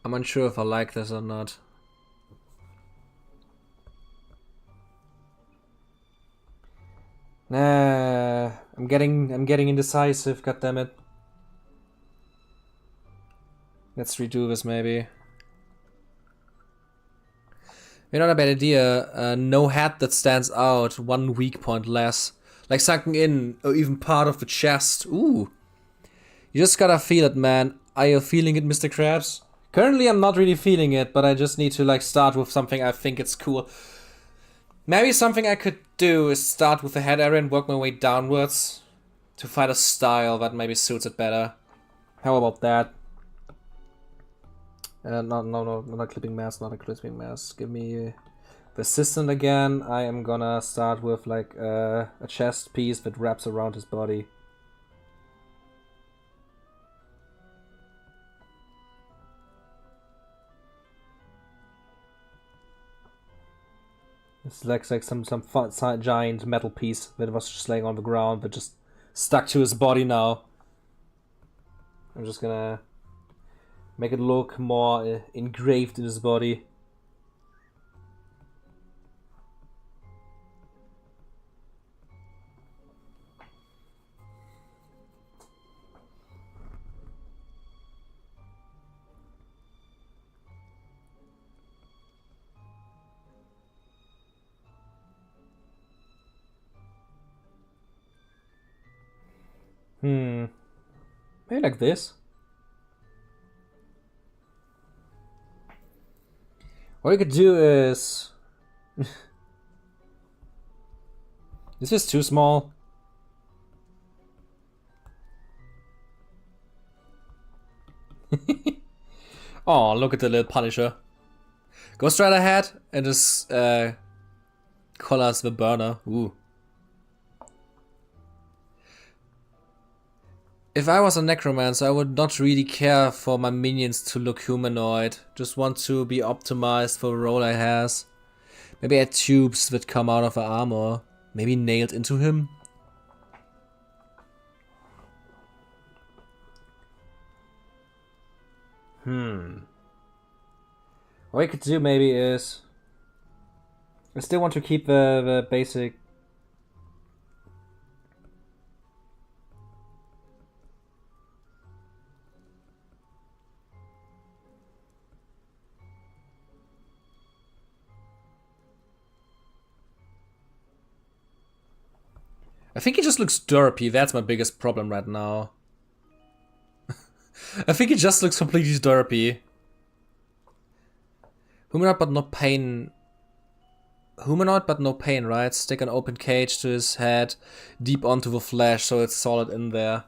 I'm unsure if I like this or not. Nah, I'm getting indecisive, goddammit. Let's redo this maybe. Not a bad idea. No head that stands out, 1 weak point less. Like sunken in, or even part of the chest. Ooh. You just gotta feel it, man. Are you feeling it, Mr. Krabs? Currently I'm not really feeling it, but I just need to like start with something I think it's cool. Maybe something I could do is start with the head area and work my way downwards to find a style that maybe suits it better. How about that? No, not a clipping mask, not a clipping mask. Give me the assistant again. I am gonna start with like a chest piece that wraps around his body. It's like some fun, giant metal piece that was just laying on the ground, but just stuck to his body now. I'm just gonna make it look more engraved in his body. Maybe like this. What you could do is... This is too small. Oh, look at the little Punisher. Go straight ahead and just call us the burner. Ooh. If I was a Necromancer, I would not really care for my minions to look humanoid. Just want to be optimized for the role I has. Maybe add tubes that come out of the armor. Maybe nailed into him. What I could do maybe is... I still want to keep the basic... I think he just looks derpy, that's my biggest problem right now. I think he just looks completely derpy. Humanoid but no pain. Humanoid but no pain, right? Stick an open cage to his head, deep onto the flesh so it's solid in there.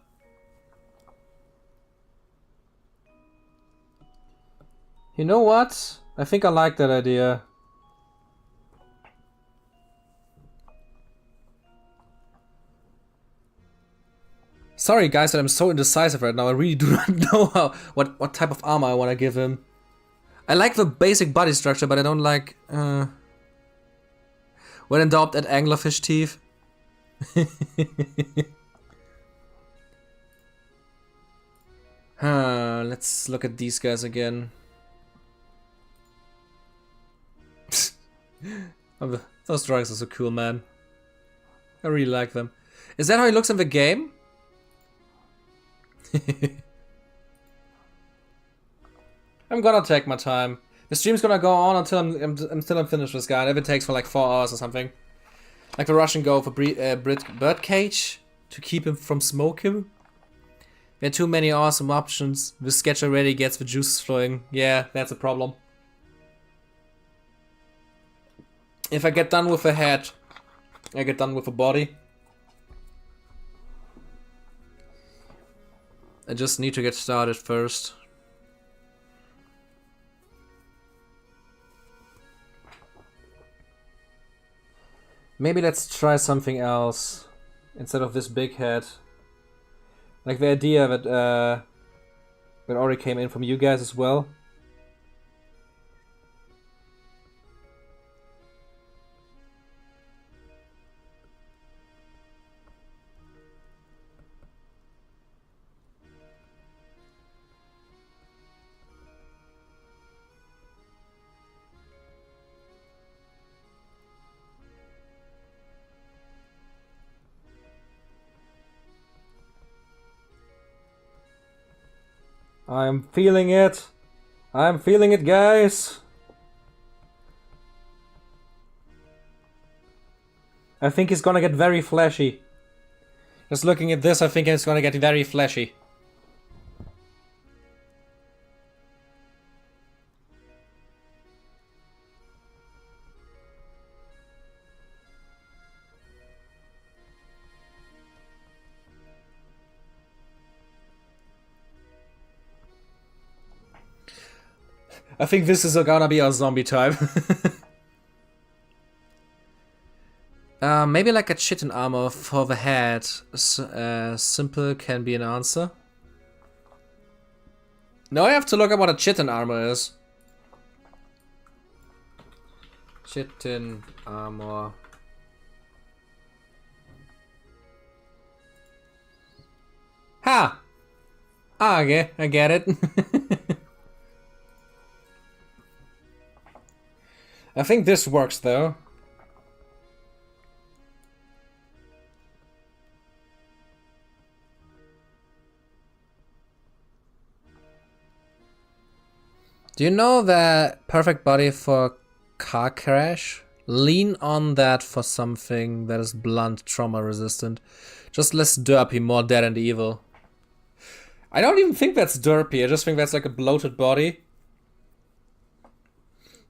You know what? I think I like that idea. Sorry guys that I'm so indecisive right now, I really do not know what type of armor I want to give him. I like the basic body structure, but I don't like... When in doubt, add anglerfish teeth. Let's look at these guys again. Those drawings are so cool, man. I really like them. Is that how he looks in the game? I'm gonna take my time. The stream's gonna go on until I'm finished with this guy. If it takes for like 4 hours or something. Like the Russian go for birdcage to keep him from smoking. There are too many awesome options. The sketch already gets the juices flowing. Yeah, that's a problem. If I get done with the head, I get done with the body. I just need to get started first. Maybe let's try something else instead of this big head. Like the idea that already came in from you guys as well. I'm feeling it. I'm feeling it, guys. I think it's gonna get very flashy. Just looking at this, I think it's gonna get very flashy. I think this is gonna be our zombie time. Maybe like a chitin armor for the head. Simple can be an answer. Now I have to look at what a chitin armor is. Chitin armor. Ha! Ah, okay, I get it. I think this works though. Do you know the perfect body for car crash? Lean on that for something that is blunt, trauma resistant. Just less derpy, more dead and evil. I don't even think that's derpy, I just think that's like a bloated body.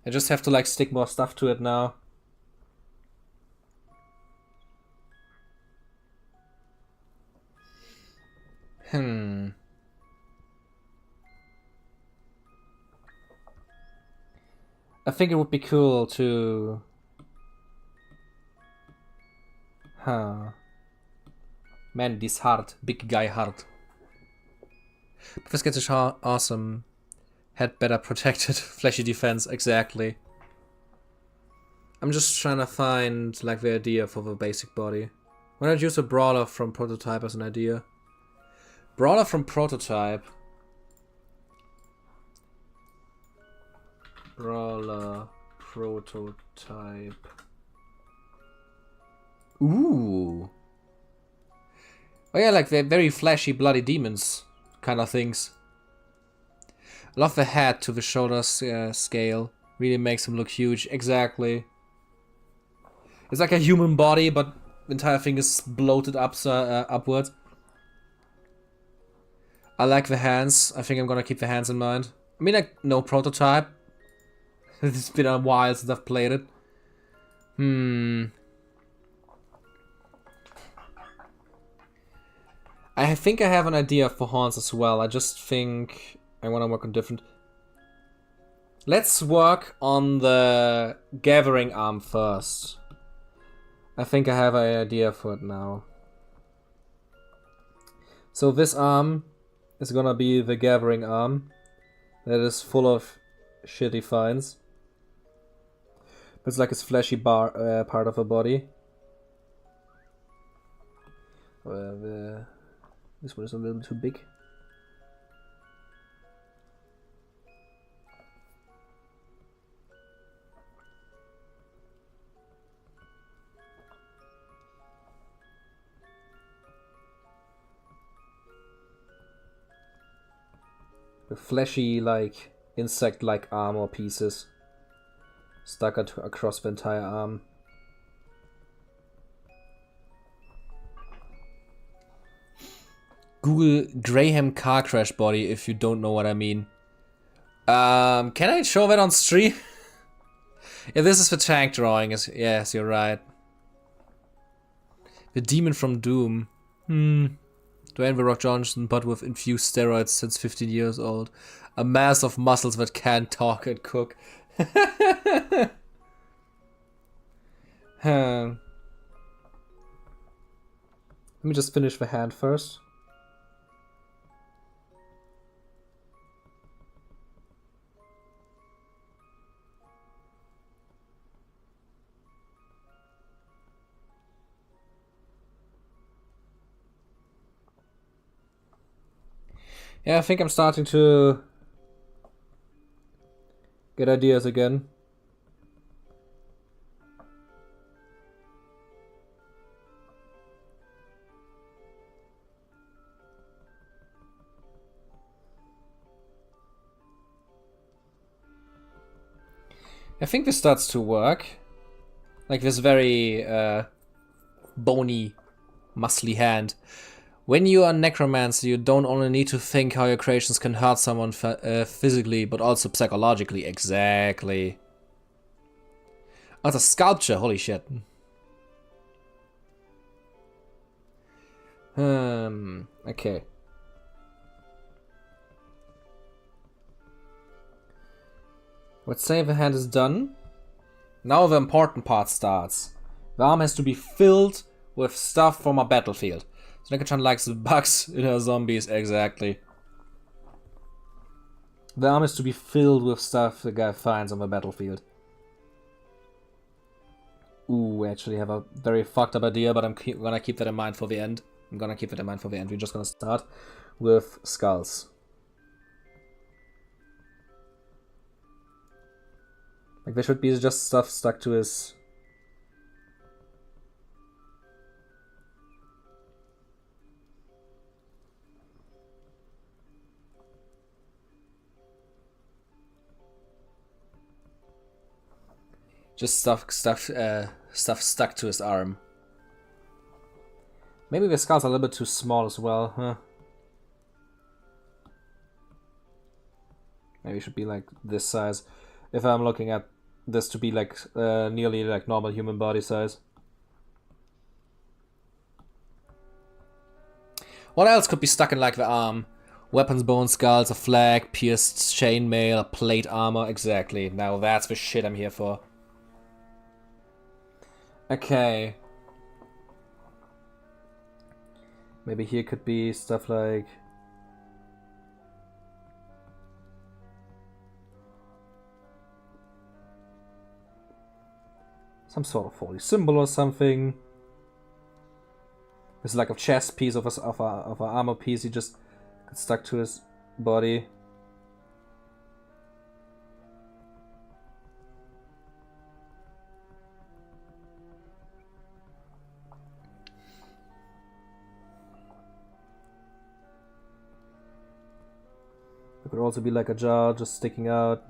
I just have to like stick more stuff to it now. I think it would be cool to... Man, this heart. Big guy heart. But this gets awesome. Head better protected. Flashy defense, exactly. I'm just trying to find like the idea for the basic body. Why not use a brawler from Prototype as an idea? Brawler from Prototype. Brawler Prototype. Ooh. Oh yeah, like they're very flashy bloody demons kind of things. Love the head to the shoulder scale. Really makes him look huge. Exactly. It's like a human body, but the entire thing is bloated up, upwards. I like the hands. I think I'm gonna keep the hands in mind. I mean, like, no Prototype. It's been a while since I've played it. I think I have an idea for horns as well. I just think I want to work on different... Let's work on the gathering arm first. I think I have an idea for it now. So this arm is gonna be the gathering arm. That is full of shitty finds. It's like his fleshy part of the body. This one is a little too big. The fleshy, like, insect-like armor pieces stuck across the entire arm. Google Graham car crash body if you don't know what I mean. Can I show that on stream? Yeah, this is the tank drawing. Yes, you're right. The demon from Doom. Dwayne The Rock Johnson, but with infused steroids since 15 years old. A mass of muscles that can't talk and cook. Let me just finish the hand first. Yeah, I think I'm starting to get ideas again. I think this starts to work. Like this very bony, muscly hand. When you are Necromancer, you don't only need to think how your creations can hurt someone physically, but also psychologically. Exactly. Oh, it's a sculpture. Holy shit. Okay. Let's say the hand is done. Now the important part starts. The arm has to be filled with stuff from a battlefield. So Nekro-Chan likes the bugs in her zombies, exactly. The arm is to be filled with stuff the guy finds on the battlefield. Ooh, I actually have a very fucked up idea, but I'm gonna keep that in mind for the end. We're just gonna start with skulls. Like, there should be just stuff stuck to his... Just stuff stuck to his arm. Maybe the skulls are a little bit too small as well, huh? Maybe it should be like this size. If I'm looking at this to be like nearly like normal human body size. What else could be stuck in like the arm? Weapons, bone skulls, a flag, pierced chainmail, a plate armor. Exactly. Now that's the shit I'm here for. Okay. Maybe here could be stuff like... some sort of holy symbol or something. It's like a chest piece of a armor piece he just got stuck to his body. It could also be like a jar just sticking out.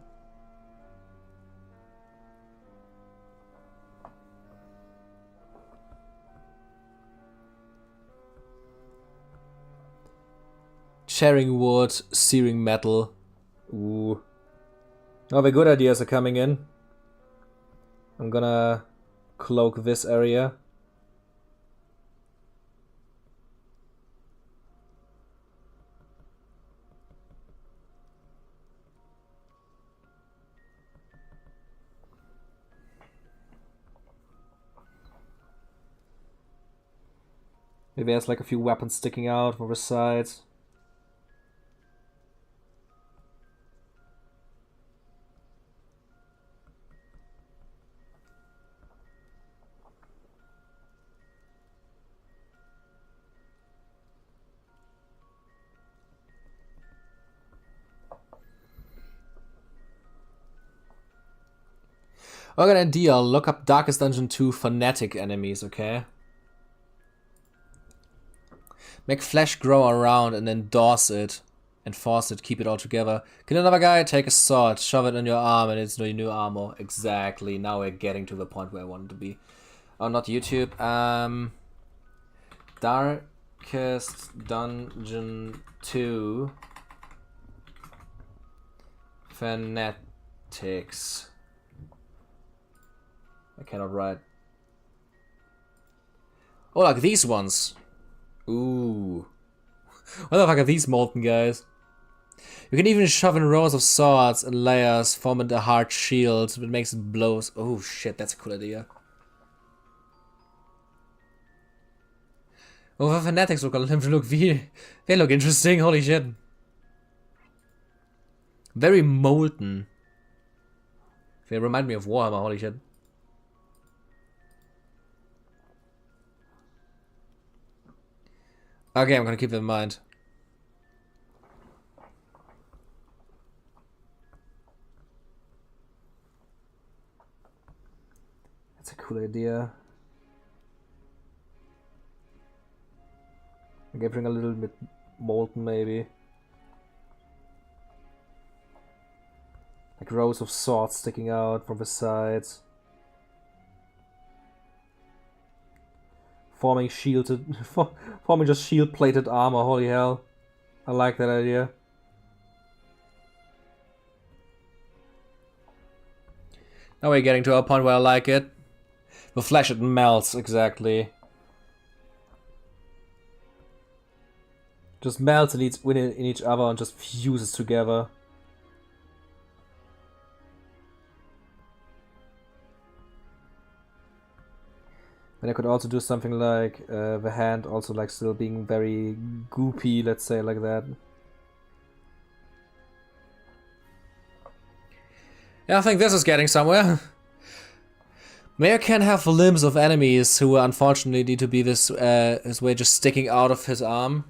Sharing wood, searing metal. Ooh. Oh, the good ideas are coming in. I'm gonna cloak this area. Maybe there's like a few weapons sticking out from the sides. I got an idea. I'll look up Darkest Dungeon 2 fanatic enemies, okay? Make flesh grow around and endorse it. Enforce it, keep it all together. Kill another guy, take a sword, shove it in your arm, and it's new armor. Exactly. Now we're getting to the point where I wanted to be. Oh, not YouTube. Darkest Dungeon 2 Fanatics. I cannot write. Oh, like these ones. Ooh. What the fuck are these molten guys? You can even shove in rows of swords and layers, forming a hard shield that makes it blows. Oh shit, that's a cool idea. Oh, the fanatics look they look interesting, holy shit. Very molten. They remind me of Warhammer, holy shit. Okay, I'm gonna keep them in mind. That's a cool idea. Okay, bring a little bit molten maybe. Like rows of swords sticking out from the sides. Forming shielded, forming just shield-plated armor, holy hell. I like that idea. Now we're getting to a point where I like it. The flesh, it melts, exactly. Just melts in each other and just fuses together. And I could also do something like the hand also like still being very goopy, let's say like that. Yeah, I think this is getting somewhere. Mayor can have the limbs of enemies who unfortunately need to be this way, just sticking out of his arm.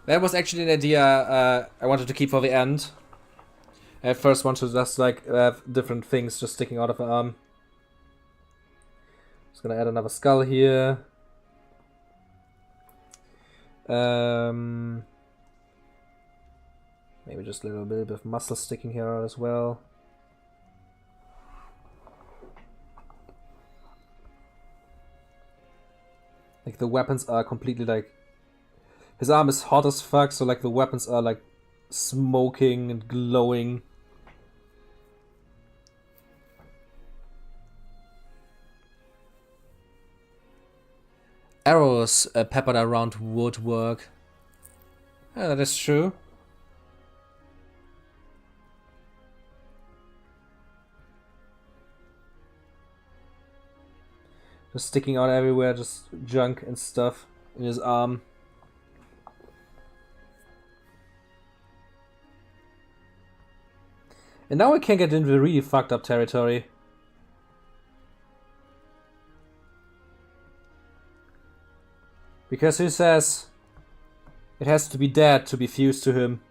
That was actually an idea I wanted to keep for the end. I first wanted to just like have different things just sticking out of the arm. Just gonna add another skull here. Maybe just a little bit of muscle sticking here out as well. Like the weapons are completely like... His arm is hot as fuck, so like the weapons are like smoking and glowing. Arrows peppered around woodwork. Yeah, that is true. Just sticking out everywhere, just junk and stuff in his arm. And now we can get into the really fucked up territory. Because he says it has to be dead to be fused to him.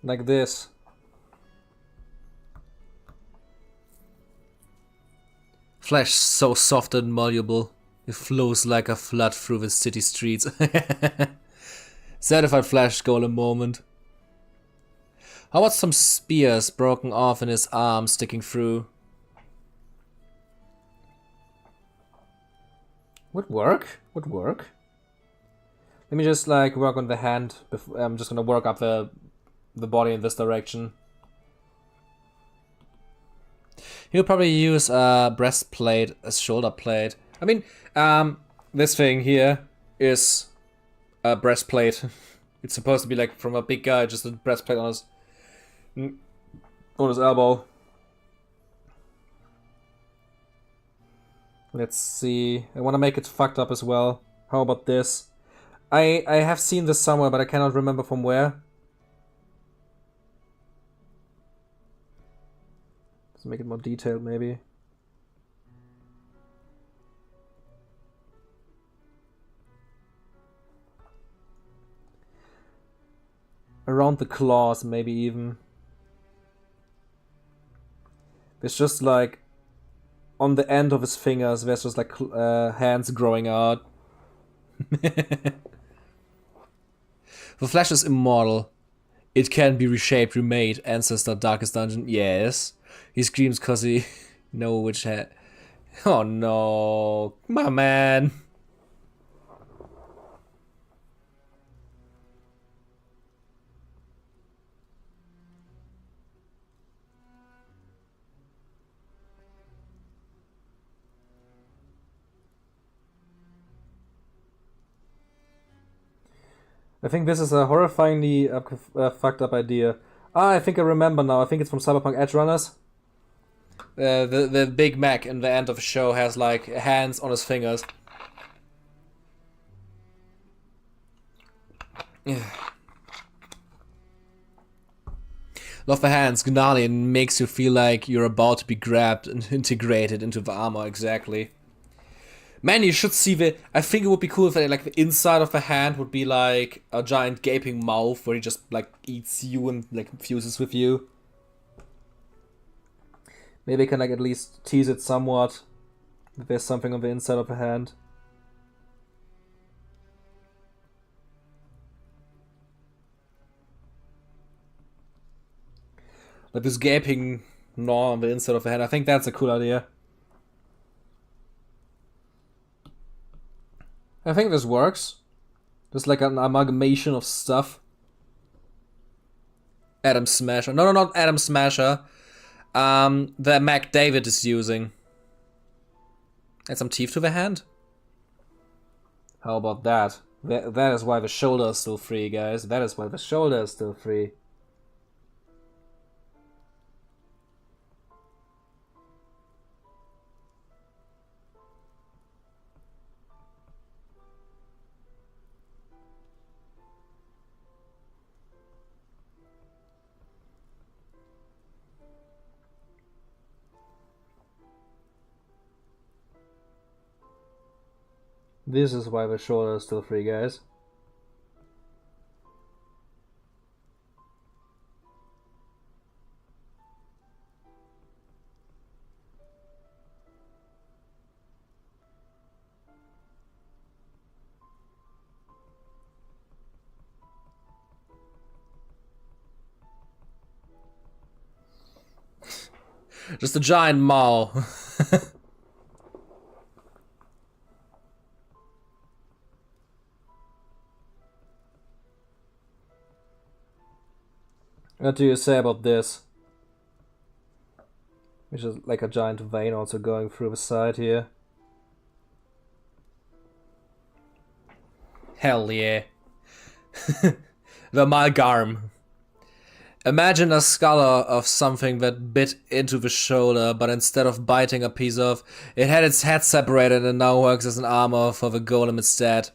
Like this. Flesh so soft and malleable. It flows like a flood through the city streets. Certified flesh golem moment. How about some spears broken off in his arm sticking through? Would work. Would work. Let me just like work on the hand. I'm just gonna work up the body in this direction. He'll probably use a breastplate as shoulder plate. I mean, this thing here is a breastplate. It's supposed to be like from a big guy, just a breastplate on his elbow. Let's see. I want to make it fucked up as well. How about this? I have seen this somewhere, but I cannot remember from where. Let's make it more detailed, maybe. around the claws, maybe even. There's just like on the end of his fingers, there's just like hands growing out. The flesh is immortal. It can be reshaped, remade. Ancestor, Darkest Dungeon. Yes. He screams cause he know which head. Oh no, my man. I think this is a horrifyingly fucked up idea. Ah, I think I remember now. I think it's from Cyberpunk Edge Runners. The big mech in the end of the show has like hands on his fingers. Love the hands, gnarly, and makes you feel like you're about to be grabbed and integrated into the armor. Exactly. Man, you should see the... I think it would be cool if like the inside of the hand would be like a giant gaping mouth where he just like eats you and like fuses with you. Maybe I can like at least tease it somewhat. If there's something on the inside of the hand. Like this gaping gnaw on the inside of the hand. I think that's a cool idea. I think this works. Just like an amalgamation of stuff. Adam Smasher. No, not Adam Smasher. The Mac David is using. Add some teeth to the hand. How about that? That is why the shoulder is still free, guys. That is why the shoulder is still free. This is why the shoulder is still free, guys. Just a giant maw. What do you say about this? Which is like a giant vein also going through the side here. Hell yeah. The amalgam. Imagine a skull of something that bit into the shoulder, but instead of biting a piece off, it had its head separated and now works as an armor for the golem instead.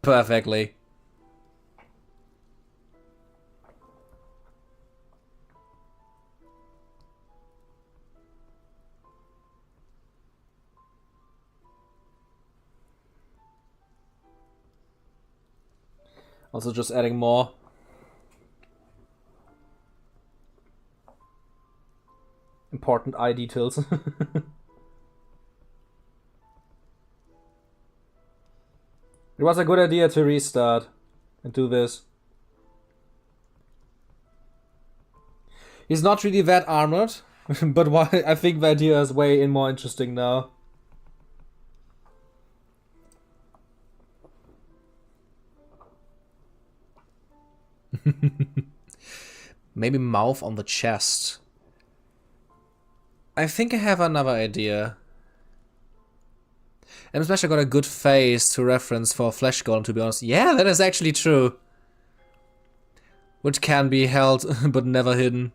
Perfectly. Also just adding more. Important eye details. It was a good idea to restart and do this. He's not really that armored, but why? I think the idea is way more interesting now. Maybe mouth on the chest. I think I have another idea. And especially got a good face to reference for Flesh Golem, to be honest. Yeah, that is actually true. Which can be held, but never hidden.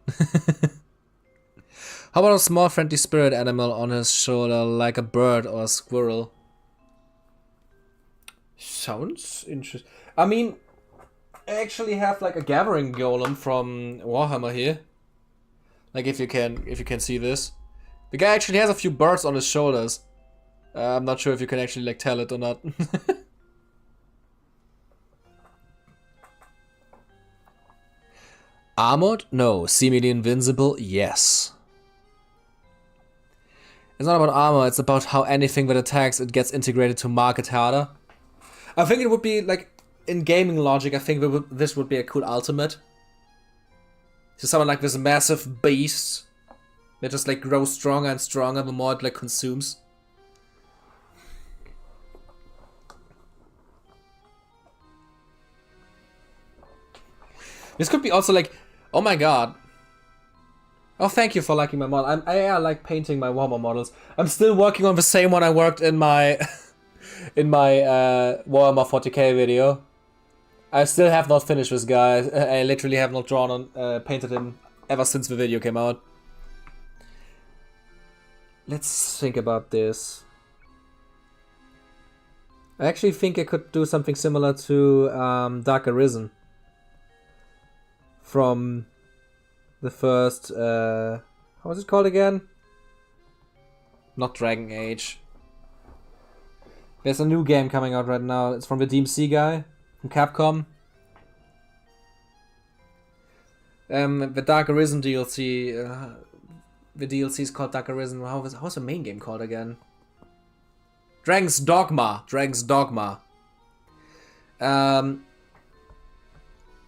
How about a small friendly spirit animal on his shoulder, like a bird or a squirrel? Sounds interesting. I mean, I actually have like a gathering golem from Warhammer here. Like if you can see this. The guy actually has a few birds on his shoulders. I'm not sure if you can actually like tell it or not. Armored? No. Seemingly invincible? Yes. It's not about armor, it's about how anything that attacks it gets integrated to mark it harder. I think it would be like, in gaming logic, I think this would be a cool ultimate. So someone like this massive beast that just like grows stronger and stronger the more it like consumes. This could be also like, oh my god. Oh, thank you for liking my model. I like painting my Warhammer models. I'm still working on the same one I worked in my in my Warhammer 40k video. I still have not finished this guy. I literally have not drawn on painted him ever since the video came out. Let's think about this. I actually think I could do something similar to Dark Arisen from the first, how was it called again? Not Dragon Age. There's a new game coming out right now. It's from the DMC guy, from Capcom. The Dark Arisen DLC, the DLC is called Dark Arisen. How's the main game called again? Dragon's Dogma. Dragon's Dogma.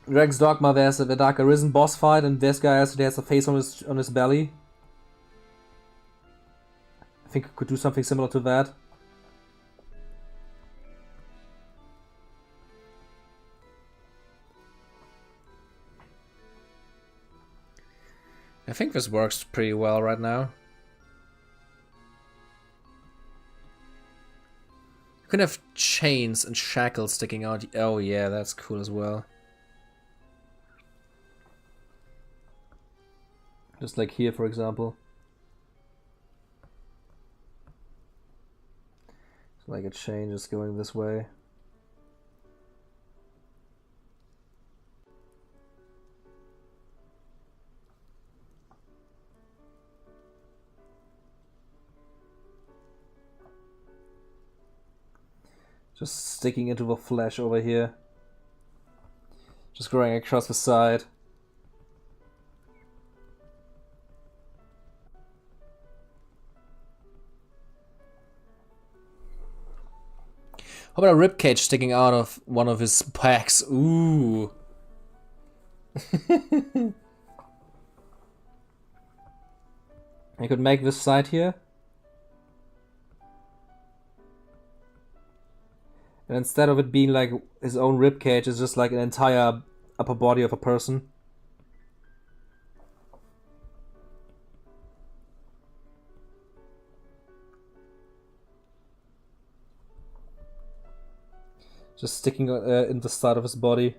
Dragon's Dogma, there's the Dark Arisen boss fight, and this guy has a face on his belly. I think I could do something similar to that. I think this works pretty well right now. You can have chains and shackles sticking out. Oh yeah, that's cool as well. Just like here, for example. It's like a chain just going this way. Just sticking into the flesh over here. Just growing across the side. How about a ribcage sticking out of one of his packs? Ooh. I could make this side here. And instead of it being like his own ribcage, it's just like an entire upper body of a person. Just sticking in the side of his body.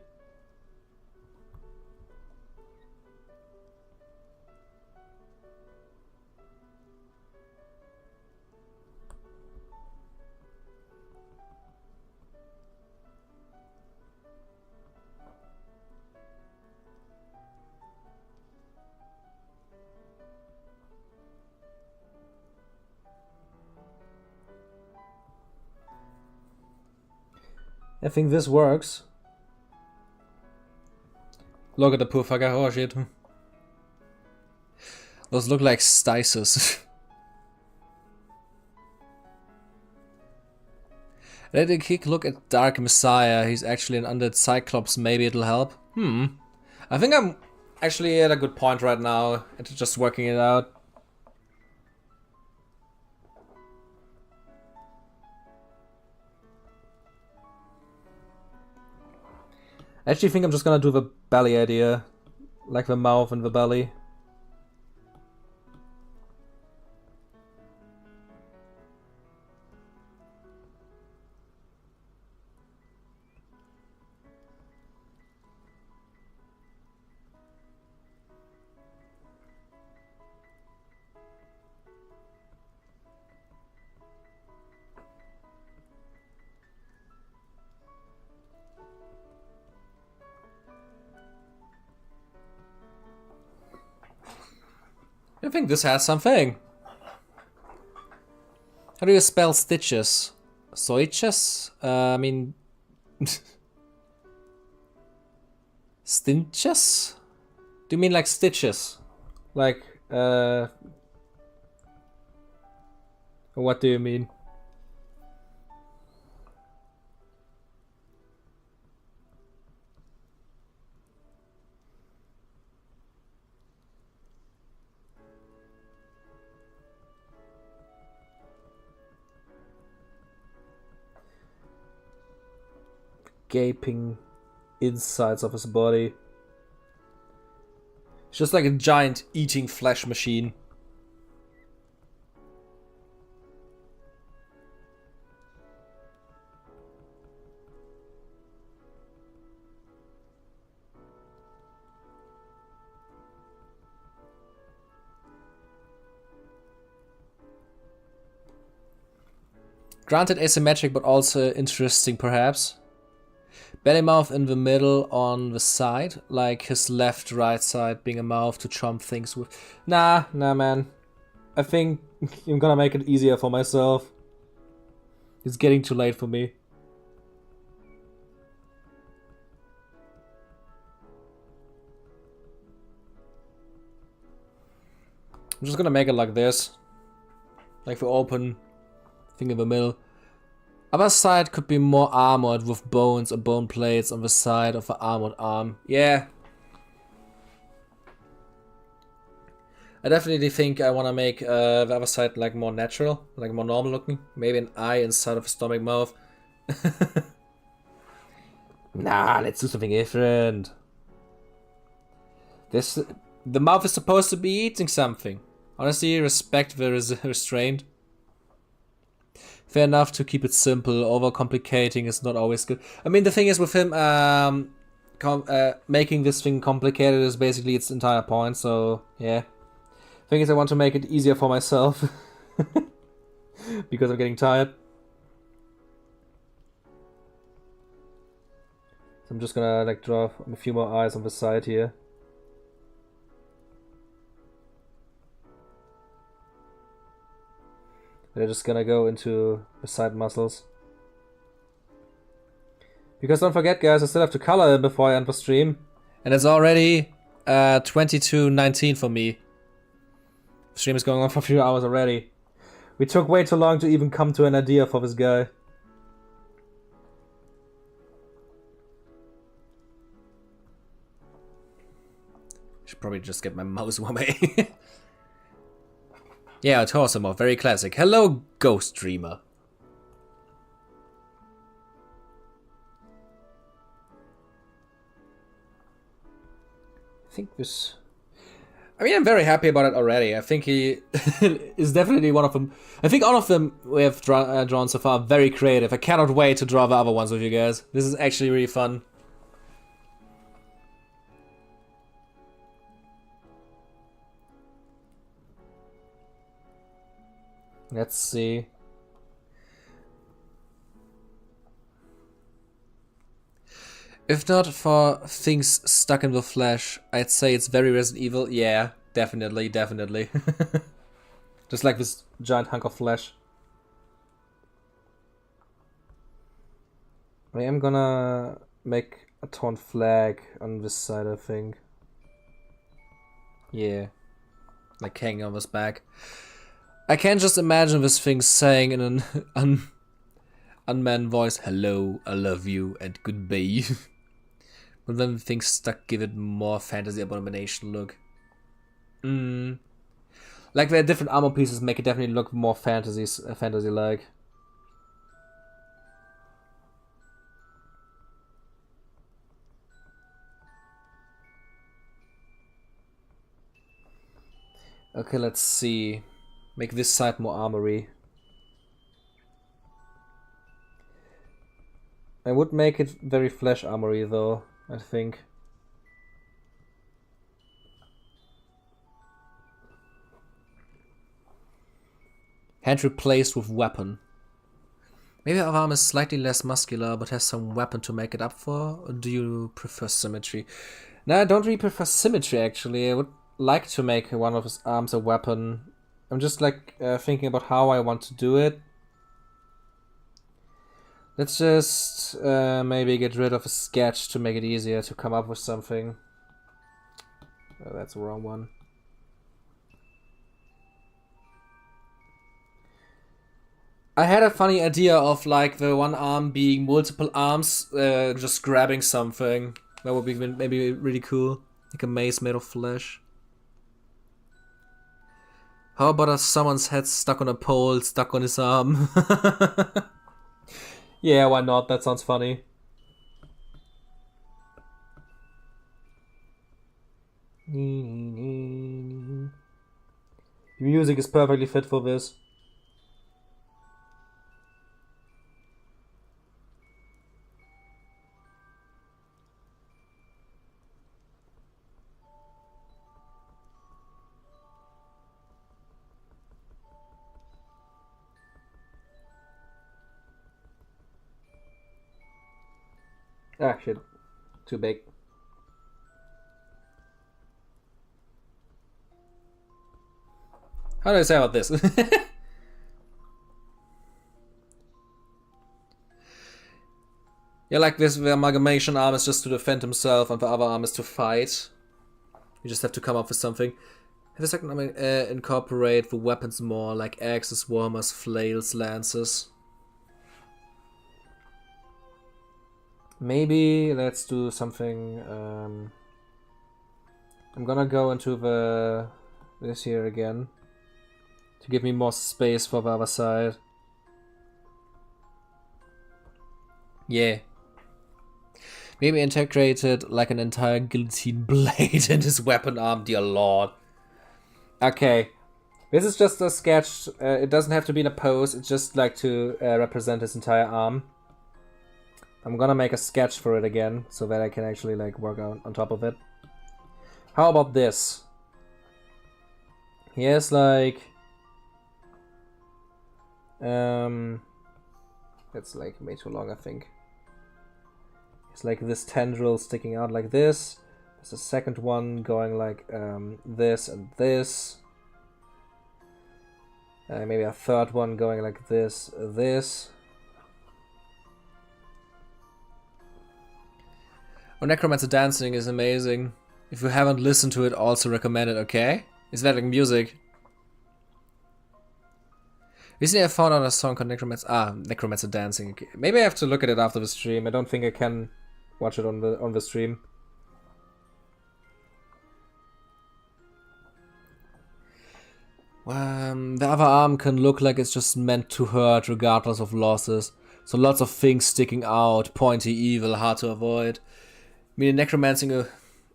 I think this works. Look at the poor fucker. Oh shit. Those look like stices. Let a quick look at Dark Messiah. He's actually an undead Cyclops. Maybe it'll help. I think I'm actually at a good point right now. It's just working it out. I actually think I'm just gonna do the belly idea. Like the mouth and the belly. I think this has something. How do you spell stitches? Soiches? I mean... Stinches? Do you mean like stitches? Like, what do you mean? Gaping insides of his body. It's just like a giant eating flesh machine. Granted asymmetric, but also interesting perhaps. Belly mouth in the middle on the side, like his left, right side being a mouth to chomp things with. Nah, man. I think I'm gonna make it easier for myself. It's getting too late for me. I'm just gonna make it like this. Like the open thing in the middle. Other side could be more armored with bones or bone plates on the side of the armored arm. Yeah. I definitely think I want to make the other side like more natural, like more normal looking. Maybe an eye inside of a stomach mouth. Nah, let's do something different. The mouth is supposed to be eating something. Honestly, respect the restraint. Fair enough to keep it simple. Overcomplicating is not always good. I mean, the thing is with him, making this thing complicated is basically its entire point. So yeah, thing is, I want to make it easier for myself because I'm getting tired. So I'm just gonna like draw a few more eyes on the side here. They're just gonna go into the side muscles. Because don't forget guys, I still have to color it before I end the stream. And it's already 22:19 for me. The stream is going on for a few hours already. We took way too long to even come to an idea for this guy. Should probably just get my mouse away. Yeah, Torso, very classic. Hello, Ghost Dreamer. I think this... I mean, I'm very happy about it already. I think he is definitely one of them. I think all of them we have drawn so far are very creative. I cannot wait to draw the other ones with you guys. This is actually really fun. Let's see. If not for things stuck in the flesh, I'd say it's very Resident Evil. Yeah, definitely. Just like this giant hunk of flesh. I am gonna make a torn flag on this side, I think. Yeah. Like hanging on his back. I can just imagine this thing saying in an unmanned voice, "Hello, I love you, and goodbye." But then the things stuck give it more fantasy abomination look. Like the different armor pieces make it definitely look more fantasy-like. Okay, let's see. Make this side more armory. I would make it very flesh armory though, I think. Hand replaced with weapon. Maybe our arm is slightly less muscular but has some weapon to make it up for? Or do you prefer symmetry? No, I don't really prefer symmetry actually. I would like to make one of his arms a weapon. I'm just like thinking about how I want to do it. Let's just maybe get rid of a sketch to make it easier to come up with something. Oh, that's the wrong one. I had a funny idea of like the one arm being multiple arms, just grabbing something. That would be maybe really cool. Like a mace made of flesh. How about someone's head stuck on a pole, stuck on his arm? Yeah, why not? That sounds funny. The music is perfectly fit for this. Ah, shit. Too big. How do I say about this? Yeah, like this, the amalgamation arm is just to defend himself and the other arm is to fight. You just have to come up with something. Have a second, incorporate the weapons more, like axes, warmers, flails, lances. Maybe let's do something. I'm gonna go into this here again to give me more space for the other side. Yeah. Maybe integrated like an entire guillotine blade in his weapon arm, dear lord. Okay. This is just a sketch. It doesn't have to be in a pose. It's just like to represent his entire arm. I'm gonna make a sketch for it again so that I can actually like work on top of it. How about this? He has like that's like way too long, I think. It's like this tendril sticking out like this. There's a second one going like this and this. Maybe a third one going like this. Oh, Necromancer dancing is amazing. If you haven't listened to it, also recommend it, okay? Is that like music? Recently I found out a song called Necromancer dancing. Okay. Maybe I have to look at it after the stream. I don't think I can watch it on the stream. The other arm can look like it's just meant to hurt regardless of losses. So lots of things sticking out, pointy, evil, hard to avoid. I mean, in necromancing,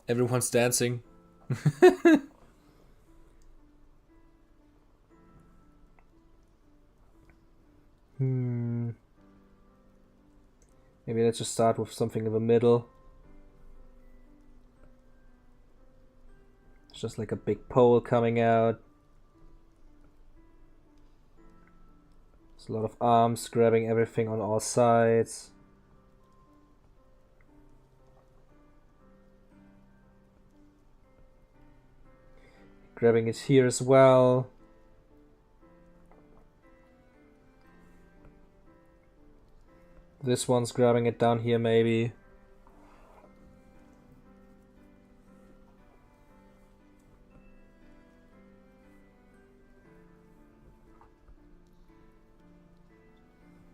everyone's dancing. Maybe let's just start with something in the middle. It's just like a big pole coming out. There's a lot of arms grabbing everything on all sides. Grabbing it here as well. This one's grabbing it down here maybe.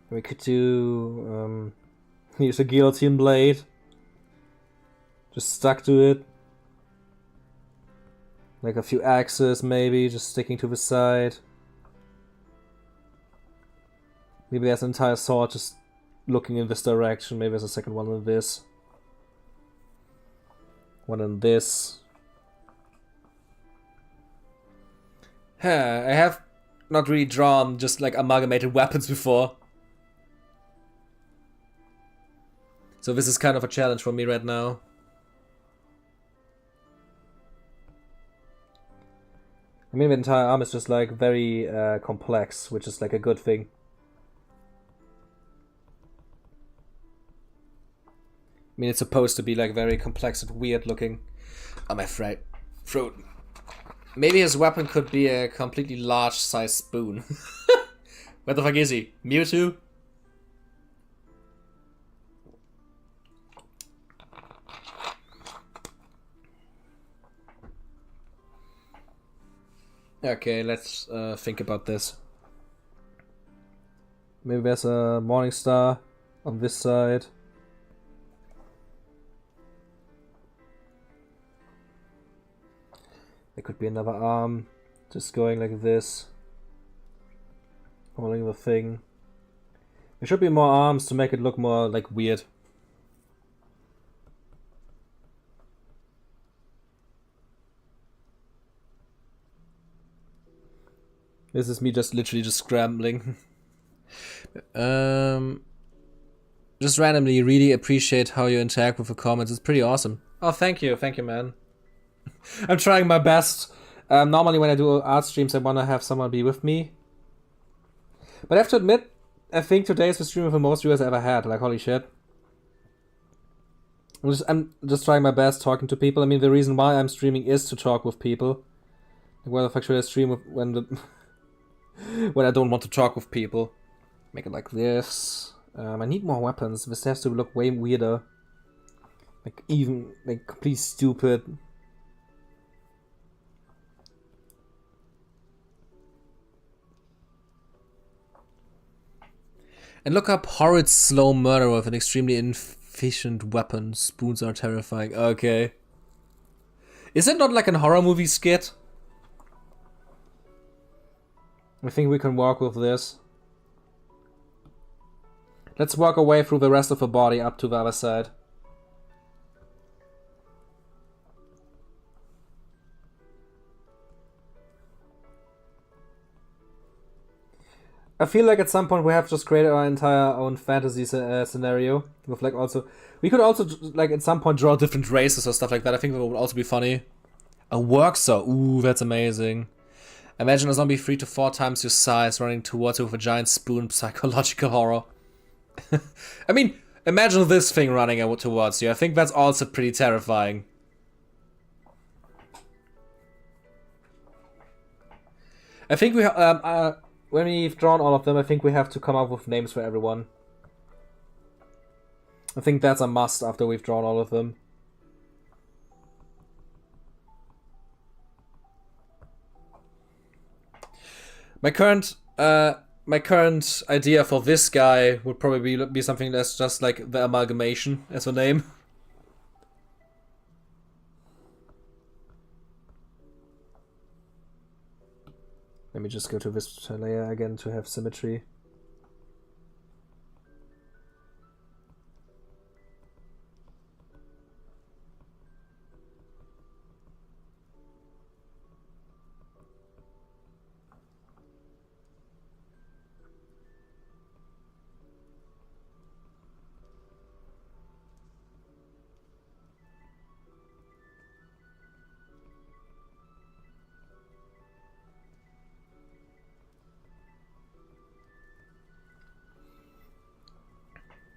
We could do use a guillotine blade. Just stuck to it. Like a few axes maybe, just sticking to the side. Maybe there's an entire sword just looking in this direction. Maybe there's a second one in this. One in this. I have not really drawn just like amalgamated weapons before. So this is kind of a challenge for me right now. I mean, the entire arm is just like very complex, which is like a good thing. I mean, it's supposed to be like very complex and weird looking. I'm afraid. Fruit. Maybe his weapon could be a completely large size spoon. What the fuck is he? Mewtwo? Okay, let's think about this. Maybe there's a morning star on this side. There could be another arm just going like this, holding the thing. There should be more arms to make it look more like weird. This is me just literally just scrambling. Just randomly really appreciate how you interact with the comments. It's pretty awesome. Oh, thank you, man. I'm trying my best. Normally when I do art streams, I want to have someone be with me. But I have to admit, I think today is the stream with the most viewers I ever had. Like, holy shit. I'm just trying my best talking to people. I mean, the reason why I'm streaming is to talk with people. Like, why the fuck should I stream with when the when I don't want to talk with people? Make it like this. I need more weapons. This has to look way weirder. Like, even, like, completely stupid. And look up horrid slow murder with an extremely inefficient weapon. Spoons are terrifying. Okay. Is it not like a horror movie skit? I think we can walk with this. Let's walk away through the rest of the body up to the other side. I feel like at some point we have just created our entire own fantasy scenario with like also we could also like at some point draw different races or stuff like that. I think that would also be funny. A work saw, ooh, that's amazing. Imagine a zombie 3 to 4 times your size running towards you with a giant spoon. Psychological horror. I mean, imagine this thing running towards you. I think that's also pretty terrifying. I think we when we've drawn all of them, I think we have to come up with names for everyone. I think that's a must after we've drawn all of them. My current idea for this guy would probably be something that's just like the amalgamation as a name. Let me just go to this layer again to have symmetry.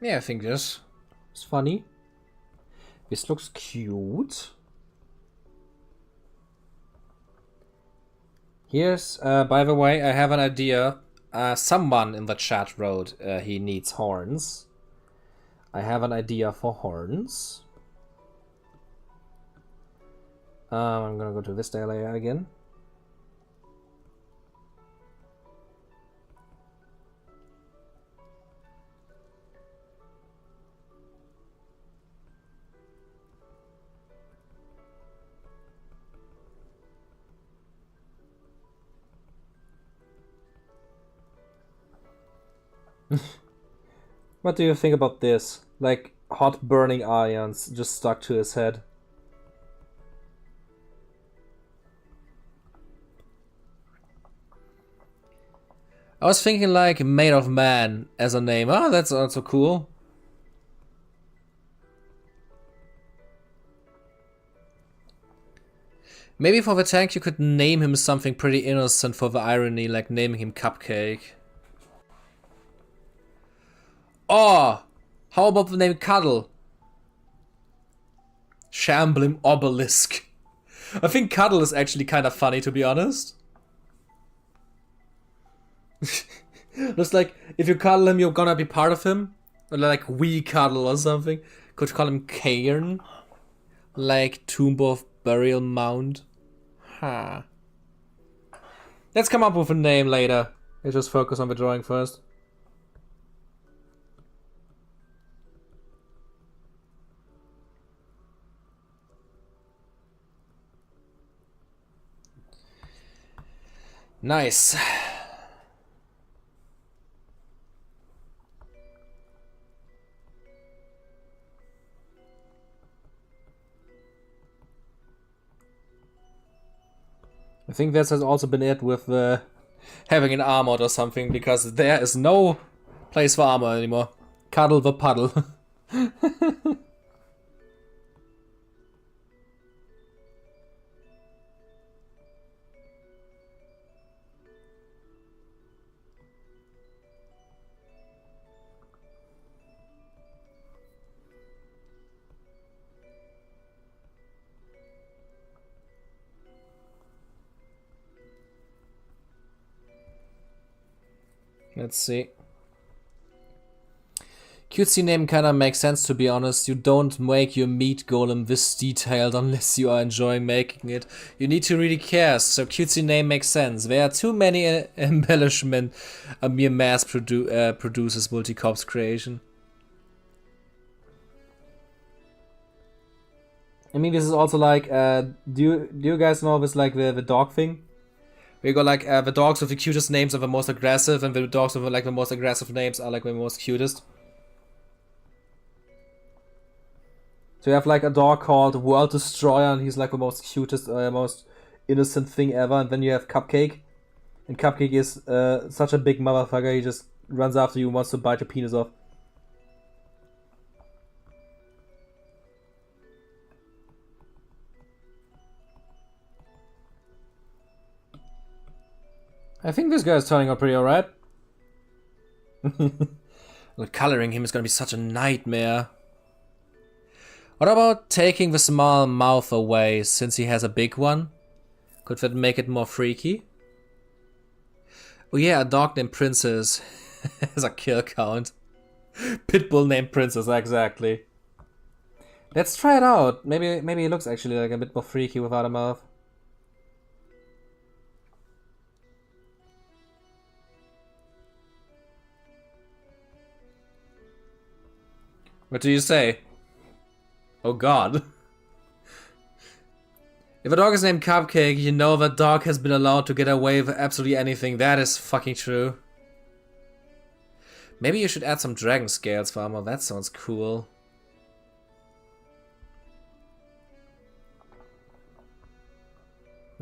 Yeah, I think this is funny. This looks cute. Here's, by the way, I have an idea. Someone in the chat wrote he needs horns. I have an idea for horns. I'm gonna go to this layer again. What do you think about this? Like hot burning irons just stuck to his head. I was thinking like Made of Man as a name. Oh, that's also cool. Maybe for the tank you could name him something pretty innocent for the irony, like naming him Cupcake. Oh! How about the name Cuddle? Shambling Obelisk. I think Cuddle is actually kind of funny, to be honest. Just like, if you cuddle him, you're gonna be part of him. Or like, we cuddle or something. Could you call him Cairn? Like, Tomb of Burial Mound. Huh. Let's come up with a name later. Let's just focus on the drawing first. Nice. I think this has also been it with having an armor or something, because there is no place for armor anymore. Cuddle the puddle. Let's see. Cutesy name kinda makes sense, to be honest. You don't make your meat golem this detailed unless you are enjoying making it. You need to really care, so cutesy name makes sense. There are too many embellishment a mere mass produces multi-corpse creation. I mean, this is also like, do you guys know this, like the dog thing? We got like the dogs with the cutest names are the most aggressive, and the dogs with like the most aggressive names are like the most cutest. So you have like a dog called World Destroyer, and he's like the most cutest, most innocent thing ever. And then you have Cupcake, and Cupcake is such a big motherfucker. He just runs after you and wants to bite your penis off. I think this guy is turning out pretty alright. But coloring him is gonna be such a nightmare. What about taking the small mouth away, since he has a big one? Could that make it more freaky? Oh yeah, a dog named Princess has a kill count. Pitbull named Princess, exactly. Let's try it out. Maybe it looks actually like a bit more freaky without a mouth. What do you say? Oh god. If a dog is named Cupcake, you know that dog has been allowed to get away with absolutely anything. That is fucking true. Maybe you should add some dragon scales for armor. That sounds cool.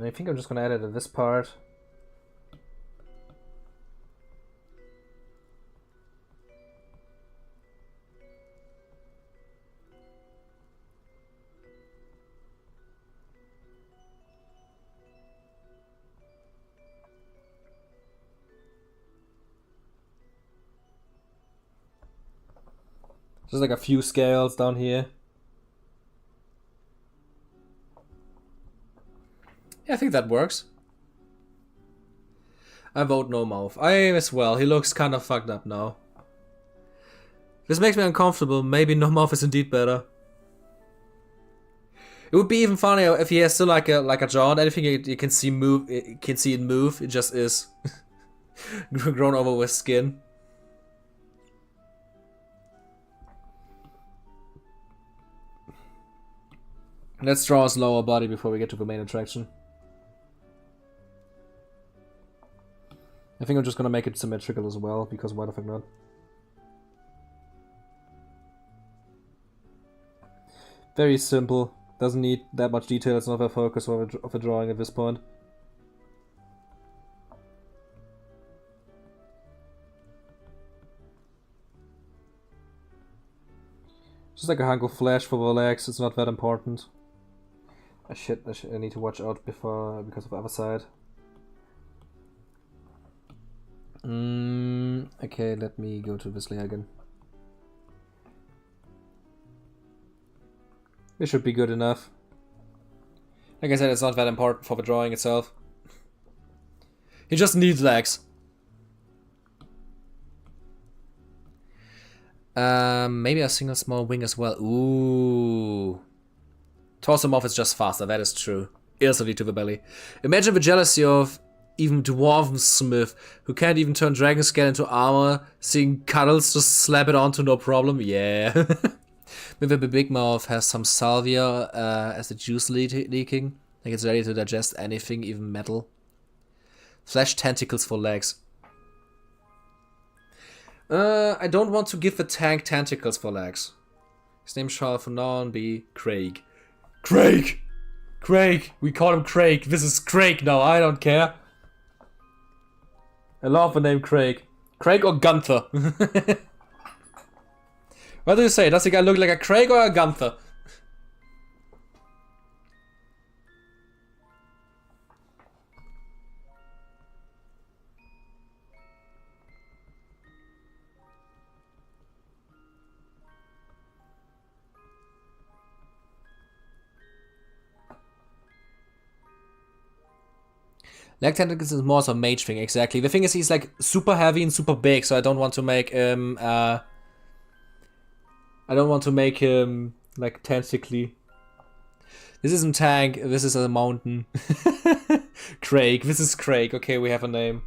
I think I'm just gonna add it at this part. Just like a few scales down here. Yeah, I think that works. I vote no mouth. I as well. He looks kind of fucked up now. This makes me uncomfortable. Maybe no mouth is indeed better. It would be even funnier if he has still like a jaw and anything you can see move. You can see it move. It just is grown over with skin. Let's draw his lower body before we get to the main attraction. I think I'm just gonna make it symmetrical as well, because why the fuck not? Very simple. Doesn't need that much detail. It's not the focus of a drawing at this point. Just like a hunk of flesh for the legs. It's not that important. I need to watch out because of the other side. Okay, let me go to this layer again. This should be good enough. Like I said, it's not that important for the drawing itself. He just needs legs. Maybe a single small wing as well. Ooh. Toss him off is just faster, that is true. Instantly to the belly. Imagine the jealousy of even dwarven smith who can't even turn dragon scale into armor, seeing cuddles just slap it onto no problem. Yeah. Maybe the big mouth has some salvia as the juice leaking. Like it's ready to digest anything, even metal. Flesh tentacles for legs. I don't want to give the tank tentacles for legs. His name shall from now on be Craig. Craig! Craig! We call him Craig. This is Craig now, I don't care. I love the name Craig. Craig or Gunther? What do you say? Does the guy look like a Craig or a Gunther? Leg tentacles is more of a mage thing, exactly. The thing is, he's like super heavy and super big, so I don't want to make him. I don't want to make him like tentacly. This isn't tank. This is a mountain. Craig. This is Craig. Okay, we have a name.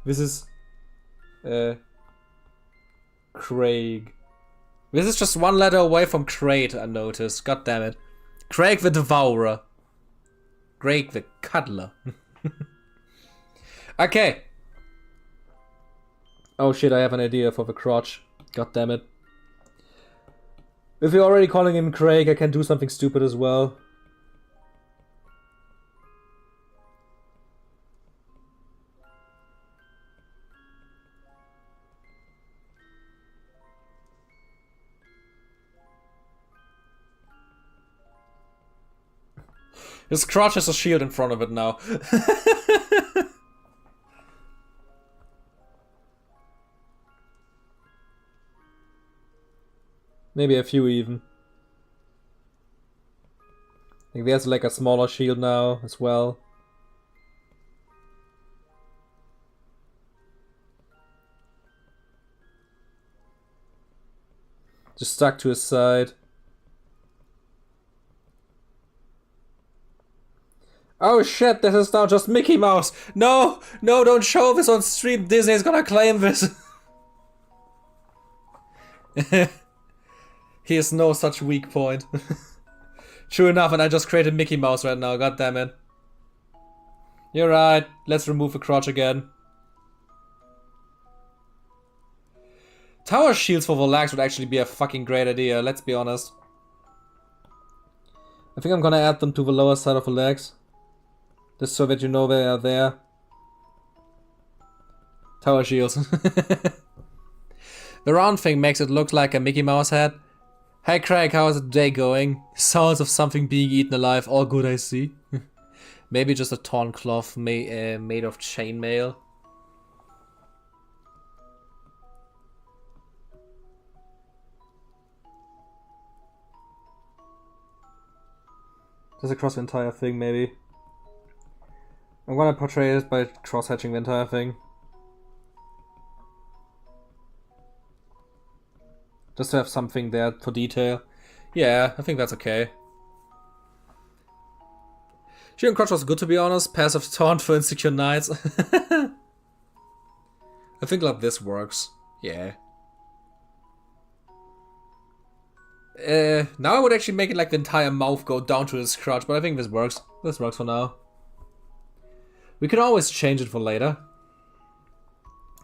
This is Craig. This is just one letter away from Crate. I noticed. God damn it. Craig the Devourer. Craig the Cuddler. Okay. Oh shit, I have an idea for the crotch. God damn it. If you're already calling him Craig, I can do something stupid as well. His crotch has a shield in front of it now. Maybe a few even. I think there's like a smaller shield now as well. Just stuck to his side. Oh shit, this is now just Mickey Mouse. No, no, don't show this on stream. Disney's gonna claim this. He has no such weak point. True enough, and I just created Mickey Mouse right now, god damn it. You're right, let's remove the crotch again. Tower shields for the legs would actually be a fucking great idea, let's be honest. I think I'm gonna add them to the lower side of the legs. Just so that you know they are there. Tower shields. The round thing makes it look like a Mickey Mouse head. Hey Craig, how is the day going? Sounds of something being eaten alive, all good I see. Maybe just a torn cloth made of chainmail. Just across the entire thing, maybe. I'm gonna portray it by cross-hatching the entire thing. Just to have something there for detail. Yeah, I think that's okay. Shield and crotch was good, to be honest. Passive taunt for insecure knights. I think like this works. Yeah. Now I would actually make it like the entire mouth go down to his crotch, but I think this works. This works for now. We can always change it for later.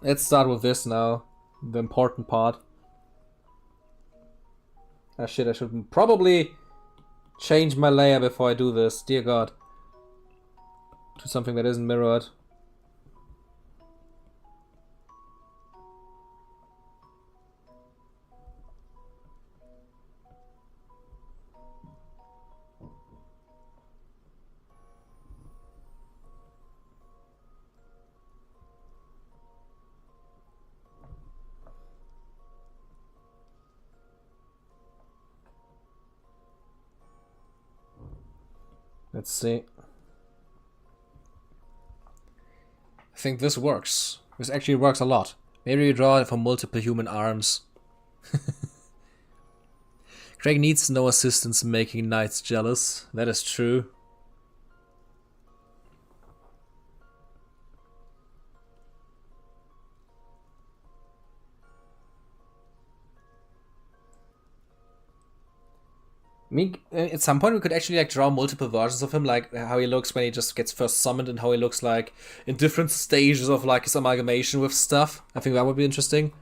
Let's start with this now. The important part. Ah shit, I should probably change my layer before I do this. Dear god. To something that isn't mirrored. Let's see. I think this works. This actually works a lot. Maybe we draw it for multiple human arms. Craig needs no assistance in making knights jealous. That is true. At some point we could actually like draw multiple versions of him, like how he looks when he just gets first summoned and how he looks like in different stages of like his amalgamation with stuff. I think that would be interesting.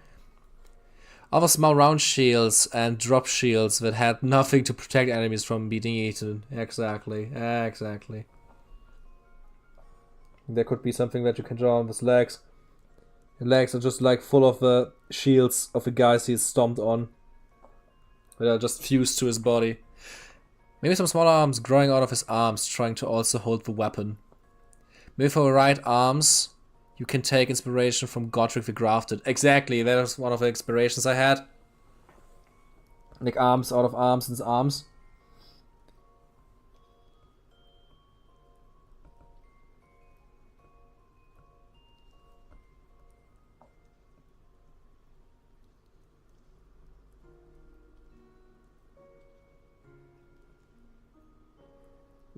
Other small round shields and drop shields that had nothing to protect enemies from being eaten. Exactly. There could be something that you can draw on his legs. His legs are just like full of the shields of the guys he's stomped on. That are just fused to his body. Maybe some smaller arms growing out of his arms, trying to also hold the weapon. Maybe for the right arms, you can take inspiration from Godric the Grafted. Exactly, that was one of the inspirations I had. Like arms out of arms and arms.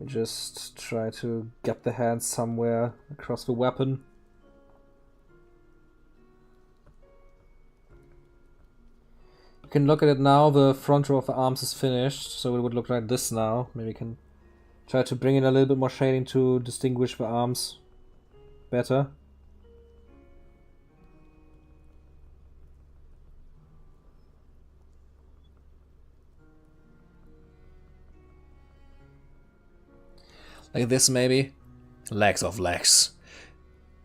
Just try to get the hand somewhere across the weapon. You can look at it now, the front row of the arms is finished, so it would look like this now. Maybe you can try to bring in a little bit more shading to distinguish the arms better. Like this, maybe. Legs of legs.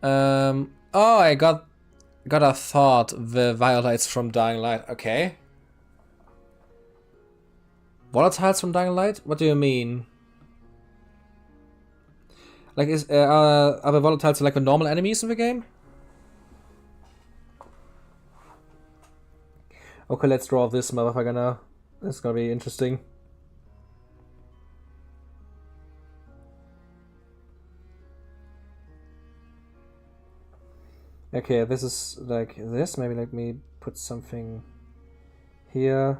Oh, I got a thought. The volatiles from Dying Light. Okay. Volatiles from Dying Light? What do you mean? Like, are the volatiles like the normal enemies in the game? Okay, let's draw this motherfucker now. That's gonna be interesting. Okay, this is like this. Maybe let me put something here.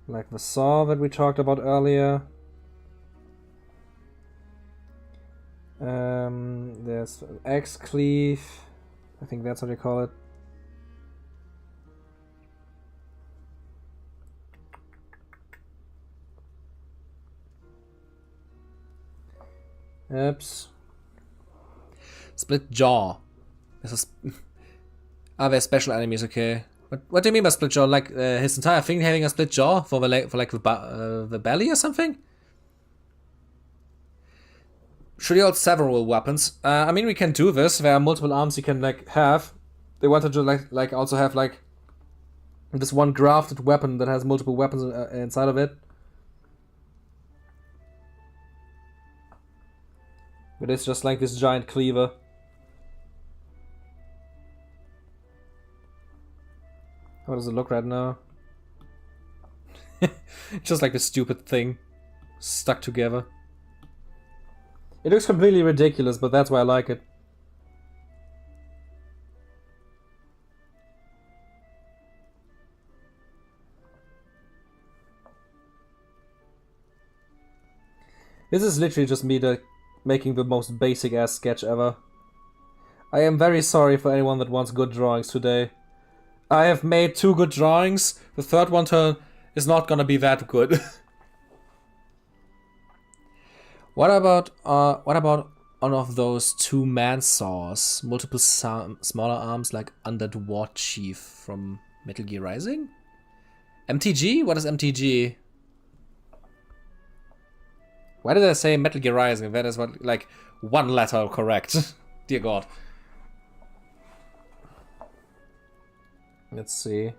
Like the saw that we talked about earlier. There's axe cleave. I think that's what you call it. Oops. Split jaw. This is. They're special enemies. Okay. What do you mean by split jaw? Like his entire thing having a split jaw for the belly or something? Should you hold several weapons? I mean, we can do this. There are multiple arms you can like have. They wanted to like also have like this one grafted weapon that has multiple weapons inside of it. But it's just like this giant cleaver. How does it look right now? Just like this stupid thing stuck together. It looks completely ridiculous, but that's why I like it. This is literally just me making the most basic ass sketch ever. I am very sorry for anyone that wants good drawings today. I have made 2 good drawings. The third one is not gonna be that good. What about one of those 2-man saws? Multiple smaller arms like Undead War Chief from Metal Gear Rising? MTG? What is MTG? Why did I say Metal Gear Rising? That is what, like, one letter correct. Dear God. Let's see.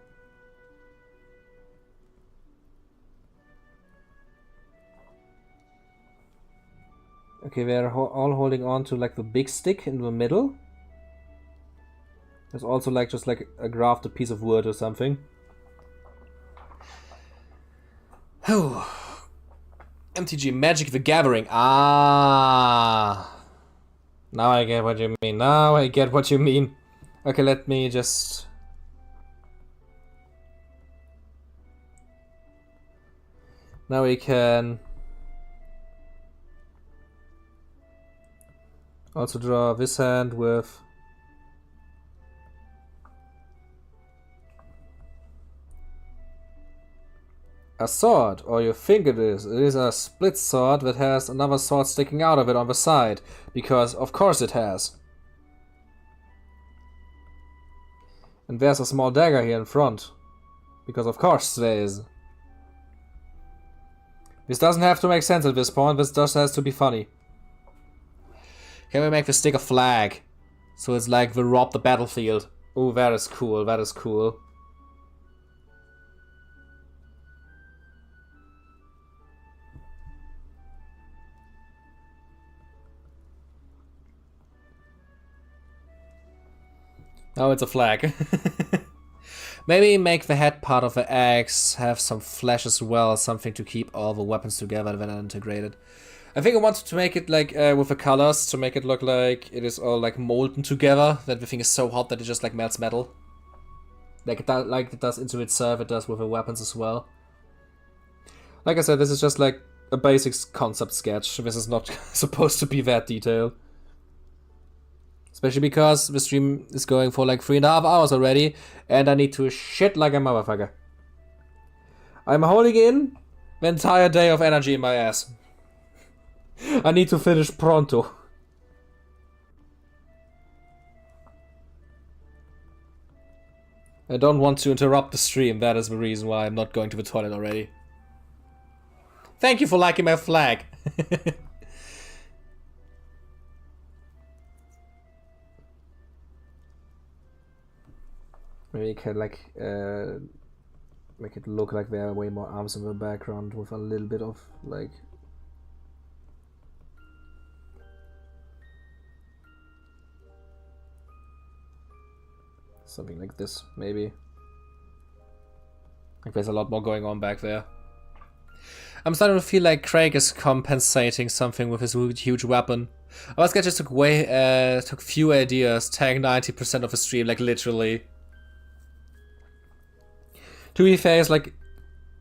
Okay, they're all holding on to like the big stick in the middle. There's also like just like a grafted piece of wood or something. Oh. MTG Magic the Gathering. Ah. Now I get what you mean. Now I get what you mean. Okay, let me just... Now we can also draw this hand with A sword, or you think it is. It is a split sword that has another sword sticking out of it on the side. Because, of course it has. And there's a small dagger here in front. Because of course there is. This doesn't have to make sense at this point, this just has to be funny. Can we make the stick a flag? So it's like we rob the battlefield. Oh, that is cool, that is cool. Oh, it's a flag. Maybe make the head part of the axe have some flesh as well, something to keep all the weapons together when integrated. I think I wanted to make it like with the colors, to make it look like it is all like molten together, that the thing is so hot that it just like melts metal. Like it does into itself, it does with the weapons as well. Like I said, this is just like a basic concept sketch. This is not supposed to be that detailed. Especially because the stream is going for like 3.5 hours already, and I need to shit like a motherfucker. I'm holding in the entire day of energy in my ass. I need to finish pronto. I don't want to interrupt the stream, that is the reason why I'm not going to the toilet already. Thank you for liking my flag. Maybe you can like make it look like there are way more arms in the background with a little bit of like something like this, maybe. Like there's a lot more going on back there. I'm starting to feel like Craig is compensating something with his huge weapon. Our sketch just took few ideas, taking 90% of the stream, like literally. To be fair, it's like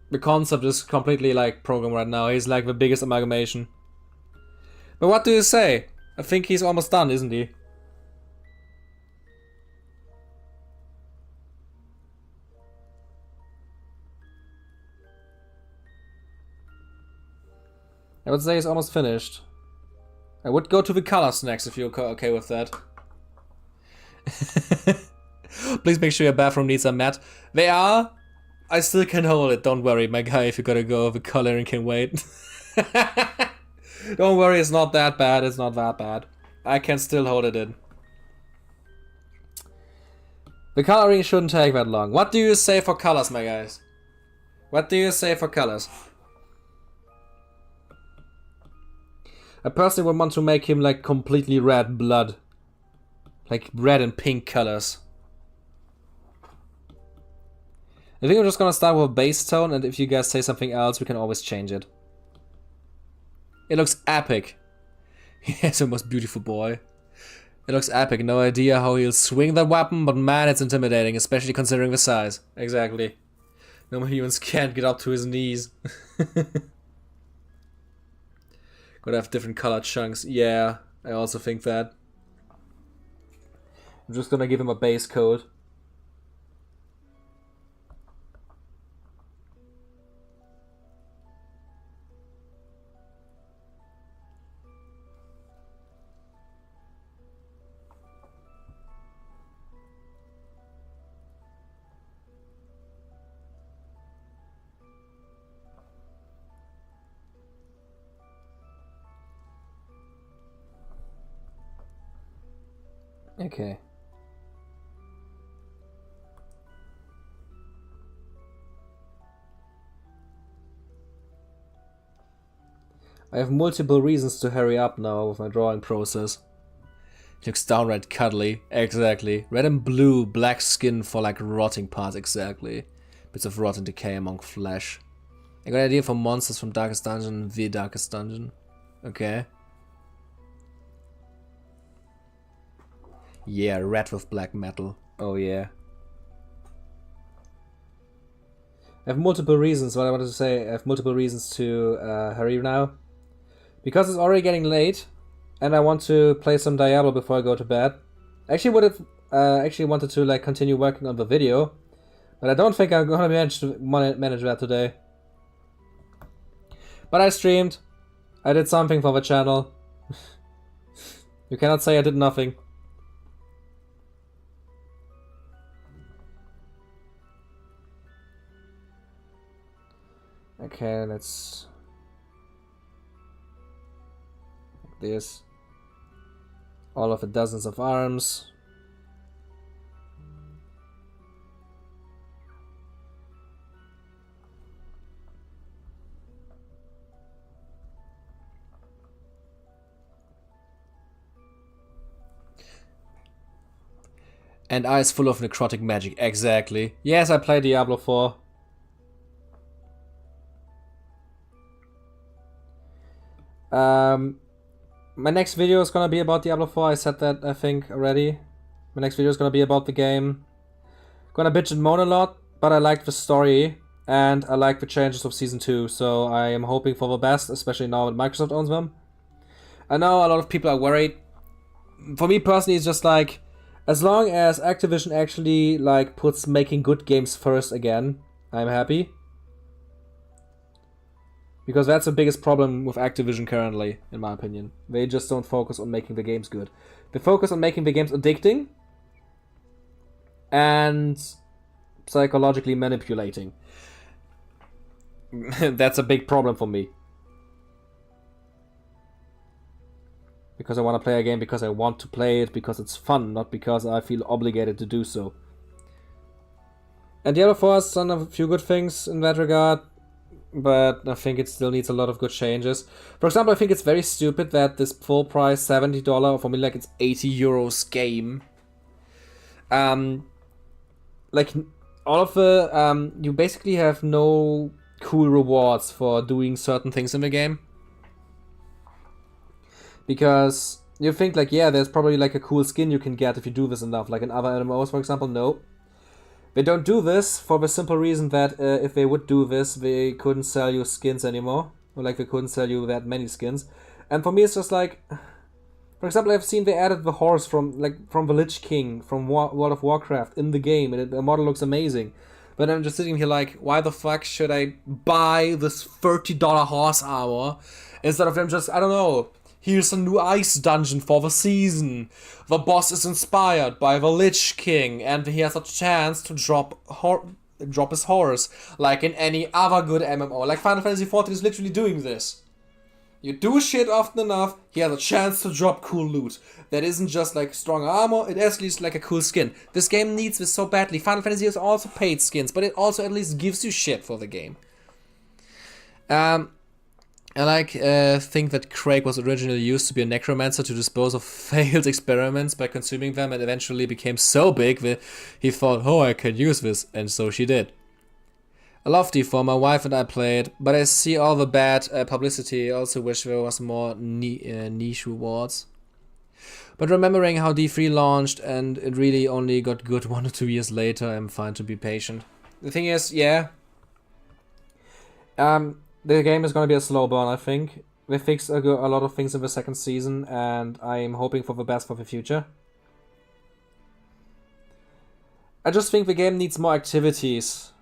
the concept is completely like programmed right now. He's like the biggest amalgamation. But what do you say? I think he's almost done, isn't he? I would say he's almost finished. I would go to the colors next if you're okay with that. Please make sure your bathroom needs a mat. They are. I still can hold it, don't worry, my guy, if you gotta go, the coloring can wait. Don't worry, it's not that bad, it's not that bad. I can still hold it in. The coloring shouldn't take that long. What do you say for colors, my guys? What do you say for colors? I personally would want to make him like completely red blood. Like red and pink colors. I think I'm just gonna start with a base tone, and if you guys say something else, we can always change it. It looks epic. He's the most beautiful boy. It looks epic. No idea how he'll swing that weapon, but man, it's intimidating, especially considering the size. Exactly. No humans can't get up to his knees. Gotta have different colored chunks. Yeah, I also think that. I'm just gonna give him a base coat. Okay. I have multiple reasons to hurry up now with my drawing process. It looks downright cuddly, exactly. Red and blue, black skin for like rotting parts, exactly. Bits of rot and decay among flesh. I got an idea for monsters from Darkest Dungeon, The Darkest Dungeon. Okay. Yeah, red with black metal. Oh yeah. I have multiple reasons, what I wanted to say, I have multiple reasons to hurry now. Because it's already getting late, and I want to play some Diablo before I go to bed. I actually would have actually wanted to like continue working on the video, but I don't think I'm gonna manage that today. But I streamed. I did something for the channel. You cannot say I did nothing. Okay, let's... like this. All of the dozens of arms. And eyes full of necrotic magic, exactly. Yes, I played Diablo 4. My next video is gonna be about Diablo 4, I said that, I think, already. My next video is gonna be about the game. Gonna bitch and moan a lot, but I like the story, and I like the changes of Season 2, so I am hoping for the best, especially now that Microsoft owns them. I know a lot of people are worried. For me personally, it's just like, as long as Activision actually like puts making good games first again, I'm happy. Because that's the biggest problem with Activision currently, in my opinion. They just don't focus on making the games good. They focus on making the games addicting and psychologically manipulating. That's a big problem for me. Because I want to play a game because I want to play it, because it's fun, not because I feel obligated to do so. And Diablo 4 has done a few good things in that regard, but I think it still needs a lot of good changes. For example, I think it's very stupid that this full price $70, or for me like it's 80 euros game, like all of the, you basically have no cool rewards for doing certain things in the game. Because you think like, yeah, there's probably like a cool skin you can get if you do this enough, like in other MMOs, for example. No. They don't do this for the simple reason that if they would do this, they couldn't sell you skins anymore. Or like they couldn't sell you that many skins. And for me it's just like, for example, I've seen they added the horse from the Lich King from World of Warcraft in the game, and the model looks amazing. But I'm just sitting here like, why the fuck should I buy this $30 horse armor instead of them just, I don't know, here's a new ice dungeon for the season. The boss is inspired by the Lich King, and he has a chance to drop his horse, like in any other good MMO. Like Final Fantasy XIV is literally doing this. You do shit often enough, he has a chance to drop cool loot. That isn't just like strong armor, it at least like a cool skin. This game needs this so badly. Final Fantasy has also paid skins, but it also at least gives you shit for the game. I think that Craig was originally used to be a necromancer to dispose of failed experiments by consuming them, and eventually became so big that he thought, oh, I can use this, and so she did. I love D4, my wife and I played, but I see all the bad publicity. I also wish there was more niche rewards. But remembering how D3 launched and it really only got good 1 or 2 years later, I'm fine to be patient. The thing is, yeah, the game is going to be a slow burn, I think. They fixed a lot of things in the second season, and I'm hoping for the best for the future. I just think the game needs more activities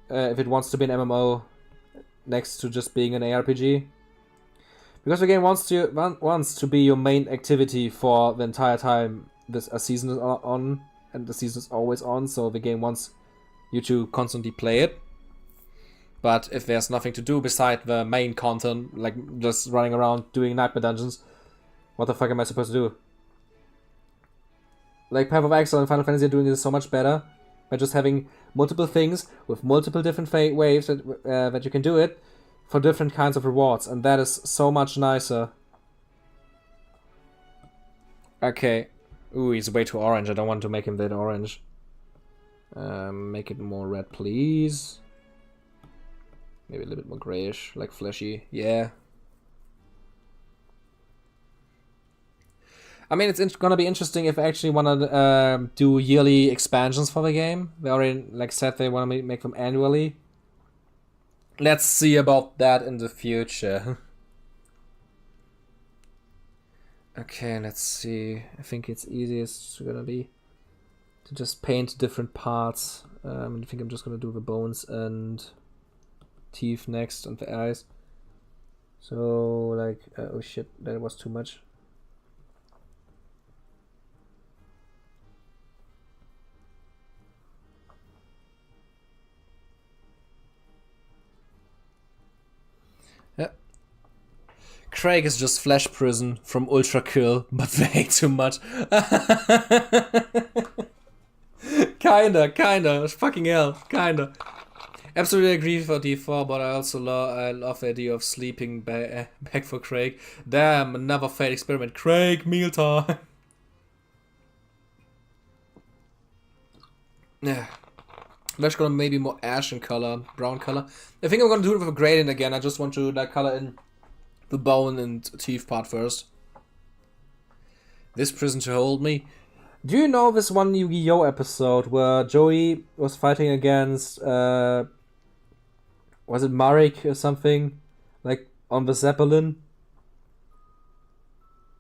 if it wants to be an MMO next to just being an ARPG. Because the game wants to be your main activity for the entire time a season is on, and the season is always on, so the game wants you to constantly play it. But if there's nothing to do beside the main content, like just running around doing nightmare dungeons, what the fuck am I supposed to do? Like Path of Exile and Final Fantasy are doing this so much better by just having multiple things with multiple different waves that you can do it for different kinds of rewards, and that is so much nicer. Okay. Ooh, he's way too orange. I don't want to make him that orange. Make it more red, please. Maybe a little bit more grayish, like fleshy. Yeah. I mean, it's gonna be interesting if I actually want to do yearly expansions for the game. They already said they want to make them annually. Let's see about that in the future. Okay, let's see. I think it's easiest gonna be to just paint different parts. I think I'm just gonna do the bones and teeth next and the eyes. So, like, oh shit, that was too much. Yeah. Craig is just Flash Prison from Ultra Kill, but way too much. Kinda. Fucking hell, kinda. Absolutely agree for D4, but I also love the idea of sleeping back for Craig. Damn, another failed experiment. Craig, mealtime. Yeah. Let's go maybe more ash in color, brown color. I think I'm gonna do it with a gradient again. I just want to like color in the bone and teeth part first. This prison to hold me. Do you know this one Yu-Gi-Oh episode where Joey was fighting against was it Marek or something? Like on the Zeppelin?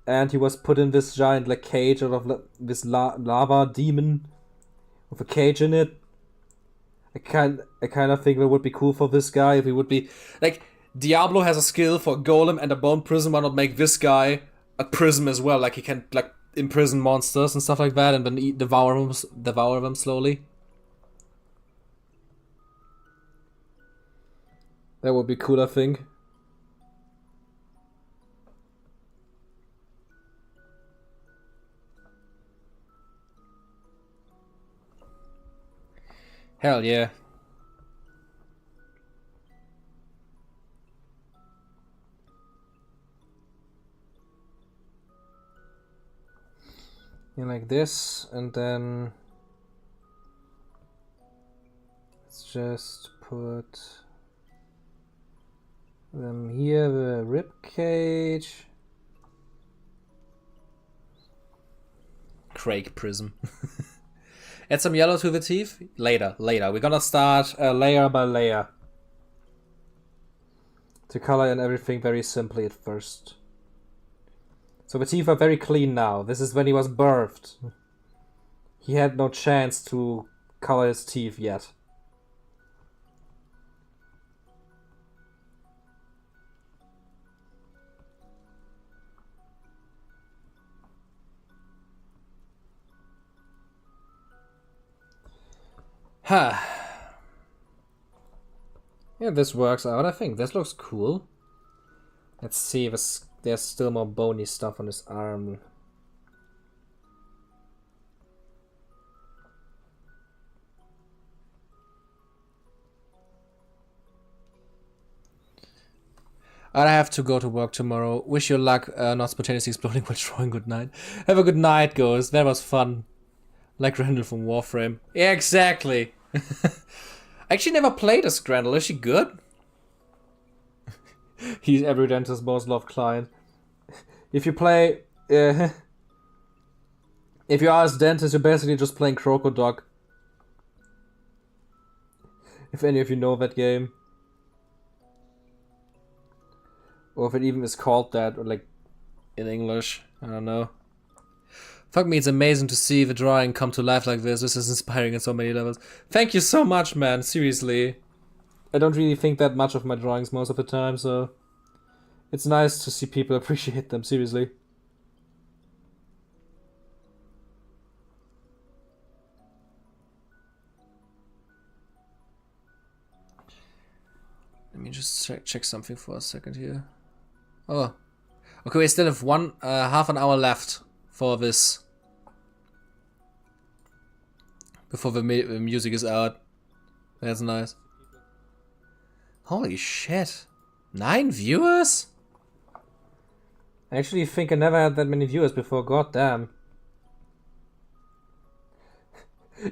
And he was put in this giant like cage out of this lava demon with a cage in it. I kind of think that would be cool for this guy if he would be like Diablo has a skill for a golem and a bone prism. Why not make this guy a prism as well? Like he can like imprison monsters and stuff like that, and then devour them slowly. That would be cool, I think. Hell yeah. Like this, and then let's just put them here, the rib cage. Craig prism. Add some yellow to the teeth? Later. We're gonna start layer by layer. To color in everything very simply at first. So the teeth are very clean now. This is when he was birthed. He had no chance to color his teeth yet. Huh. Yeah, this works out, I think. This looks cool. Let's see if there's still more bony stuff on his arm. I have to go to work tomorrow. Wish you luck, not spontaneously exploding while drawing. Good night. Have a good night, Ghost. That was fun. Like Randall from Warframe. Yeah, exactly. I actually never played as Grendel. Is she good? He's every dentist's most loved client. If you play... if you ask dentist, you're basically just playing Crocodog. If any of you know that game. Or if it even is called that, or like in English. I don't know. Fuck me, it's amazing to see the drawing come to life like this. This is inspiring in so many levels. Thank you so much, man. Seriously. I don't really think that much of my drawings most of the time, so... It's nice to see people appreciate them, seriously. Let me just check something for a second here. Oh. Okay, we still have half an hour left for this. Before the music is out. That's nice. Holy shit. 9 viewers? I actually think I never had that many viewers before, god damn.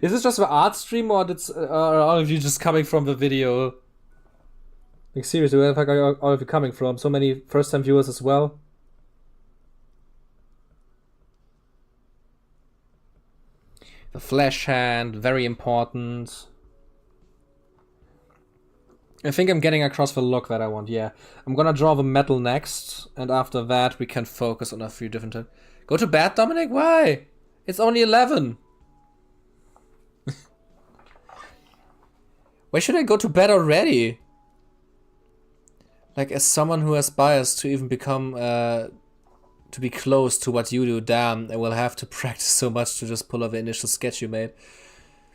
Is this just the art stream or are all of you just coming from the video? Like seriously, where the fuck are all of you coming from? So many first time viewers as well? The flash hand, very important. I think I'm getting across the look that I want, yeah. I'm gonna draw the metal next, and after that we can focus on a few different... Go to bed, Dominic? Why? It's only 11. Why should I go to bed already? Like, as someone who aspires to even become, to be close to what you do, damn, I will have to practice so much to just pull off the initial sketch you made.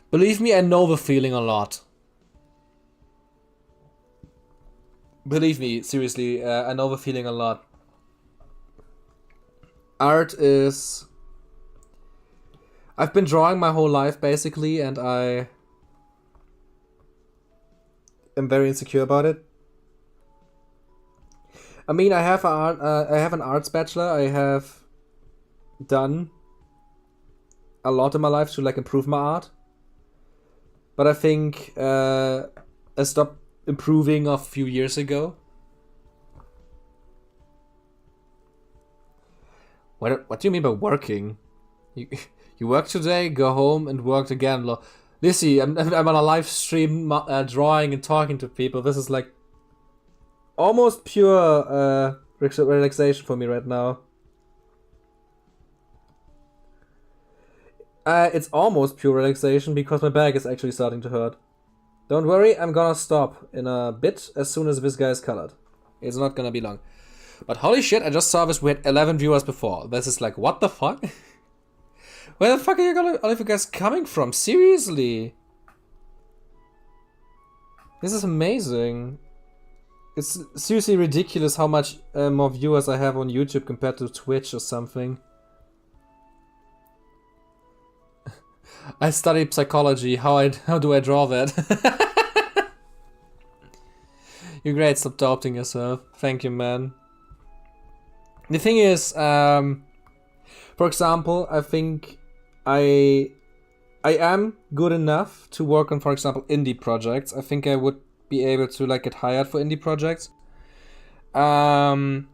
Believe me, I know the feeling a lot. Believe me, seriously, I know the feeling a lot. Art is... I've been drawing my whole life, basically, and I am very insecure about it. I mean, I have an arts bachelor. I have done a lot in my life to like improve my art, but I think I stopped improving a few years ago. What do you mean by working? You work today, go home, and work again. Lissy, I'm on a live stream drawing and talking to people. This is like almost pure relaxation for me right now. It's almost pure relaxation because my back is actually starting to hurt. Don't worry, I'm gonna stop in a bit as soon as this guy is colored. It's not gonna be long. But holy shit, I just saw this. We had 11 viewers before. This is like, what the fuck? Where the fuck are all of you guys coming from? Seriously? This is amazing. It's seriously ridiculous how much more viewers I have on YouTube compared to Twitch or something. I studied psychology. How do I draw that? You're great. Stop doubting yourself. Thank you, man. The thing is, for example, I think I am good enough to work on, for example, indie projects. I think I would be able to like get hired for indie projects. I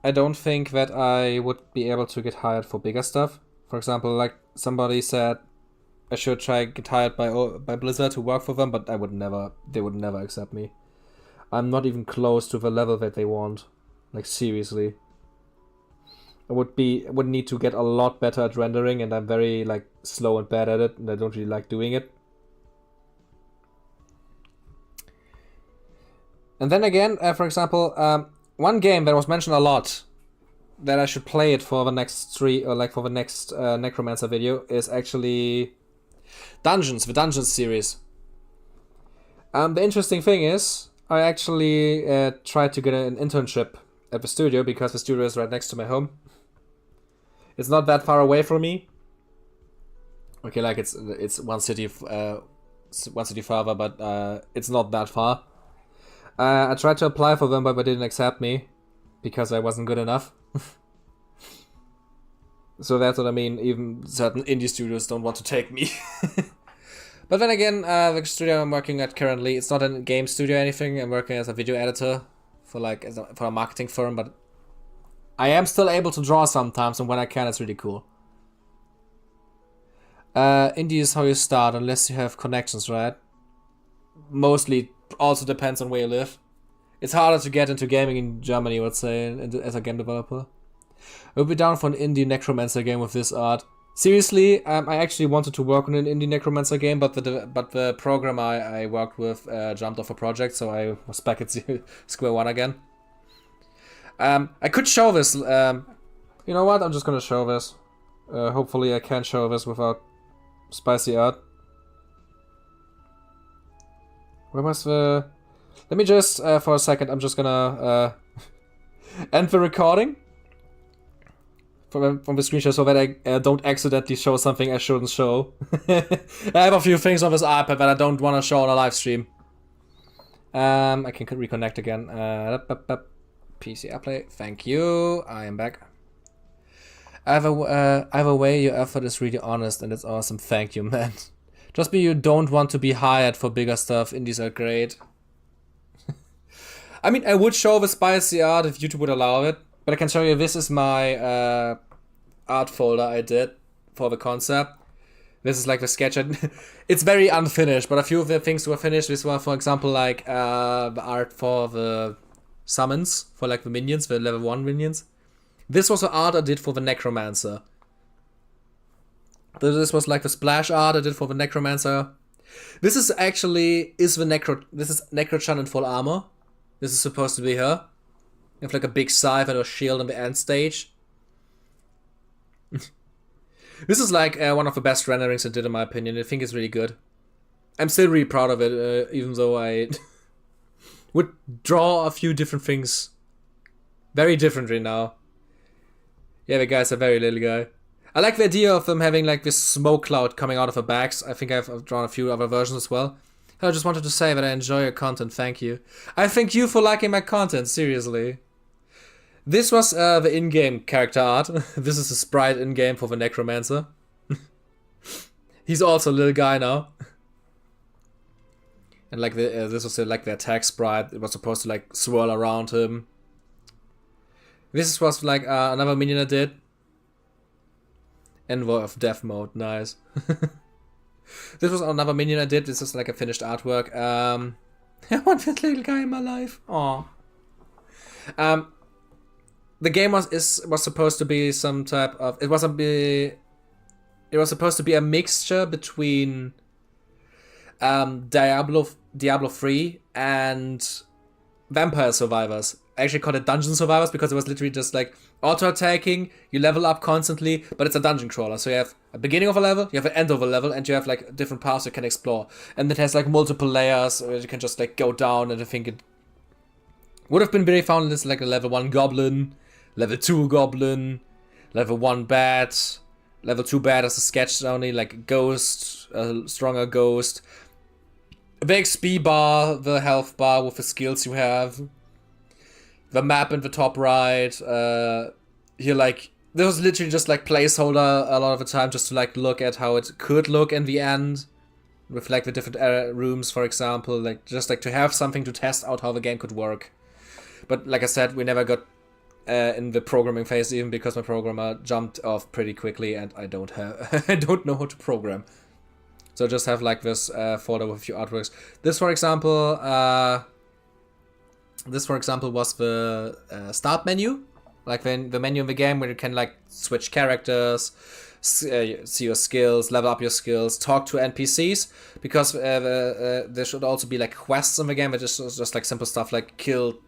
don't think that I would be able to get hired for bigger stuff. For example, like somebody said, I should try get hired by Blizzard to work for them, but they would never accept me. I'm not even close to the level that they want. Like seriously. I would need to get a lot better at rendering, and I'm very like slow and bad at it, and I don't really like doing it. And then again, for example, one game that was mentioned a lot that I should play it for the next Necromancer video is actually the Dungeons series. The interesting thing is, I actually tried to get an internship at the studio because the studio is right next to my home. It's not that far away from me. Okay, like it's one city farther, but it's not that far. I tried to apply for them, but they didn't accept me because I wasn't good enough. So that's what I mean. Even certain indie studios don't want to take me. But then again, the studio I'm working at currently, it's not a game studio or anything. I'm working as a video editor for a marketing firm, but I am still able to draw sometimes, and when I can, it's really cool. Indie is how you start, unless you have connections, right? Mostly also depends on where you live. It's harder to get into gaming in Germany, I would say, as a game developer. I would be down for an indie Necromancer game with this art. Seriously, I actually wanted to work on an indie Necromancer game, but the programmer I worked with jumped off a project, so I was back at square one again. I could show this. You know what? I'm just gonna show this. Hopefully I can show this without spicy art. Where was the... Let me just, for a second, I'm just gonna end the recording from the screenshot so that I don't accidentally show something I shouldn't show. I have a few things on this iPad that I don't want to show on a live stream. I can reconnect again. PC AirPlay, thank you. I am back. Either way, your effort is really honest and it's awesome. Thank you, man. Just be you don't want to be hired for bigger stuff. Indies are great. I mean, I would show the spicy art if YouTube would allow it, but I can show you this is my art folder I did for the concept. This is like the sketch. It's very unfinished, but a few of the things were finished. This one, for example, like the art for the summons, for like the minions, the level 1 minions. This was the art I did for the Necromancer. This was like the splash art I did for the Necromancer. This is actually this is Nekro-Chan in full armor. This is supposed to be her. You have like a big scythe and a shield in the end stage. This is like one of the best renderings I did in my opinion. I think it's really good. I'm still really proud of it, even though I would draw a few different things very differently now. Yeah, the guy's a very little guy. I like the idea of them having like this smoke cloud coming out of their backs. I think I've drawn a few other versions as well. I just wanted to say that I enjoy your content, thank you. I thank you for liking my content, seriously. This was the in-game character art. This is the sprite in-game for the Necromancer. He's also a little guy now. And like this was like the attack sprite. It was supposed to like swirl around him. This was like another minion I did. Envoy of Death mode, nice. This was another minion I did. This is like a finished artwork. I want that little guy in my life. Aww. The game was supposed to be some type of. It was supposed to be a mixture between Diablo 3 and Vampire Survivors. I actually called it Dungeon Survivors because it was literally just like auto-attacking, you level up constantly, but it's a dungeon crawler. So you have a beginning of a level, you have an end of a level, and you have like different paths you can explore. And it has like multiple layers where you can just like go down, and I think it would have been very fun. This like a level 1 goblin, level 2 goblin, level 1 bat, level 2 bat as a sketch only, like a ghost, a stronger ghost. The XP bar, the health bar with the skills you have. The map in the top right, here like, there was literally just like placeholder a lot of the time just to like look at how it could look in the end. With like the different rooms, for example, like just like to have something to test out how the game could work. But like I said, we never got in the programming phase even because my programmer jumped off pretty quickly and I don't have, I don't know how to program. So I just have like this folder with a few artworks. This for example, was the start menu, like the menu in the game where you can like switch characters, see your skills, level up your skills, talk to NPCs, because there should also be like quests in the game, which is just like simple stuff like kill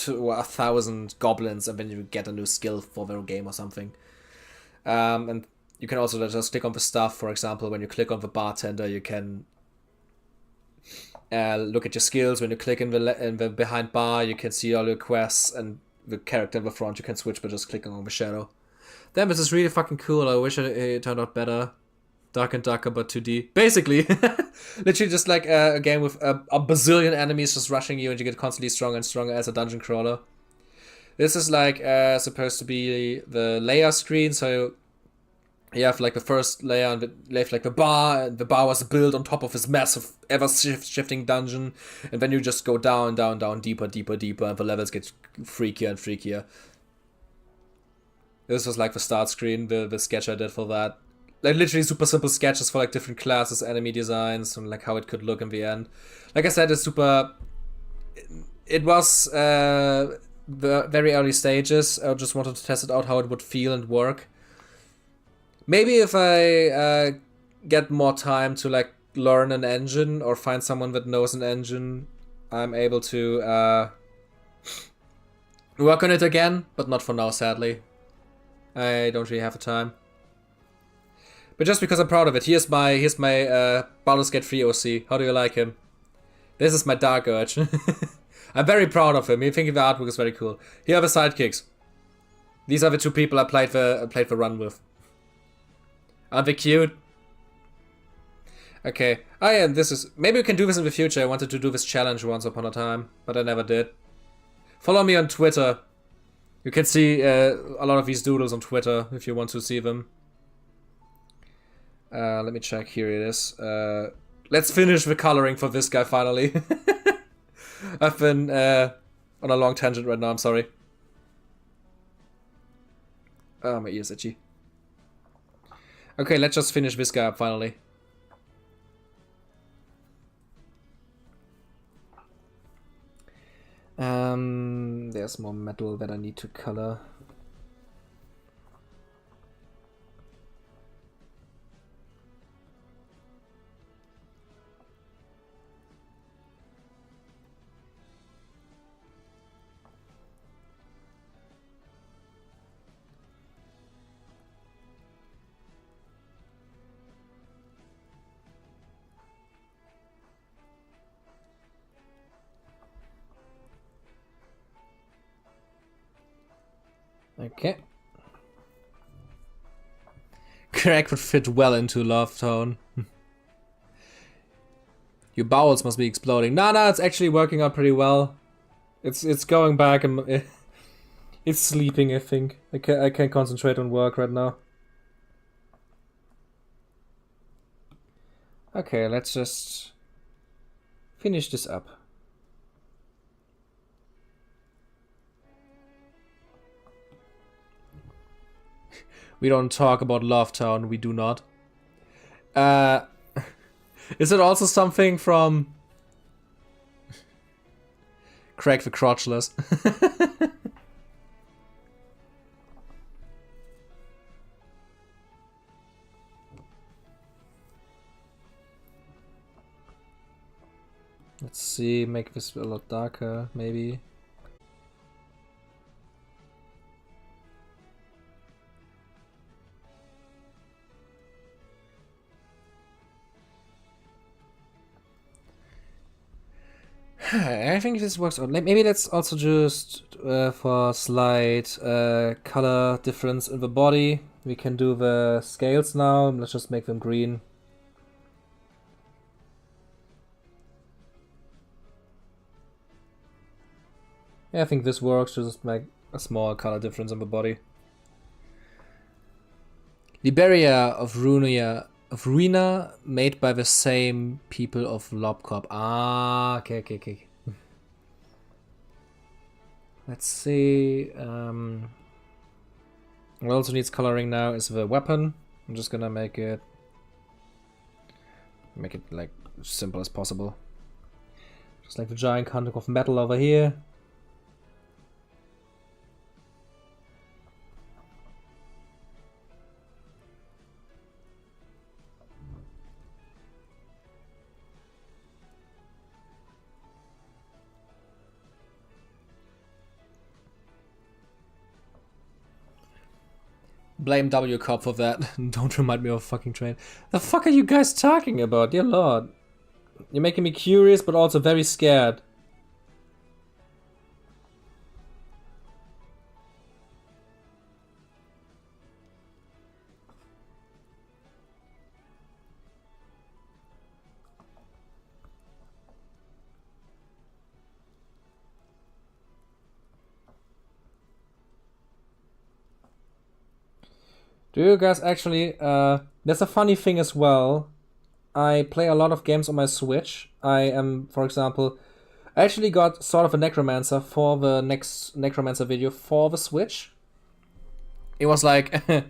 1,000 goblins and then you get a new skill for the game or something. And you can also just click on the stuff. For example, when you click on the bartender, you can look at your skills. When you click in the behind bar, you can see all your quests, and the character in the front you can switch by just clicking on the shadow. Damn, this is really fucking cool. I wish it turned out better. Dark and darker, but 2D. Basically, literally just like a game with a bazillion enemies just rushing you, and you get constantly stronger and stronger as a dungeon crawler. This is like supposed to be the layer screen, so you have like the first layer and left like the bar, and the bar was built on top of this massive ever-shifting dungeon, and then you just go down, down, down, deeper, deeper, deeper, and the levels get freakier and freakier. This was like the start screen, the sketch I did for that. Like literally super simple sketches for like different classes, enemy designs, and like how it could look in the end. Like I said, it's super. It was the very early stages. I just wanted to test it out how it would feel and work. Maybe if I get more time to like learn an engine or find someone that knows an engine, I'm able to work on it again, but not for now, sadly. I don't really have the time. But just because I'm proud of it, here's my Baldur's Gate 3 OC. How do you like him? This is my Dark Urge. I'm very proud of him. I think the artwork is very cool. Here are the sidekicks. These are the two people I played the run with. Aren't they cute? Okay. Oh yeah, this is... Maybe we can do this in the future. I wanted to do this challenge once upon a time, but I never did. Follow me on Twitter. You can see a lot of these doodles on Twitter if you want to see them. Let me check. Here it is. Let's finish the coloring for this guy finally. I've been on a long tangent right now. I'm sorry. Oh, my ear's itchy. Okay, let's just finish this guy up finally. There's more metal that I need to color. Okay. Crack would fit well into Love Tone. Your bowels must be exploding. No, it's actually working out pretty well. It's going back and it's sleeping, I think. I can't concentrate on work right now. Okay, let's just finish this up. We don't talk about Love Town, we do not. Is it also something from Craig the Crotchless? Let's see, make this a lot darker, maybe. I think this works out. Maybe let's also just, for slight color difference in the body, we can do the scales now. Let's just make them green. Yeah, I think this works, just make a small color difference in the body. Liberia of Ruina, made by the same people of Lobcorp. Ah, okay. Let's see. What also needs coloring now is the weapon. I'm just gonna make it like simple as possible. Just like the giant hunk of metal over here. Blame W Cop for that. Don't remind me of a fucking train. The fuck are you guys talking about? Dear Lord. You're making me curious, but also very scared. Do you guys actually, there's a funny thing as well. I play a lot of games on my Switch. I am, for example, I actually got sort of a Necromancer for the next Necromancer video for the Switch. It was like, it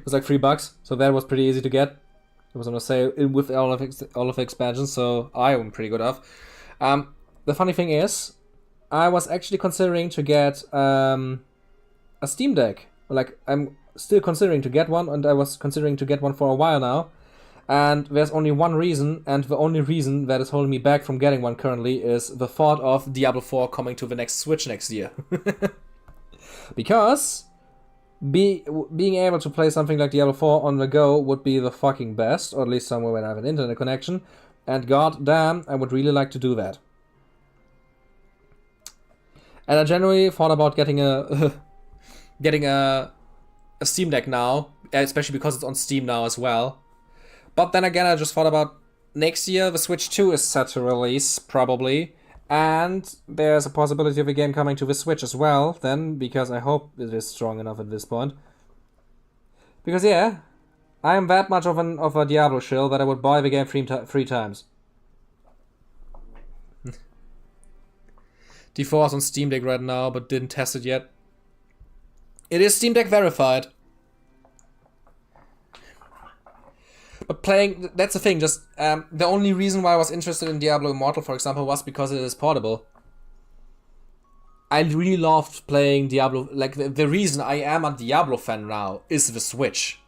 was like $3, so that was pretty easy to get. It was on a sale with all of the expansions, so I am pretty good off. The funny thing is, I was actually considering to get a Steam Deck. Like, I'm still considering to get one, and I was considering to get one for a while now. And there's only one reason, and the only reason that is holding me back from getting one currently is the thought of Diablo 4 coming to the next Switch next year. Because being able to play something like Diablo 4 on the go would be the fucking best, or at least somewhere when I have an internet connection. And god damn, I would really like to do that. And I generally thought about getting a Steam Deck now, especially because it's on Steam now as well. But then again, I just thought about next year, the Switch 2 is set to release, probably. And there's a possibility of a game coming to the Switch as well, then, because I hope it is strong enough at this point. Because yeah, I am that much of a Diablo shill that I would buy the game three times. D4 is on Steam Deck right now, but didn't test it yet. It is Steam Deck verified. But playing, that's the thing, just, the only reason why I was interested in Diablo Immortal, for example, was because it is portable. I really loved playing Diablo, like, the reason I am a Diablo fan now is the Switch.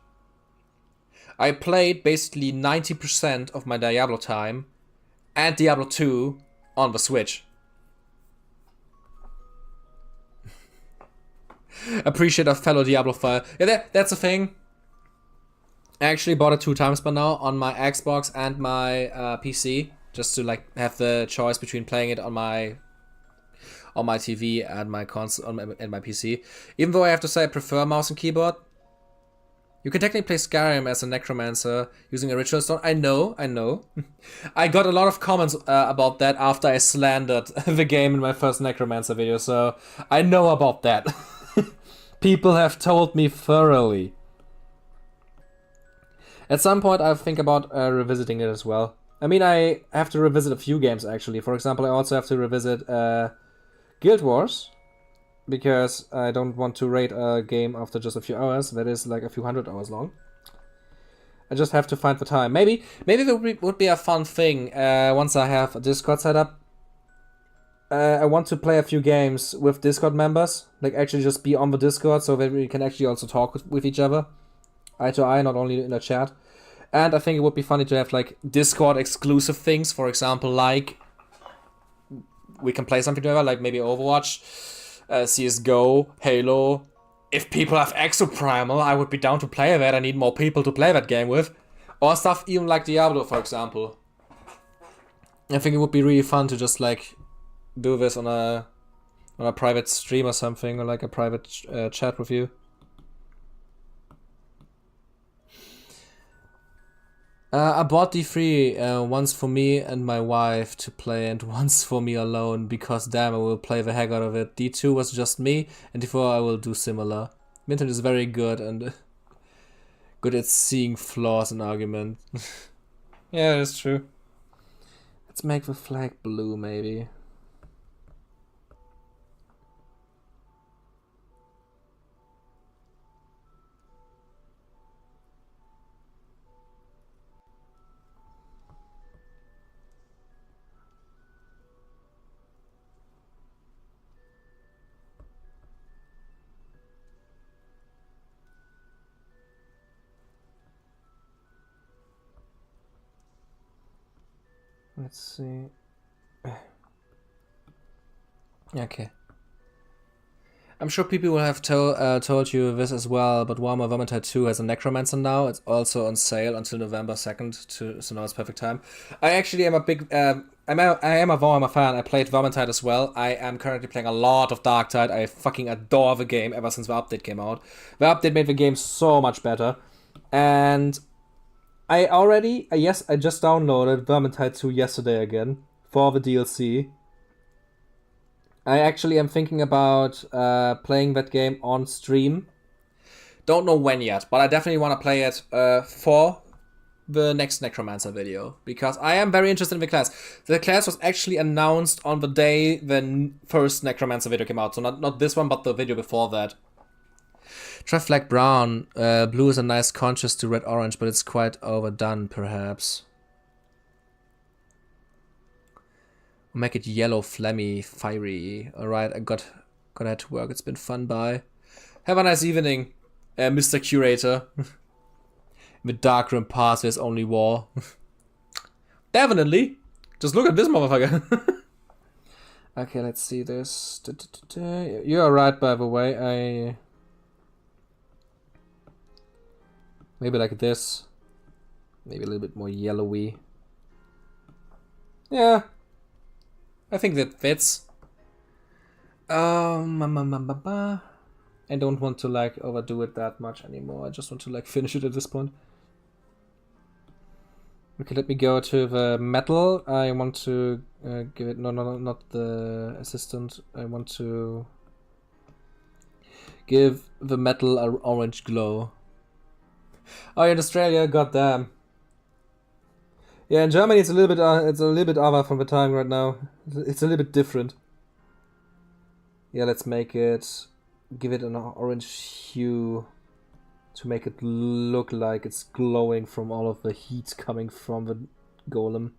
I played basically 90% of my Diablo time and Diablo 2 on the Switch. Appreciate a fellow Diablo fire. Yeah, that's the thing. I actually bought it 2 times by now on my Xbox and my PC, just to like have the choice between playing it on on my TV and my console and my PC. Even though I have to say I prefer mouse and keyboard. You can technically play Skyrim as a Necromancer using a ritual stone. I know. I got a lot of comments about that after I slandered the game in my first Necromancer video, so I know about that. People have told me thoroughly. At some point I think about revisiting it as well. I mean, I have to revisit a few games actually. For example, I also have to revisit Guild Wars. Because I don't want to raid a game after just a few hours. That is like a few hundred hours long. I just have to find the time. Maybe it would be a fun thing once I have a Discord set up. I want to play a few games with Discord members. Like actually just be on the Discord so that we can actually also talk with each other. Eye to eye, not only in a chat. And I think it would be funny to have like Discord exclusive things. For example, like we can play something together, like maybe Overwatch. CSGO, Halo. If people have Exoprimal, I would be down to play that. I need more people to play that game with. Or stuff even like Diablo, for example. I think it would be really fun to just like do this on a private stream or something, or like a private chat with you. I bought D3 once for me and my wife to play and once for me alone because damn I will play the heck out of it. D2 was just me and D4 I will do similar. Minton is very good and good at seeing flaws in argument. Yeah, that's true. Let's make the flag blue maybe. Let's see. Okay. I'm sure people will have told you this as well, but Warhammer Vermintide 2 has a Necromancer now. It's also on sale until November 2nd, so now it's perfect time. I actually am a big... I am a Warhammer fan. I played Vermintide as well. I am currently playing a lot of Darktide. I fucking adore the game ever since the update came out. The update made the game so much better. And... I just downloaded Vermintide 2 yesterday again for the DLC. I actually am thinking about playing that game on stream. Don't know when yet, but I definitely want to play it for the next Necromancer video. Because I am very interested in the class. The class was actually announced on the day the first Necromancer video came out. So not this one, but the video before that. Try flag brown. Blue is a nice contrast to red-orange, but it's quite overdone, perhaps. Make it yellow, flammy, fiery. Alright, I gotta head to work. It's been fun, bye. Have a nice evening, Mr. Curator. With Darkroom Pass, there's only war. Definitely. Just look at this motherfucker. Okay, let's see this. You are right, by the way. Maybe like this. Maybe a little bit more yellowy. Yeah. I think that fits. I don't want to like overdo it that much anymore. I just want to like finish it at this point. Okay, let me go to the metal. I want to give it... No, not the assistant. I want to give the metal an orange glow. Oh, in Australia, goddamn. Yeah, in Germany it's a little bit other from the time right now. It's a little bit different. Yeah, let's make it... Give it an orange hue to make it look like it's glowing from all of the heat coming from the golem.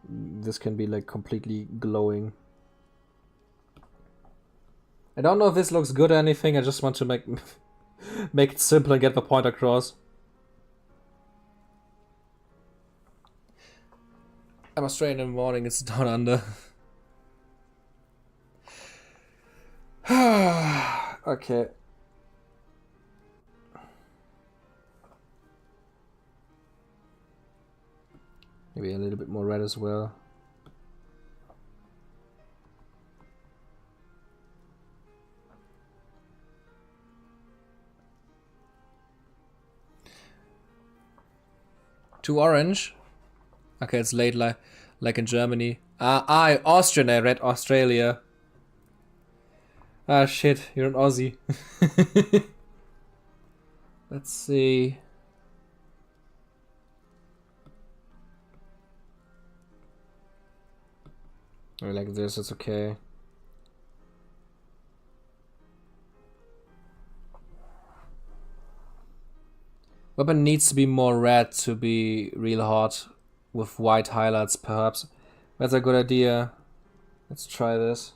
This can be like completely glowing. I don't know if this looks good or anything. I just want to make it simple and get the point across. I'm Australian in the morning. It's down under. Okay. Maybe a little bit more red as well. Too orange. Okay, it's late like in Germany. Austrian, I read Australia. Ah, shit, you're an Aussie. Let's see. I like this, it's okay. Weapon needs to be more red to be real hot, with white highlights perhaps. That's a good idea. Let's try this.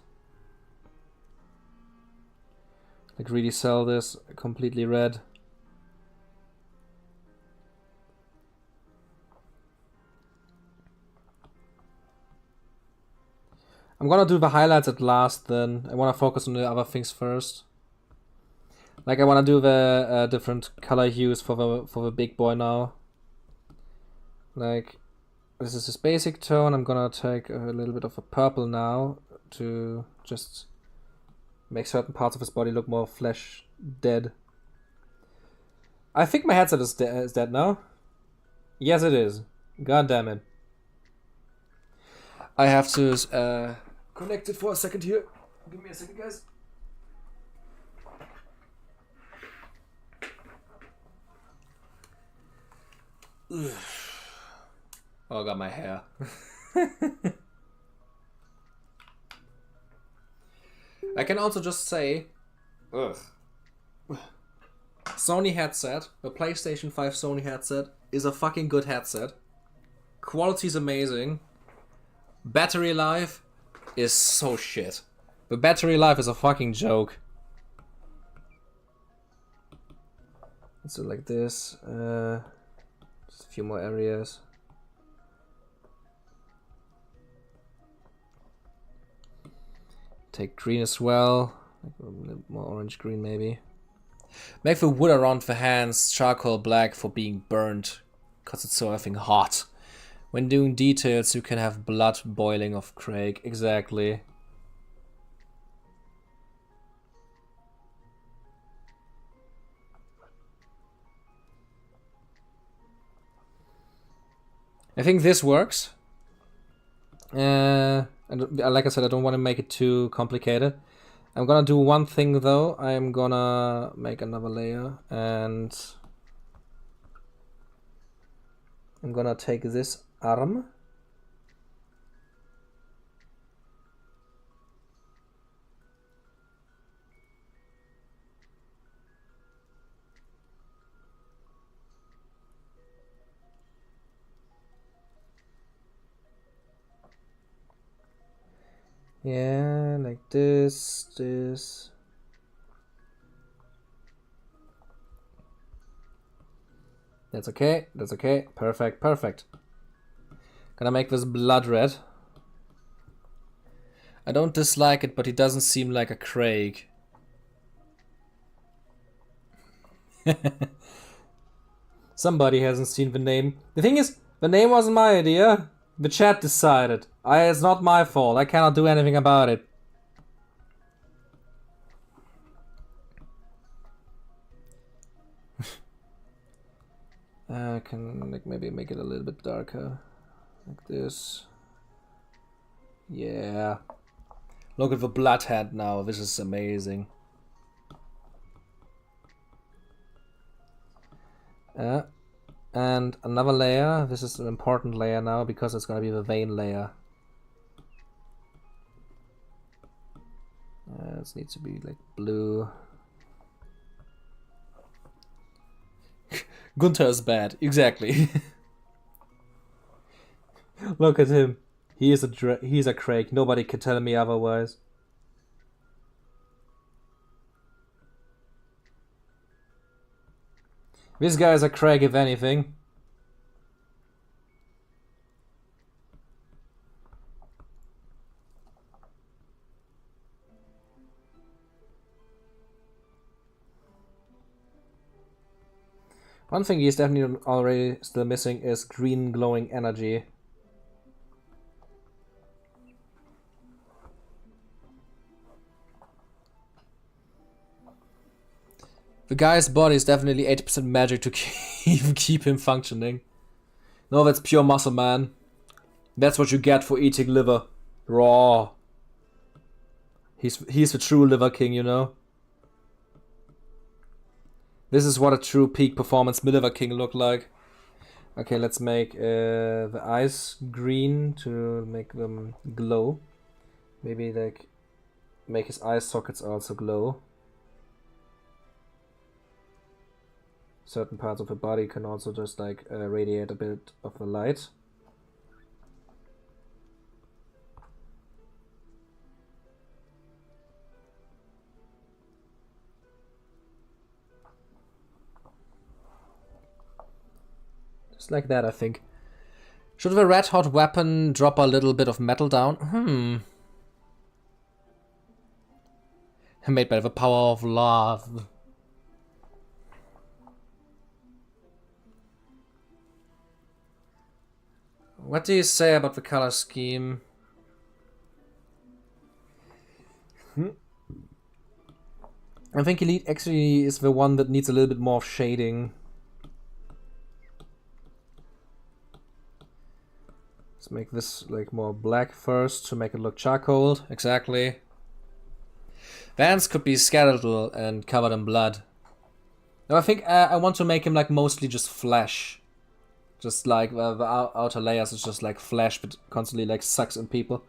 Like really sell this completely red. I'm gonna do the highlights at last then. I wanna focus on the other things first. Like I wanna do the different color hues for the big boy now. Like this is his basic tone. I'm gonna take a little bit of a purple now to just make certain parts of his body look more flesh dead. I think my headset is dead now. Yes, it is. God damn it. I have to connect it for a second here. Give me a second, guys. Ugh. Oh, I got my hair. I can also just say, ugh. Sony headset, the PlayStation 5 Sony headset, is a fucking good headset. Quality's amazing. Battery life is so shit. The battery life is a fucking joke. Let's do it like this. Just a few more areas. Take green as well. Like a little more orange green maybe. Make the wood around the hands charcoal black for being burnt, cause it's so effing hot. When doing details you can have blood boiling of Craig. Exactly. I think this works. And like I said, I don't want to make it too complicated. I'm gonna do one thing though. I'm gonna make another layer and I'm gonna take this arm. Yeah, like this. That's okay, that's okay. Perfect. Gonna make this blood red. I don't dislike it, but he doesn't seem like a Craig. Somebody hasn't seen the name. The thing is, the name wasn't my idea. The chat decided. It's not my fault. I cannot do anything about it. I can like maybe make it a little bit darker. Like this. Yeah. Look at the blood head now. This is amazing. And another layer. This is an important layer now because it's gonna be the vein layer. This needs to be like blue. Gunther is bad, exactly. Look at him. He's a Craig. Nobody can tell me otherwise. This guy is a Craig, if anything. One thing he's definitely already still missing is green glowing energy. The guy's body is definitely 80% magic to even keep him functioning. No, that's pure muscle, man. That's what you get for eating liver. Raw. He's the true liver king, you know? This is what a true peak performance liver king look like. Okay, let's make the eyes green to make them glow. Maybe like make his eye sockets also glow. Certain parts of the body can also just like radiate a bit of the light. Just like that, I think. Should the red hot weapon drop a little bit of metal down? Made by the power of love. What do you say about the color scheme? I think Elite actually is the one that needs a little bit more shading. Let's make this like more black first to make it look charcoal. Exactly. Vance could be skeletal and covered in blood. No, I think I want to make him like mostly just flesh. Just like the outer layers is just like flesh, but constantly like sucks in people.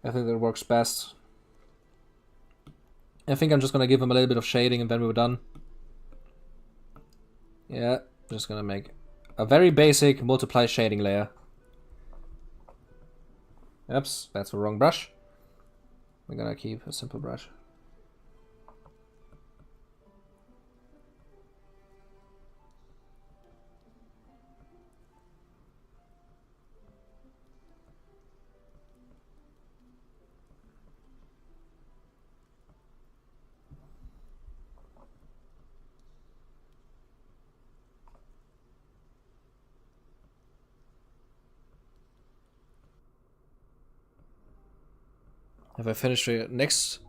I think that works best. I think I'm just gonna give him a little bit of shading and then we're done. Yeah, just gonna make a very basic multiply shading layer. Oops, that's the wrong brush. We're gonna keep a simple brush. Have I finished the next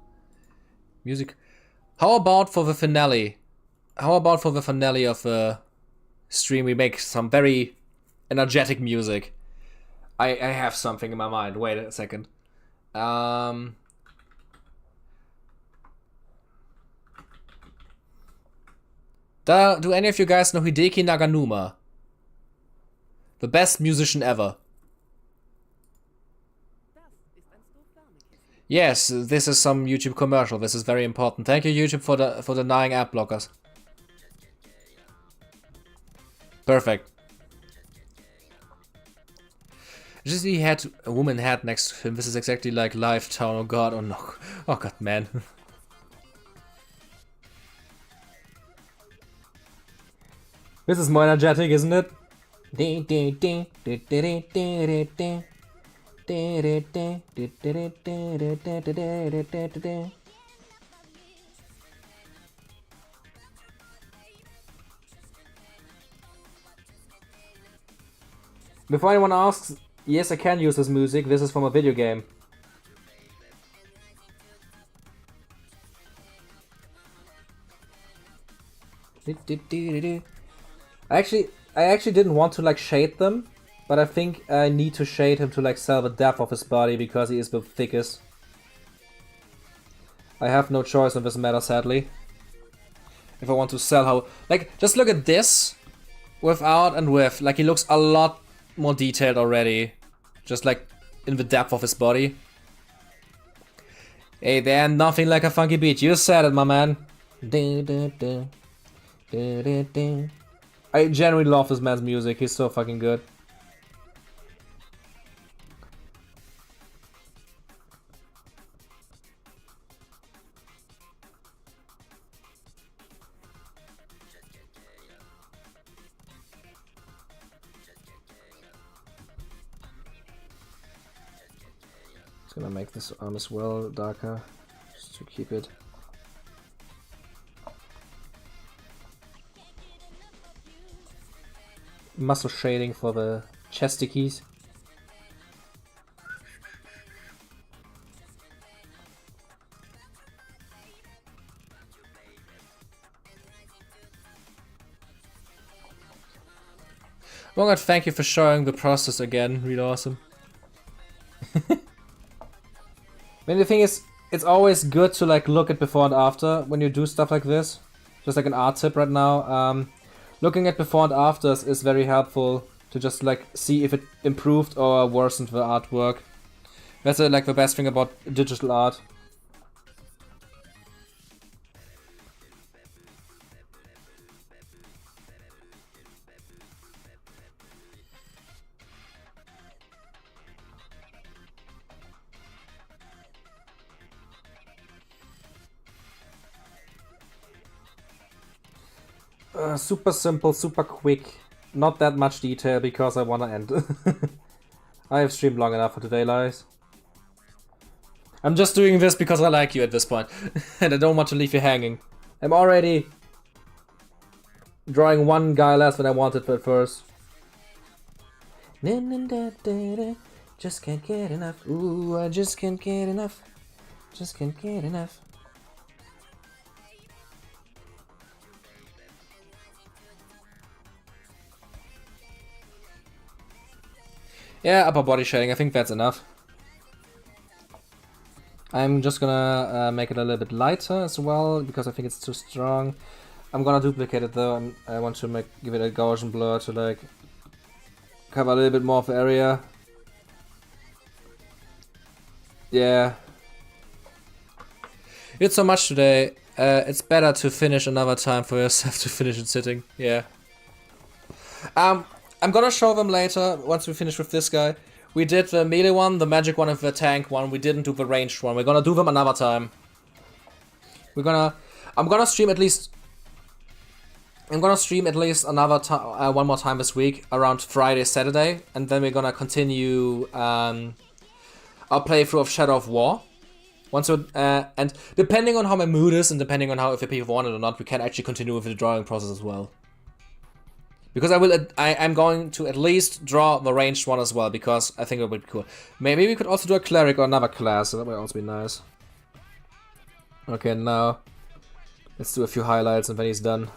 music? How about for the finale? How about for the finale of the stream we make some very energetic music? I have something in my mind. Wait a second. Do any of you guys know Hideki Naganuma? The best musician ever. Yes, this is some YouTube commercial. This is very important. Thank you, YouTube, for denying ad blockers. Perfect. Just he had a woman head next to him. This is exactly like Live Town. Oh god, oh no. Oh god, man. This is more energetic, isn't it? Before anyone asks, yes, I can use this music. This is from a video game. I actually didn't want to like shade them, but I think I need to shade him to like sell the depth of his body because he is the thickest. I have no choice in this matter, sadly. If I want to sell how... Like, just look at this without and with. Like, he looks a lot more detailed already. Just like in the depth of his body. Hey there, nothing like a funky beat. You said it, my man. I genuinely love this man's music. He's so fucking good. Gonna make this arm as well darker, just to keep it. Muscle shading for the chesty keys. Oh god, thank you for showing the process again. Really awesome. I mean, the thing is, it's always good to like look at before and after when you do stuff like this. Just like an art tip right now. Looking at before and afters is very helpful to just like see if it improved or worsened the artwork. That's like the best thing about digital art. Super simple, super quick. Not that much detail because I wanna end. I have streamed long enough for today, guys. I'm just doing this because I like you at this point. And I don't want to leave you hanging. I'm already drawing one guy less than I wanted at first. Just can't get enough. Ooh, I just can't get enough. Just can't get enough. Yeah, upper body shading, I think that's enough. I'm just gonna make it a little bit lighter as well, because I think it's too strong. I'm gonna duplicate it though, I want to give it a Gaussian blur to like cover a little bit more of the area. Yeah. It's so much today, it's better to finish another time for yourself to finish it sitting, yeah. I'm gonna show them later, once we finish with this guy. We did the melee one, the magic one, and the tank one. We didn't do the ranged one. We're gonna do them another time. I'm gonna stream at least another time, one more time this week, around Friday, Saturday, and then we're gonna continue our playthrough of Shadow of War. And depending on how my mood is, and depending on how if the people want it or not, we can actually continue with the drawing process as well. Because I'm going to at least draw the ranged one as well, because I think it would be cool. Maybe we could also do a cleric or another class, so that would also be nice. Okay, now let's do a few highlights and then he's done.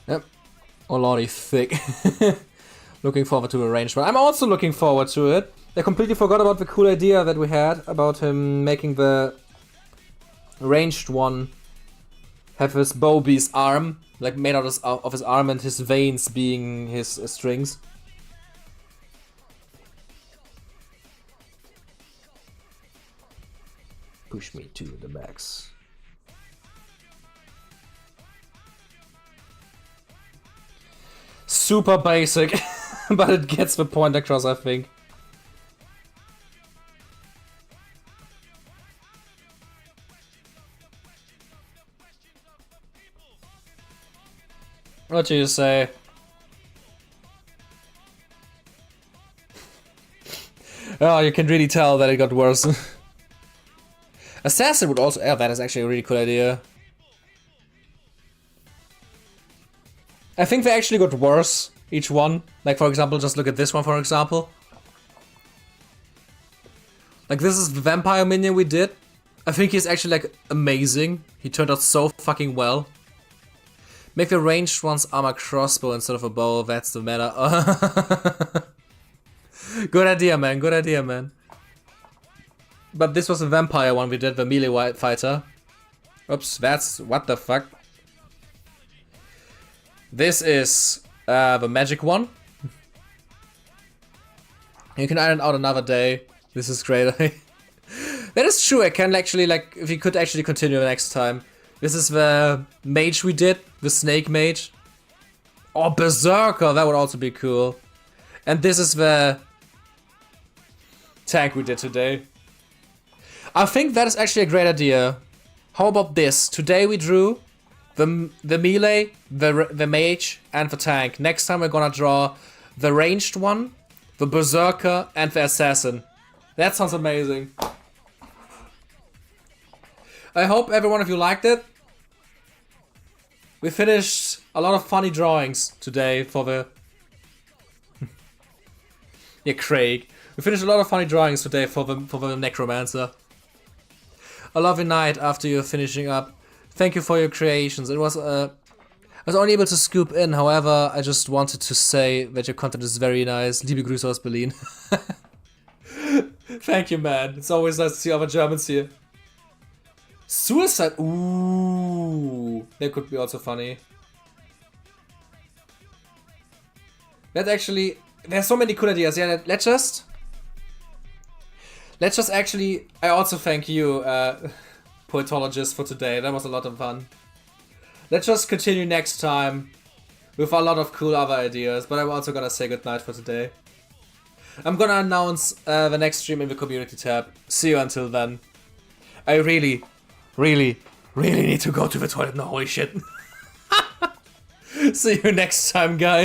Yep. Oh lordy, thick. Looking forward to a ranged one. I'm also looking forward to it. I completely forgot about the cool idea that we had about him making the ranged one have his bow be his arm, like made out of his arm, and his veins being his strings. Push me to the max. Super basic, but it gets the point across, I think. What do you say? Oh, you can really tell that it got worse. Assassin would also... Yeah, that is actually a really cool idea. I think they actually got worse, each one. Like, for example, just look at this one, for example. Like, this is the vampire minion we did. I think he's actually, like, amazing. He turned out so fucking well. Make the ranged one's armor crossbow instead of a bow, that's the meta. Good idea, man, good idea, man. But this was the vampire one we did, the melee fighter. Oops, that's... what the fuck? This is the magic one. You can iron it out another day. This is great. That is true, I can actually, like, if you could actually continue next time. This is the mage we did, the snake mage. Oh, berserker, that would also be cool. And this is the tank we did today. I think that is actually a great idea. How about this? Today we drew the melee, the mage, and the tank. Next time we're gonna draw the ranged one, the berserker, and the assassin. That sounds amazing. I hope every one of you liked it. We finished a lot of funny drawings today for the... yeah, Craig. We finished a lot of funny drawings today for the Necromancer. A lovely night after you're finishing up. Thank you for your creations. It was I was only able to scoop in, however, I just wanted to say that your content is very nice. Liebe Grüße aus Berlin. Thank you, man. It's always nice to see other Germans here. Suicide. Ooh, that could be also funny. That actually, there's so many cool ideas. Yeah, let's just actually. I also thank you, Poetologist, for today. That was a lot of fun. Let's just continue next time with a lot of cool other ideas. But I'm also gonna say goodnight for today. I'm gonna announce the next stream in the community tab. See you until then. I really need to go to the toilet now, holy shit. See you next time, guys.